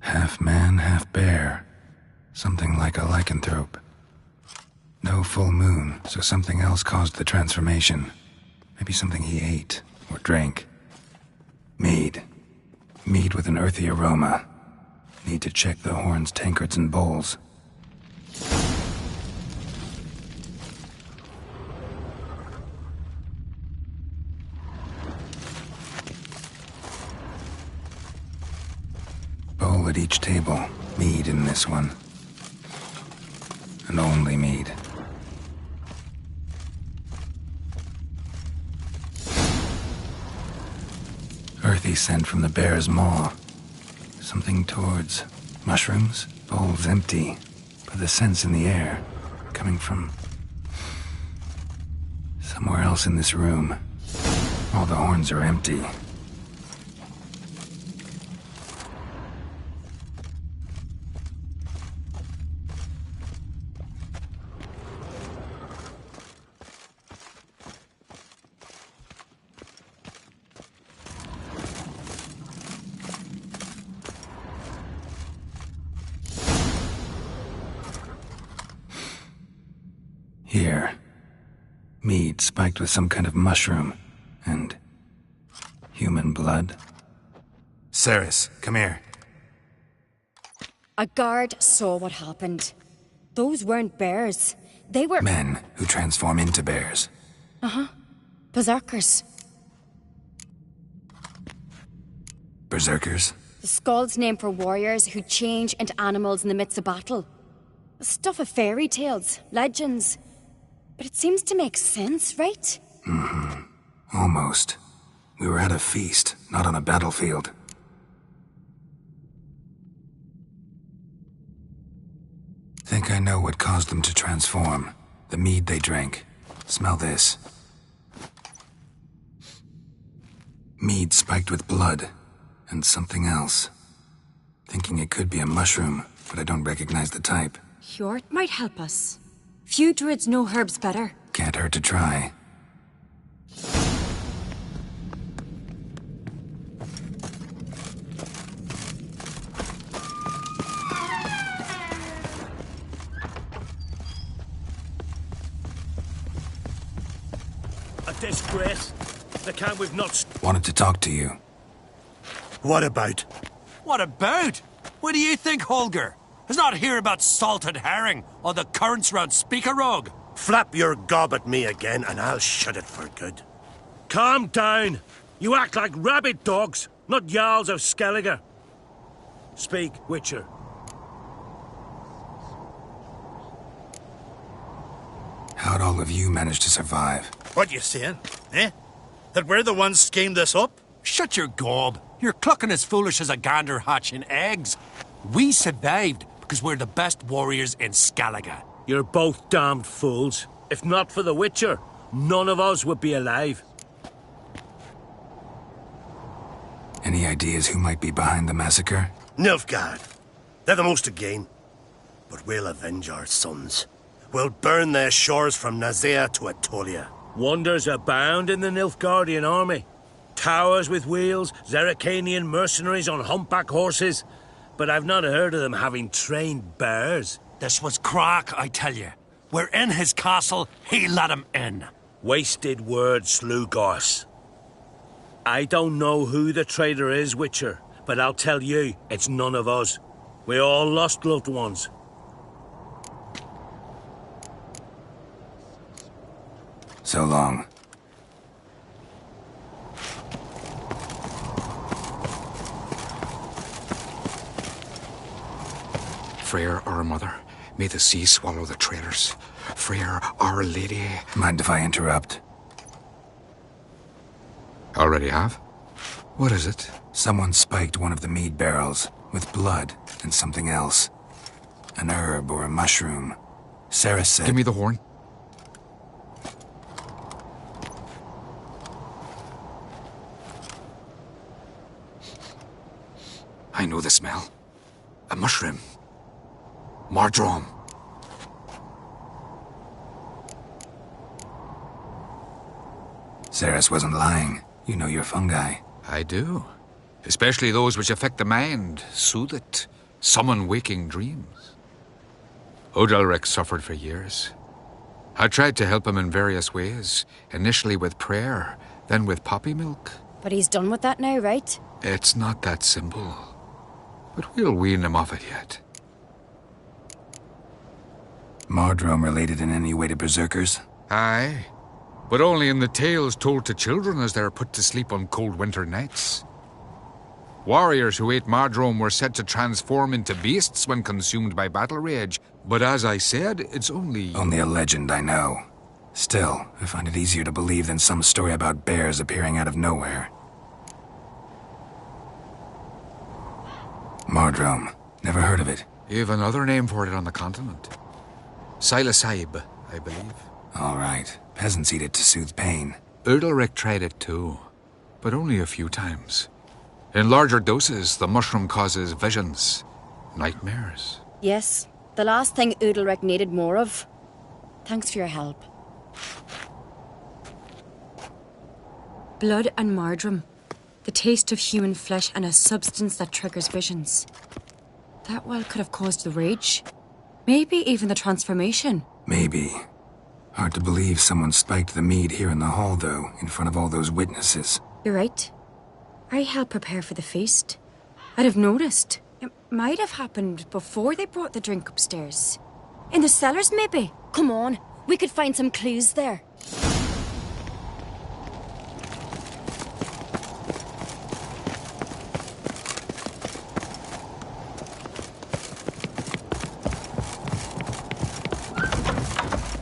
Speaker 1: Half man, half bear. Something like a lycanthrope. No full moon, so something else caused the transformation. Maybe something he ate or drank. Mead. Mead with an earthy aroma. Need to check the horns, tankards, and bowls. Bowl at each table. Mead in this one. And only mead. Earthy scent from the bear's maw. Something towards mushrooms. Bowl's empty, but the scent's in the air. Coming from somewhere else in this room. All the horns are empty. Here. Mead spiked with some kind of mushroom. And human blood.
Speaker 11: Ceres, come here.
Speaker 15: A guard saw what happened. Those weren't bears. They were...
Speaker 1: Men who transform into bears.
Speaker 15: Uh-huh. Berserkers.
Speaker 1: Berserkers?
Speaker 15: The Skald's name for warriors who change into animals in the midst of battle. The stuff of fairy tales, legends. But it seems to make sense, right?
Speaker 1: Mm-hmm. Almost. We were at a feast, not on a battlefield. Think I know what caused them to transform. The mead they drank. Smell this. Mead spiked with blood. And something else. Thinking it could be a mushroom, but I don't recognize the type.
Speaker 16: Hjort might help us. Few druids know herbs better.
Speaker 1: Can't hurt to try.
Speaker 3: A disgrace. The camp we've not...
Speaker 1: Wanted to talk to you.
Speaker 3: What about?
Speaker 11: What about? What do you think, Holger? Is not here about salted herring or the currents round Speakerog.
Speaker 3: Flap your gob at me again and I'll shut it for good. Calm down. You act like rabid dogs, not Jarls of Skellige. Speak, Witcher.
Speaker 1: How'd all of you manage to survive?
Speaker 10: What you saying, eh? That we're the ones schemed this up?
Speaker 11: Shut your gob. You're clucking as foolish as a gander hatching eggs. We survived because we're the best warriors in Skellige.
Speaker 3: You're both damned fools. If not for the Witcher, none of us would be alive.
Speaker 1: Any ideas who might be behind the massacre?
Speaker 3: Nilfgaard. They're the most to gain. But we'll avenge our sons. We'll burn their shores from Nazea to Atolia. Wonders abound in the Nilfgaardian army. Towers with wheels, Zerrikanian mercenaries on humpback horses. But I've not heard of them having trained bears.
Speaker 11: This was crack, I tell you. We're in his castle, he let him in.
Speaker 3: Wasted words, Lugos. I don't know who the traitor is, Witcher, But I'll tell you, it's none of us. We all lost loved ones.
Speaker 1: So long.
Speaker 18: Freyr, our mother, may the sea swallow the traitors. Freyr, our lady.
Speaker 1: Mind if I interrupt?
Speaker 18: Already have? What is it?
Speaker 1: Someone spiked one of the mead barrels with blood and something else. An herb or a mushroom. Sarah said...
Speaker 18: Give me the horn. I know the smell. A mushroom. Mardrome.
Speaker 1: Ceres wasn't lying. You know your fungi.
Speaker 18: I do. Especially those which affect the mind, soothe it, summon waking dreams. Odalric suffered for years. I tried to help him in various ways, initially with prayer, then with poppy milk.
Speaker 15: But he's done with that now, right?
Speaker 18: It's not that simple. But we'll wean him off it yet.
Speaker 1: Mardrome related in any way to berserkers?
Speaker 18: Aye. But only in the tales told to children as they're put to sleep on cold winter nights. Warriors who ate Mardrome were said to transform into beasts when consumed by battle rage. But as I said, it's only...
Speaker 1: Only a legend, I know. Still, I find it easier to believe than some story about bears appearing out of nowhere. Mardrome. Never heard of it.
Speaker 18: You've another name for it on the continent. Silasaib, I believe.
Speaker 1: All right. Peasants eat it to soothe pain.
Speaker 18: Udalric tried it too, but only a few times. In larger doses, the mushroom causes visions, nightmares.
Speaker 15: Yes, the last thing Udalric needed more of. Thanks for your help. Blood and Mardrome. The taste of human flesh and a substance that triggers visions. That well could have caused the rage. Maybe even the transformation.
Speaker 1: Maybe. Hard to believe someone spiked the mead here in the hall, though, in front of all those witnesses.
Speaker 15: You're right. I helped prepare for the feast. I'd have noticed. It might have happened before they brought the drink upstairs. In the cellars, maybe. Come on, we could find some clues there.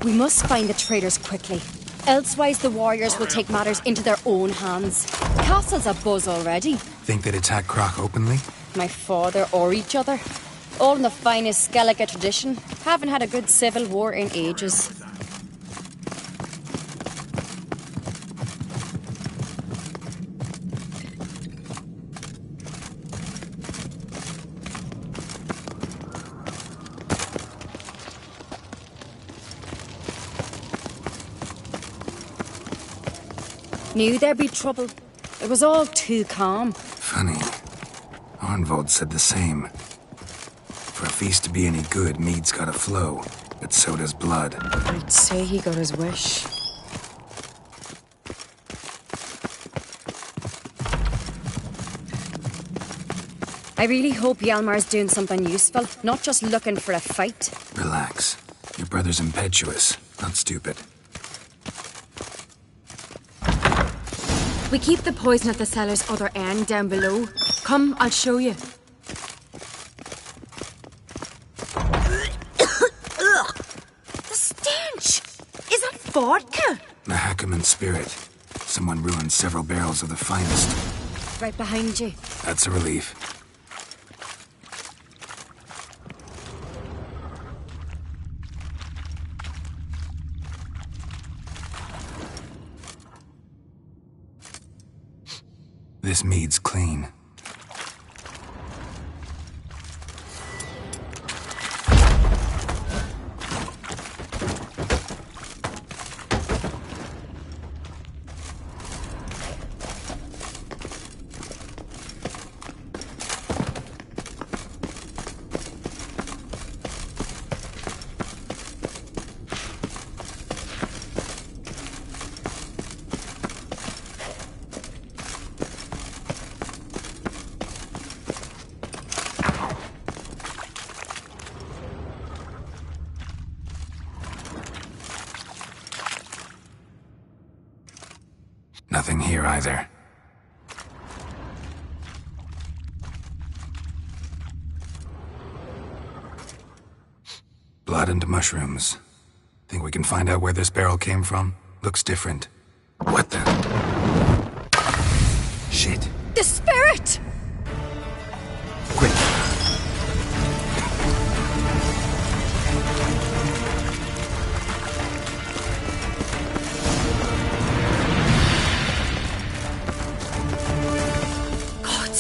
Speaker 15: We must find the traitors quickly. Elsewise, the warriors will take matters into their own hands. Castle's abuzz already.
Speaker 1: Think they'd attack Croc openly?
Speaker 15: My father or each other. All in the finest Skellige tradition. Haven't had a good civil war in ages. Knew there'd be trouble. It was all too calm.
Speaker 1: Funny. Arnvold said the same. For a feast to be any good, mead's gotta flow, but so does blood.
Speaker 15: I'd say he got his wish. I really hope Hjalmar's doing something useful, not just looking for a fight.
Speaker 1: Relax. Your brother's impetuous, not stupid.
Speaker 15: We keep the poison at the cellar's other end, down below. Come, I'll show you. The stench! Is that vodka?
Speaker 1: Mahakaman spirit. Someone ruined several barrels of the finest.
Speaker 15: Right behind you.
Speaker 1: That's a relief. This mead's clean. Nothing here either. Blood and mushrooms. Think we can find out where this barrel came from? Looks different. What the? Shit.
Speaker 12: The spirit!
Speaker 1: Quick.
Speaker 12: God,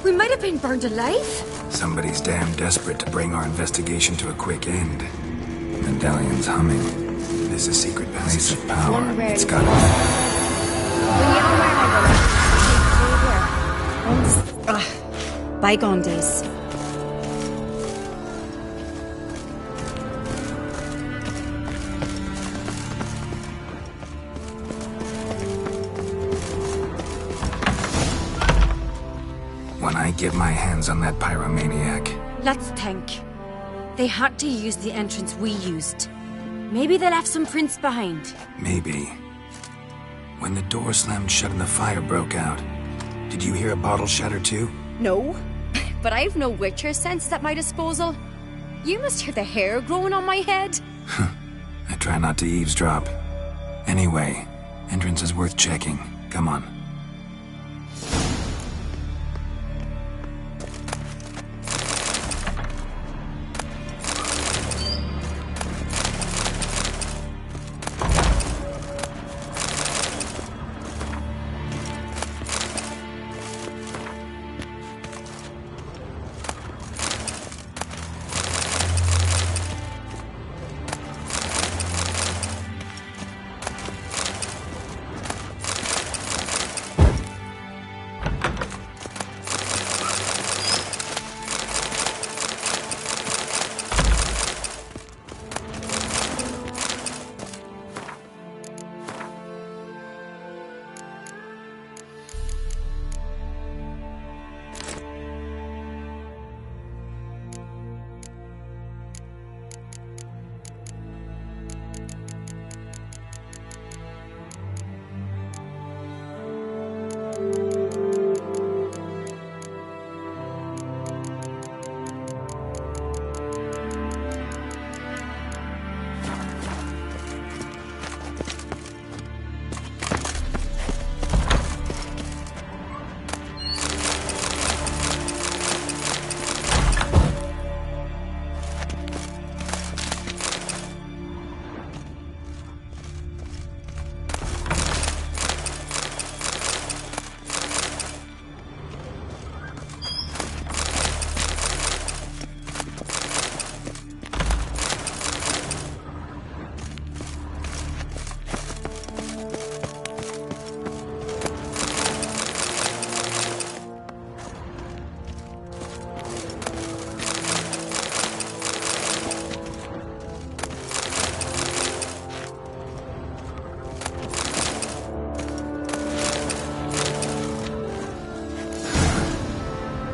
Speaker 12: we might have been burned alive.
Speaker 1: Somebody's damn desperate to bring our investigation to a quick end. Medallion's humming. There's a secret place of power. It's got
Speaker 16: Bygone days.
Speaker 1: When I get my hands on that pyromaniac.
Speaker 15: Let's think. They had to use the entrance we used. Maybe they left some prints behind.
Speaker 1: Maybe. When the door slammed shut and the fire broke out, did you hear a bottle shatter too?
Speaker 15: No, but I've no Witcher sense at my disposal. You must hear the hair growing on my head.
Speaker 1: I try not to eavesdrop. Anyway, entrance is worth checking. Come on.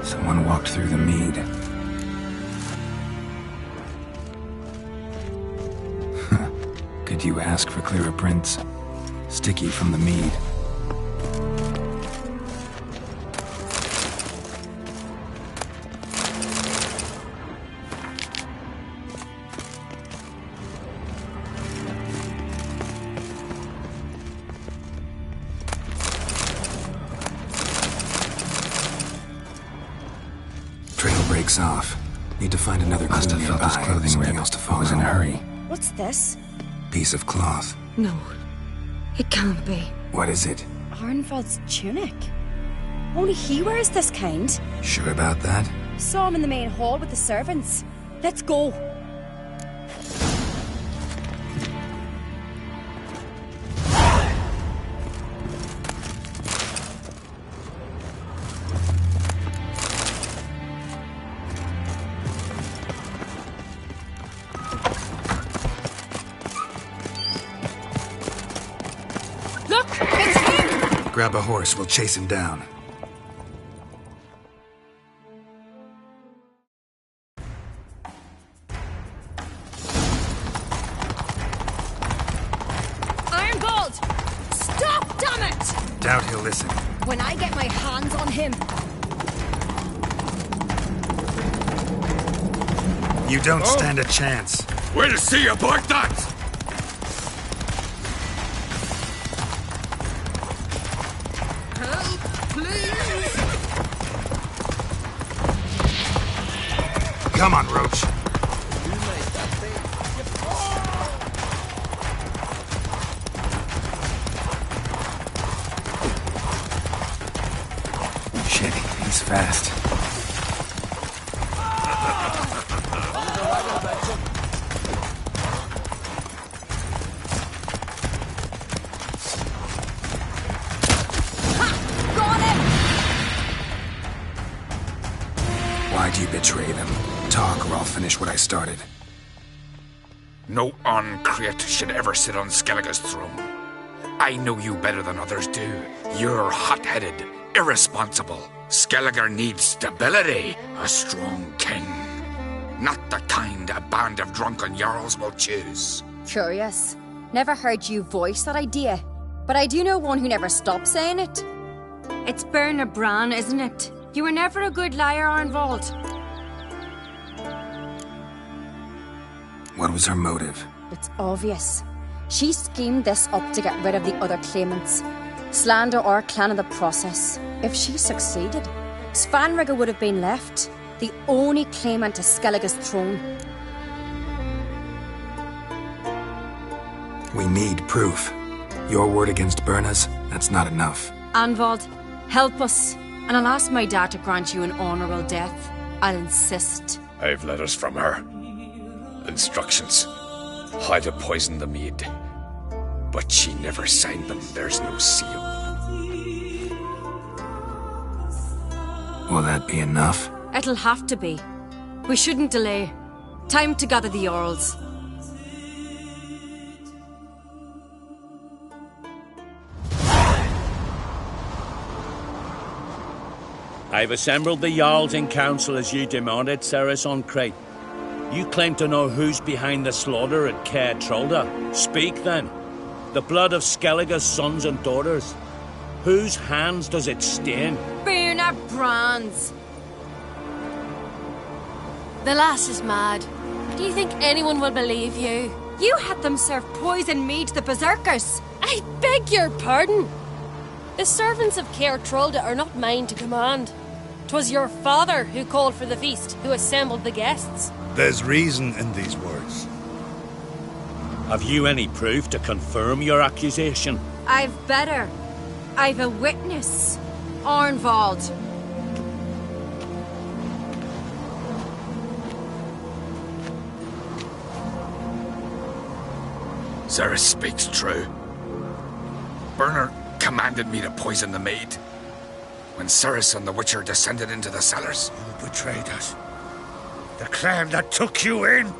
Speaker 1: Someone walked through the mead. Could you ask for clearer prints? Sticky from the mead. Breaks off. Need to find another clue nearby. Must have felt his clothing rip. Else to follow. Was in a hurry.
Speaker 15: What's this?
Speaker 1: Piece of cloth.
Speaker 15: No, it can't be.
Speaker 1: What is it?
Speaker 15: Arnvald's tunic. Only he wears this kind.
Speaker 1: Sure about that?
Speaker 15: Saw him in the main hall with the servants. Let's go.
Speaker 1: Grab a horse, we'll chase him down.
Speaker 12: Irongold! Stop, damn it!
Speaker 1: doubt he'll listen.
Speaker 15: When I get my hands on him...
Speaker 1: You don't stand a chance.
Speaker 18: We'll see about that!
Speaker 10: Help, please!
Speaker 1: Come on, Roach. Shit, he's fast. Why'd you betray them? Talk or I'll finish what I started.
Speaker 18: No Arncreate should ever sit on Skellige's throne. I know you better than others do. You're hot-headed, irresponsible. Skellige needs stability, a strong king. Not the kind a band of drunken jarls will choose.
Speaker 15: Curious. Never heard you voice that idea. But I do know one who never stops saying it.
Speaker 16: It's Berna Bran, isn't it? You were never a good liar, Arnvald.
Speaker 1: What was her motive?
Speaker 15: It's obvious. She schemed this up to get rid of the other claimants. Slander our clan in the process. If she succeeded, Svanrige would have been left, the only claimant to Skellige's throne.
Speaker 1: We need proof. Your word against Berna's, that's not enough.
Speaker 16: Arnvald, help us. And I'll ask my dad to grant you an honourable death. I'll insist.
Speaker 18: I've letters from her. Instructions. How to poison the mead. But she never signed them. There's no seal.
Speaker 1: Will that be enough?
Speaker 16: It'll have to be. We shouldn't delay. Time to gather the Jarls.
Speaker 4: I've assembled the Jarls in council as you demanded, Cerys Arncreate. You claim to know who's behind the slaughter at Caer Trolda. Speak then. The blood of Skellige's sons and daughters. Whose hands does it stain?
Speaker 16: Berna Bran's.
Speaker 20: The lass is mad. Do you think anyone will believe you?
Speaker 16: You had them serve poison mead to the berserkers.
Speaker 20: I beg your pardon. The servants of Caer Trolda are not mine to command. 'Twas your father who called for the feast, who assembled the guests.
Speaker 14: There's reason in these words.
Speaker 4: Have you any proof to confirm your accusation?
Speaker 16: I've better. I've a witness. Arnvald.
Speaker 18: Cerys speaks true. Berna commanded me to poison the maid. When Cerys and the Witcher descended into the cellars.
Speaker 14: You betrayed us. The clan that took you in.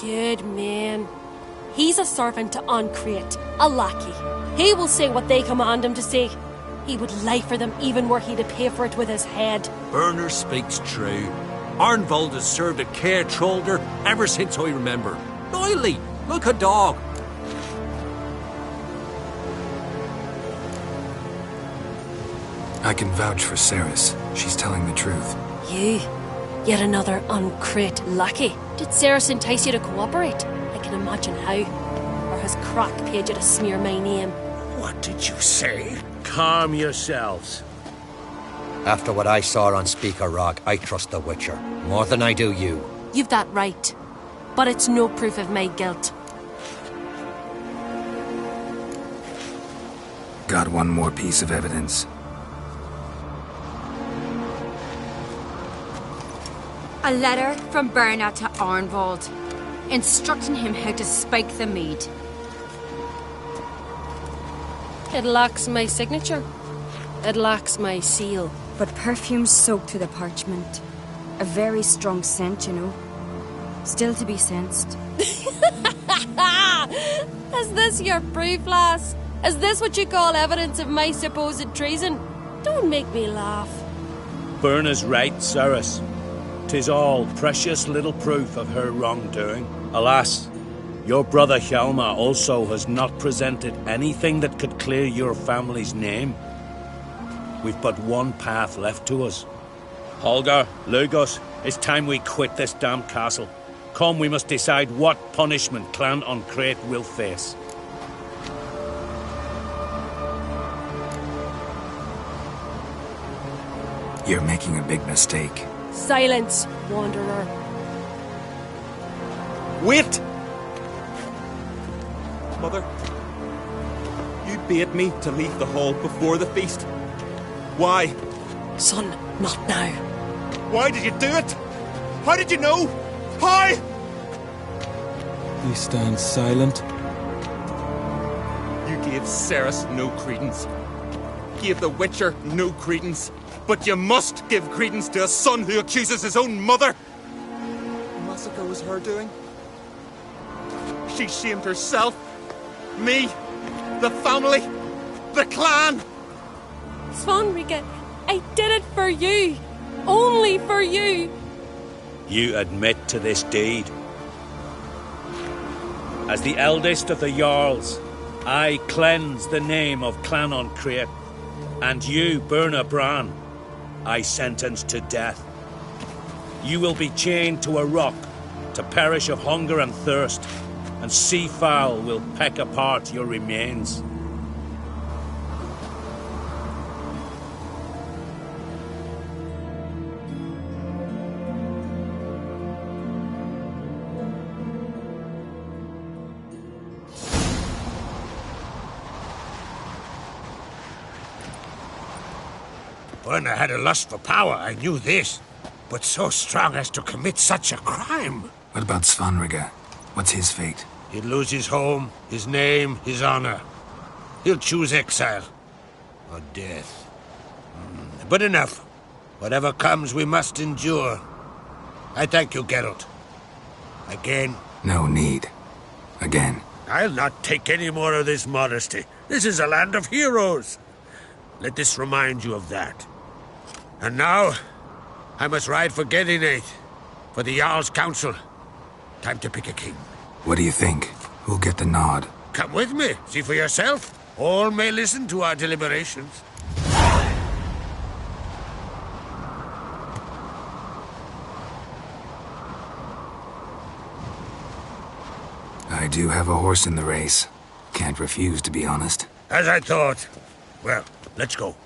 Speaker 20: Good man. He's a servant to Arncreate, a lackey. He will say what they command him to say. He would lie for them even were he to pay for it with his head.
Speaker 7: Berna speaks true. Arnvald has served at Caer Trolda ever since I remember. Loyally, like a dog.
Speaker 1: I can vouch for Cerys. She's telling the truth.
Speaker 20: You? Yet another Arncreate lackey? Did Cerys entice you to cooperate? I can imagine how. Or has Crack paid you to smear my name?
Speaker 14: What did you say?
Speaker 4: Calm yourselves.
Speaker 7: After what I saw on Speaker Rock, I trust the Witcher. More than I do you.
Speaker 20: You've that right. But it's no proof of my guilt.
Speaker 1: Got one more piece of evidence.
Speaker 16: A letter from Berna to Arnvald, instructing him how to spike the mead.
Speaker 20: It lacks my signature. It lacks my seal.
Speaker 15: But perfume soaked through the parchment. A very strong scent, you know. Still to be sensed.
Speaker 20: Is this your proof, lass? Is this what you call evidence of my supposed treason? Don't make me laugh.
Speaker 4: Berna's right, Cerys. 'Tis all precious little proof of her wrongdoing. Alas, your brother Hjalmar also has not presented anything that could clear your family's name. We've but one path left to us. Holger, Lugos, it's time we quit this damn castle. Come, we must decide what punishment Clan an Craite will face.
Speaker 1: You're making a big mistake.
Speaker 20: Silence, Wanderer.
Speaker 8: Wait! Mother, you bade me to leave the hall before the feast. Why?
Speaker 12: Son, not now.
Speaker 8: Why did you do it? How did you know? How?
Speaker 21: He stands silent.
Speaker 8: You gave Cerys no credence. Gave the Witcher no credence. But you must give credence to a son who accuses his own mother. The massacre was her doing. She shamed herself, me, the family, the clan.
Speaker 20: Svanrige, I did it for you. Only for you.
Speaker 4: You admit to this deed. As the eldest of the Jarls, I cleanse the name of Clan an Craite, and you, Birna Bran, I sentence to death. You will be chained to a rock to perish of hunger and thirst, and sea fowl will peck apart your remains.
Speaker 14: When I had a lust for power, I knew this. But so strong as to commit such a crime.
Speaker 1: What about Svanrige? What's his fate?
Speaker 14: He'll lose his home, his name, his honor. He'll choose exile. Or death. But enough. Whatever comes, we must endure. I thank you, Geralt. Again.
Speaker 1: No need. Again.
Speaker 14: I'll not take any more of this modesty. This is a land of heroes. Let this remind you of that. And now, I must ride for Gedinate, for the Jarl's Council. Time to pick a king.
Speaker 1: What do you think? Who'll get the nod?
Speaker 14: Come with me, see for yourself. All may listen to our deliberations.
Speaker 1: I do have a horse in the race. Can't refuse, to be honest.
Speaker 14: As I thought. Well, let's go.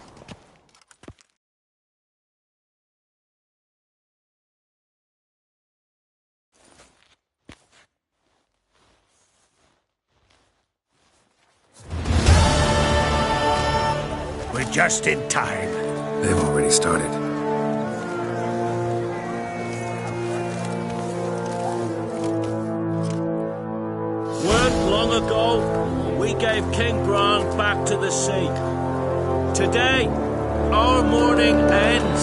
Speaker 14: We're just in time.
Speaker 1: They've already started.
Speaker 4: Weren't long ago, we gave King Bran back to the sea. Today, our mourning ends.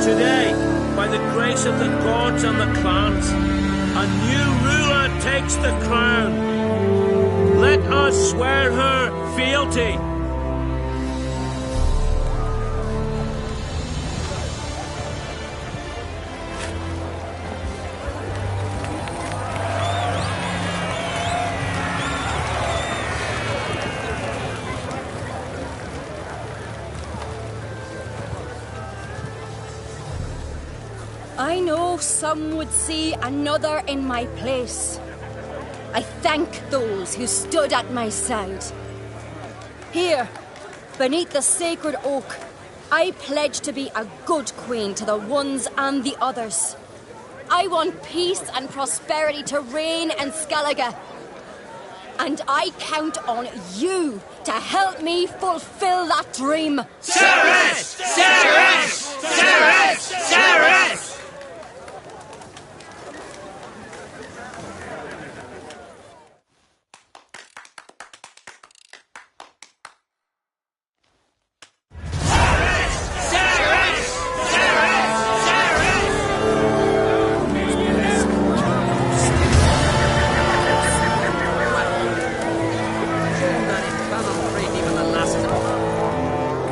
Speaker 4: Today, by the grace of the gods and the clans, a new ruler takes the crown. Let us swear her fealty.
Speaker 15: I know some would see another in my place. I thank those who stood at my side. Here, beneath the sacred oak, I pledge to be a good queen to the ones and the others. I want peace and prosperity to reign in Skellige. And I count on you to help me fulfill that dream.
Speaker 22: Cerys! Cerys! Cerys! Cerys!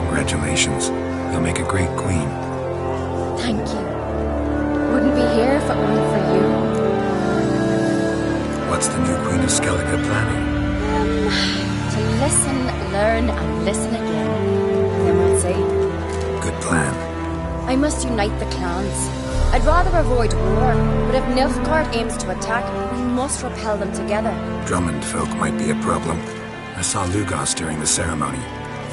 Speaker 1: Congratulations. You'll make a great queen.
Speaker 15: Thank you. Wouldn't be here if it weren't for you.
Speaker 1: What's the new Queen of Skellige planning?
Speaker 15: To listen, learn, and listen again. see.
Speaker 1: Good plan.
Speaker 15: I must unite the clans. I'd rather avoid war, but if Nilfgaard aims to attack, we must repel them together.
Speaker 1: Drummond folk might be a problem. I saw Lugos during the ceremony.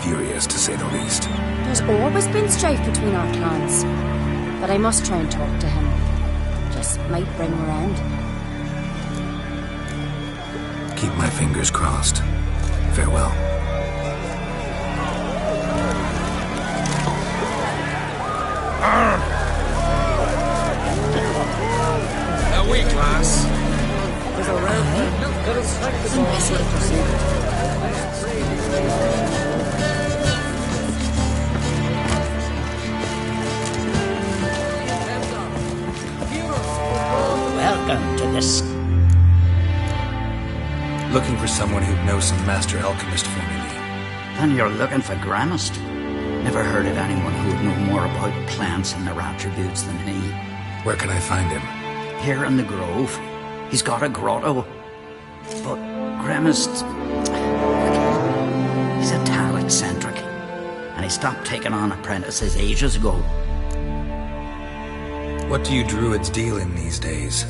Speaker 1: Furious, to say the least.
Speaker 15: There's always been strife between our clans. But I must try and talk to him. Just might bring him around.
Speaker 1: Keep my fingers crossed. Farewell.
Speaker 18: Away, class.
Speaker 7: Welcome to this.
Speaker 1: Looking for someone who'd know some master alchemist for me, Lee.
Speaker 13: And you're looking for Gramist? Never heard of anyone who'd know more about plants and their attributes than he.
Speaker 1: Where can I find him?
Speaker 13: Here in the Grove. He's got a grotto. But Gramist... he's a tad eccentric. And he stopped taking on apprentices ages ago.
Speaker 1: What do you druids deal in these days?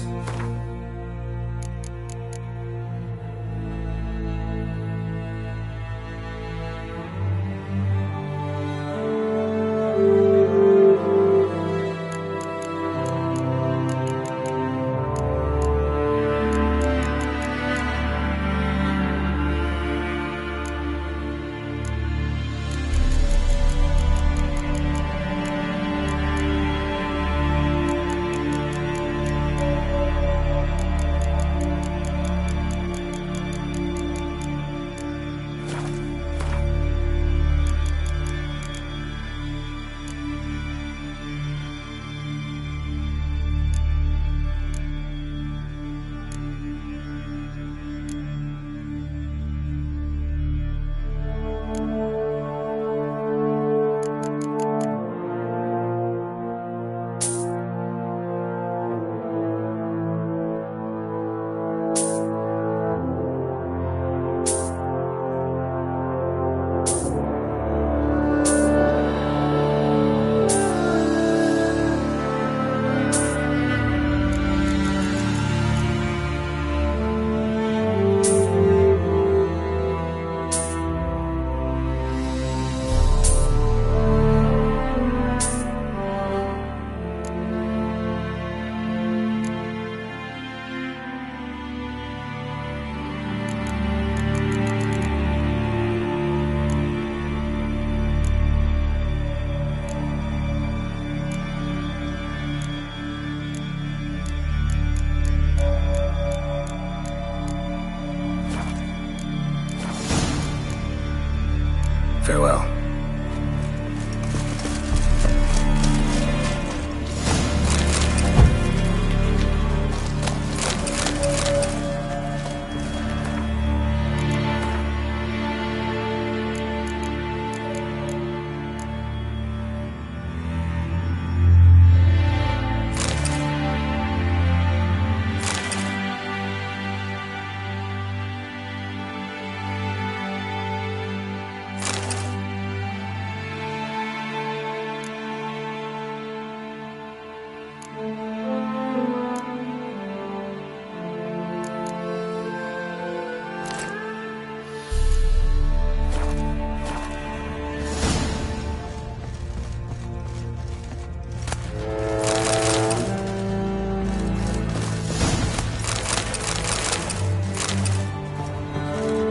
Speaker 1: Farewell.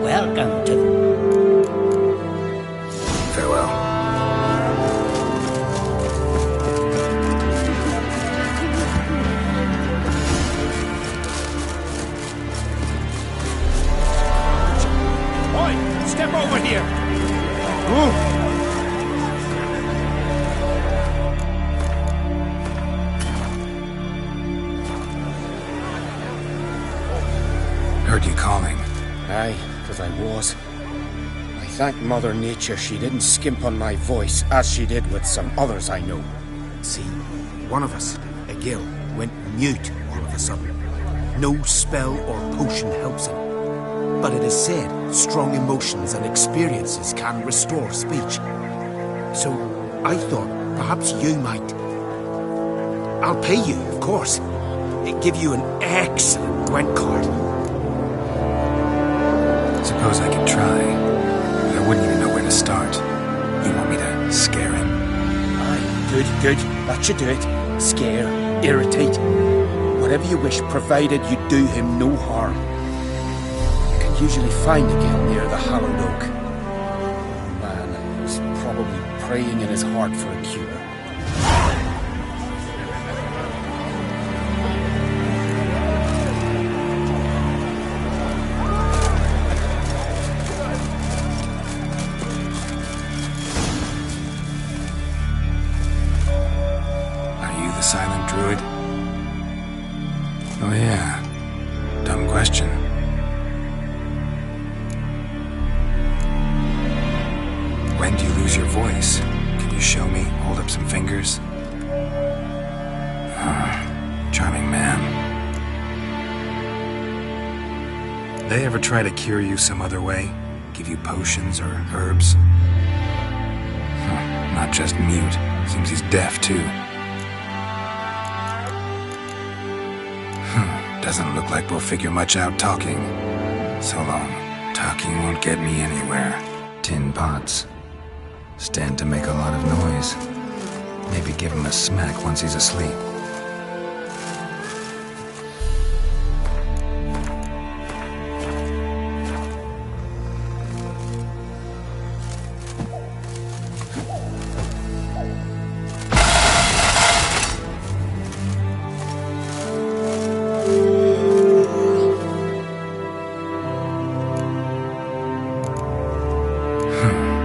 Speaker 7: Welcome to...
Speaker 1: Farewell.
Speaker 3: Oi! Step over here!
Speaker 1: Heard you calling.
Speaker 21: Aye, because I was. I thank Mother Nature she didn't skimp on my voice, as she did with some others I know.
Speaker 23: See, one of us, a gill, went mute all of a sudden. No spell or potion helps him. But it is said strong emotions and experiences can restore speech. So I thought perhaps you might. I'll pay you, of course. Give you an excellent Gwent card.
Speaker 1: Suppose I could try, but I wouldn't even know where to start. You want me to scare him?
Speaker 23: Aye, good. That should do it. Scare, irritate. Whatever you wish, provided you do him no harm. You can usually find a gill near the Hallowed Oak. Man, he's probably praying in his heart for a cure.
Speaker 1: Silent druid? Oh yeah. Dumb question. When do you lose your voice? Can you show me? Hold up some fingers? Charming man. They ever try to cure you some other way? Give you potions or herbs? Not just mute. Seems he's deaf too. Doesn't look like we'll figure much out talking. So long. Talking won't get me anywhere. Tin pots. Stand to make a lot of noise. Maybe give him a smack once he's asleep.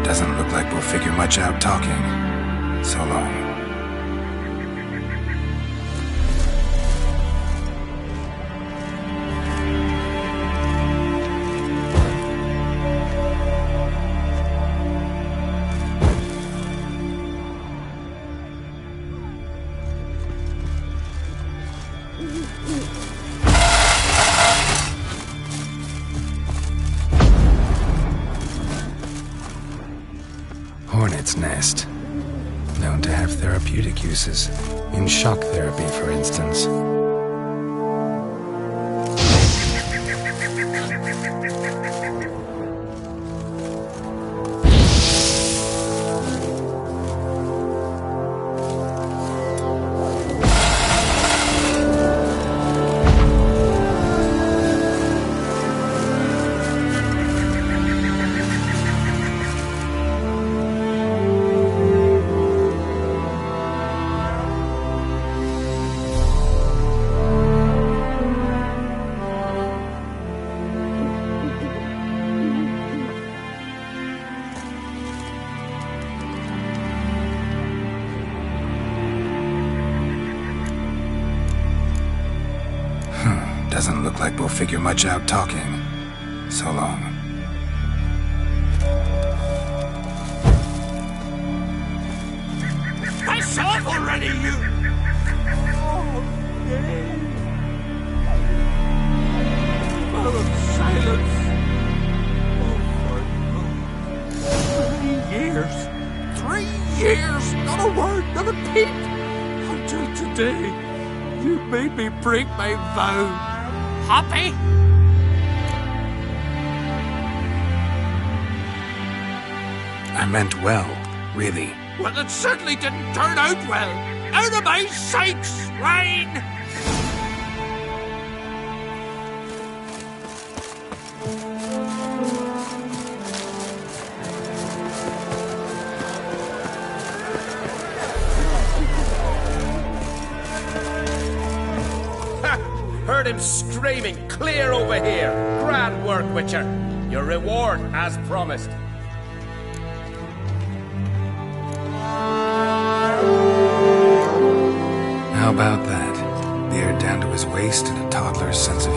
Speaker 1: Doesn't look like we'll figure much out talking. So long. Hornet's nest. Known to have therapeutic uses. In shock therapy, for instance. Doesn't look like we'll figure much out talking. So long.
Speaker 22: I saw it already, you! Oh, silence! Oh, 3 years! 3 years! Not a word, not a peep! Until today, you made me break my vow. Happy?
Speaker 1: I meant well, really.
Speaker 22: Well, it certainly didn't turn out well. Out of my sight, swine!
Speaker 21: Heard him screaming clear over here. Grand work, Witcher. Your reward as promised.
Speaker 1: How about that? Beard down to his waist and a toddler's sense of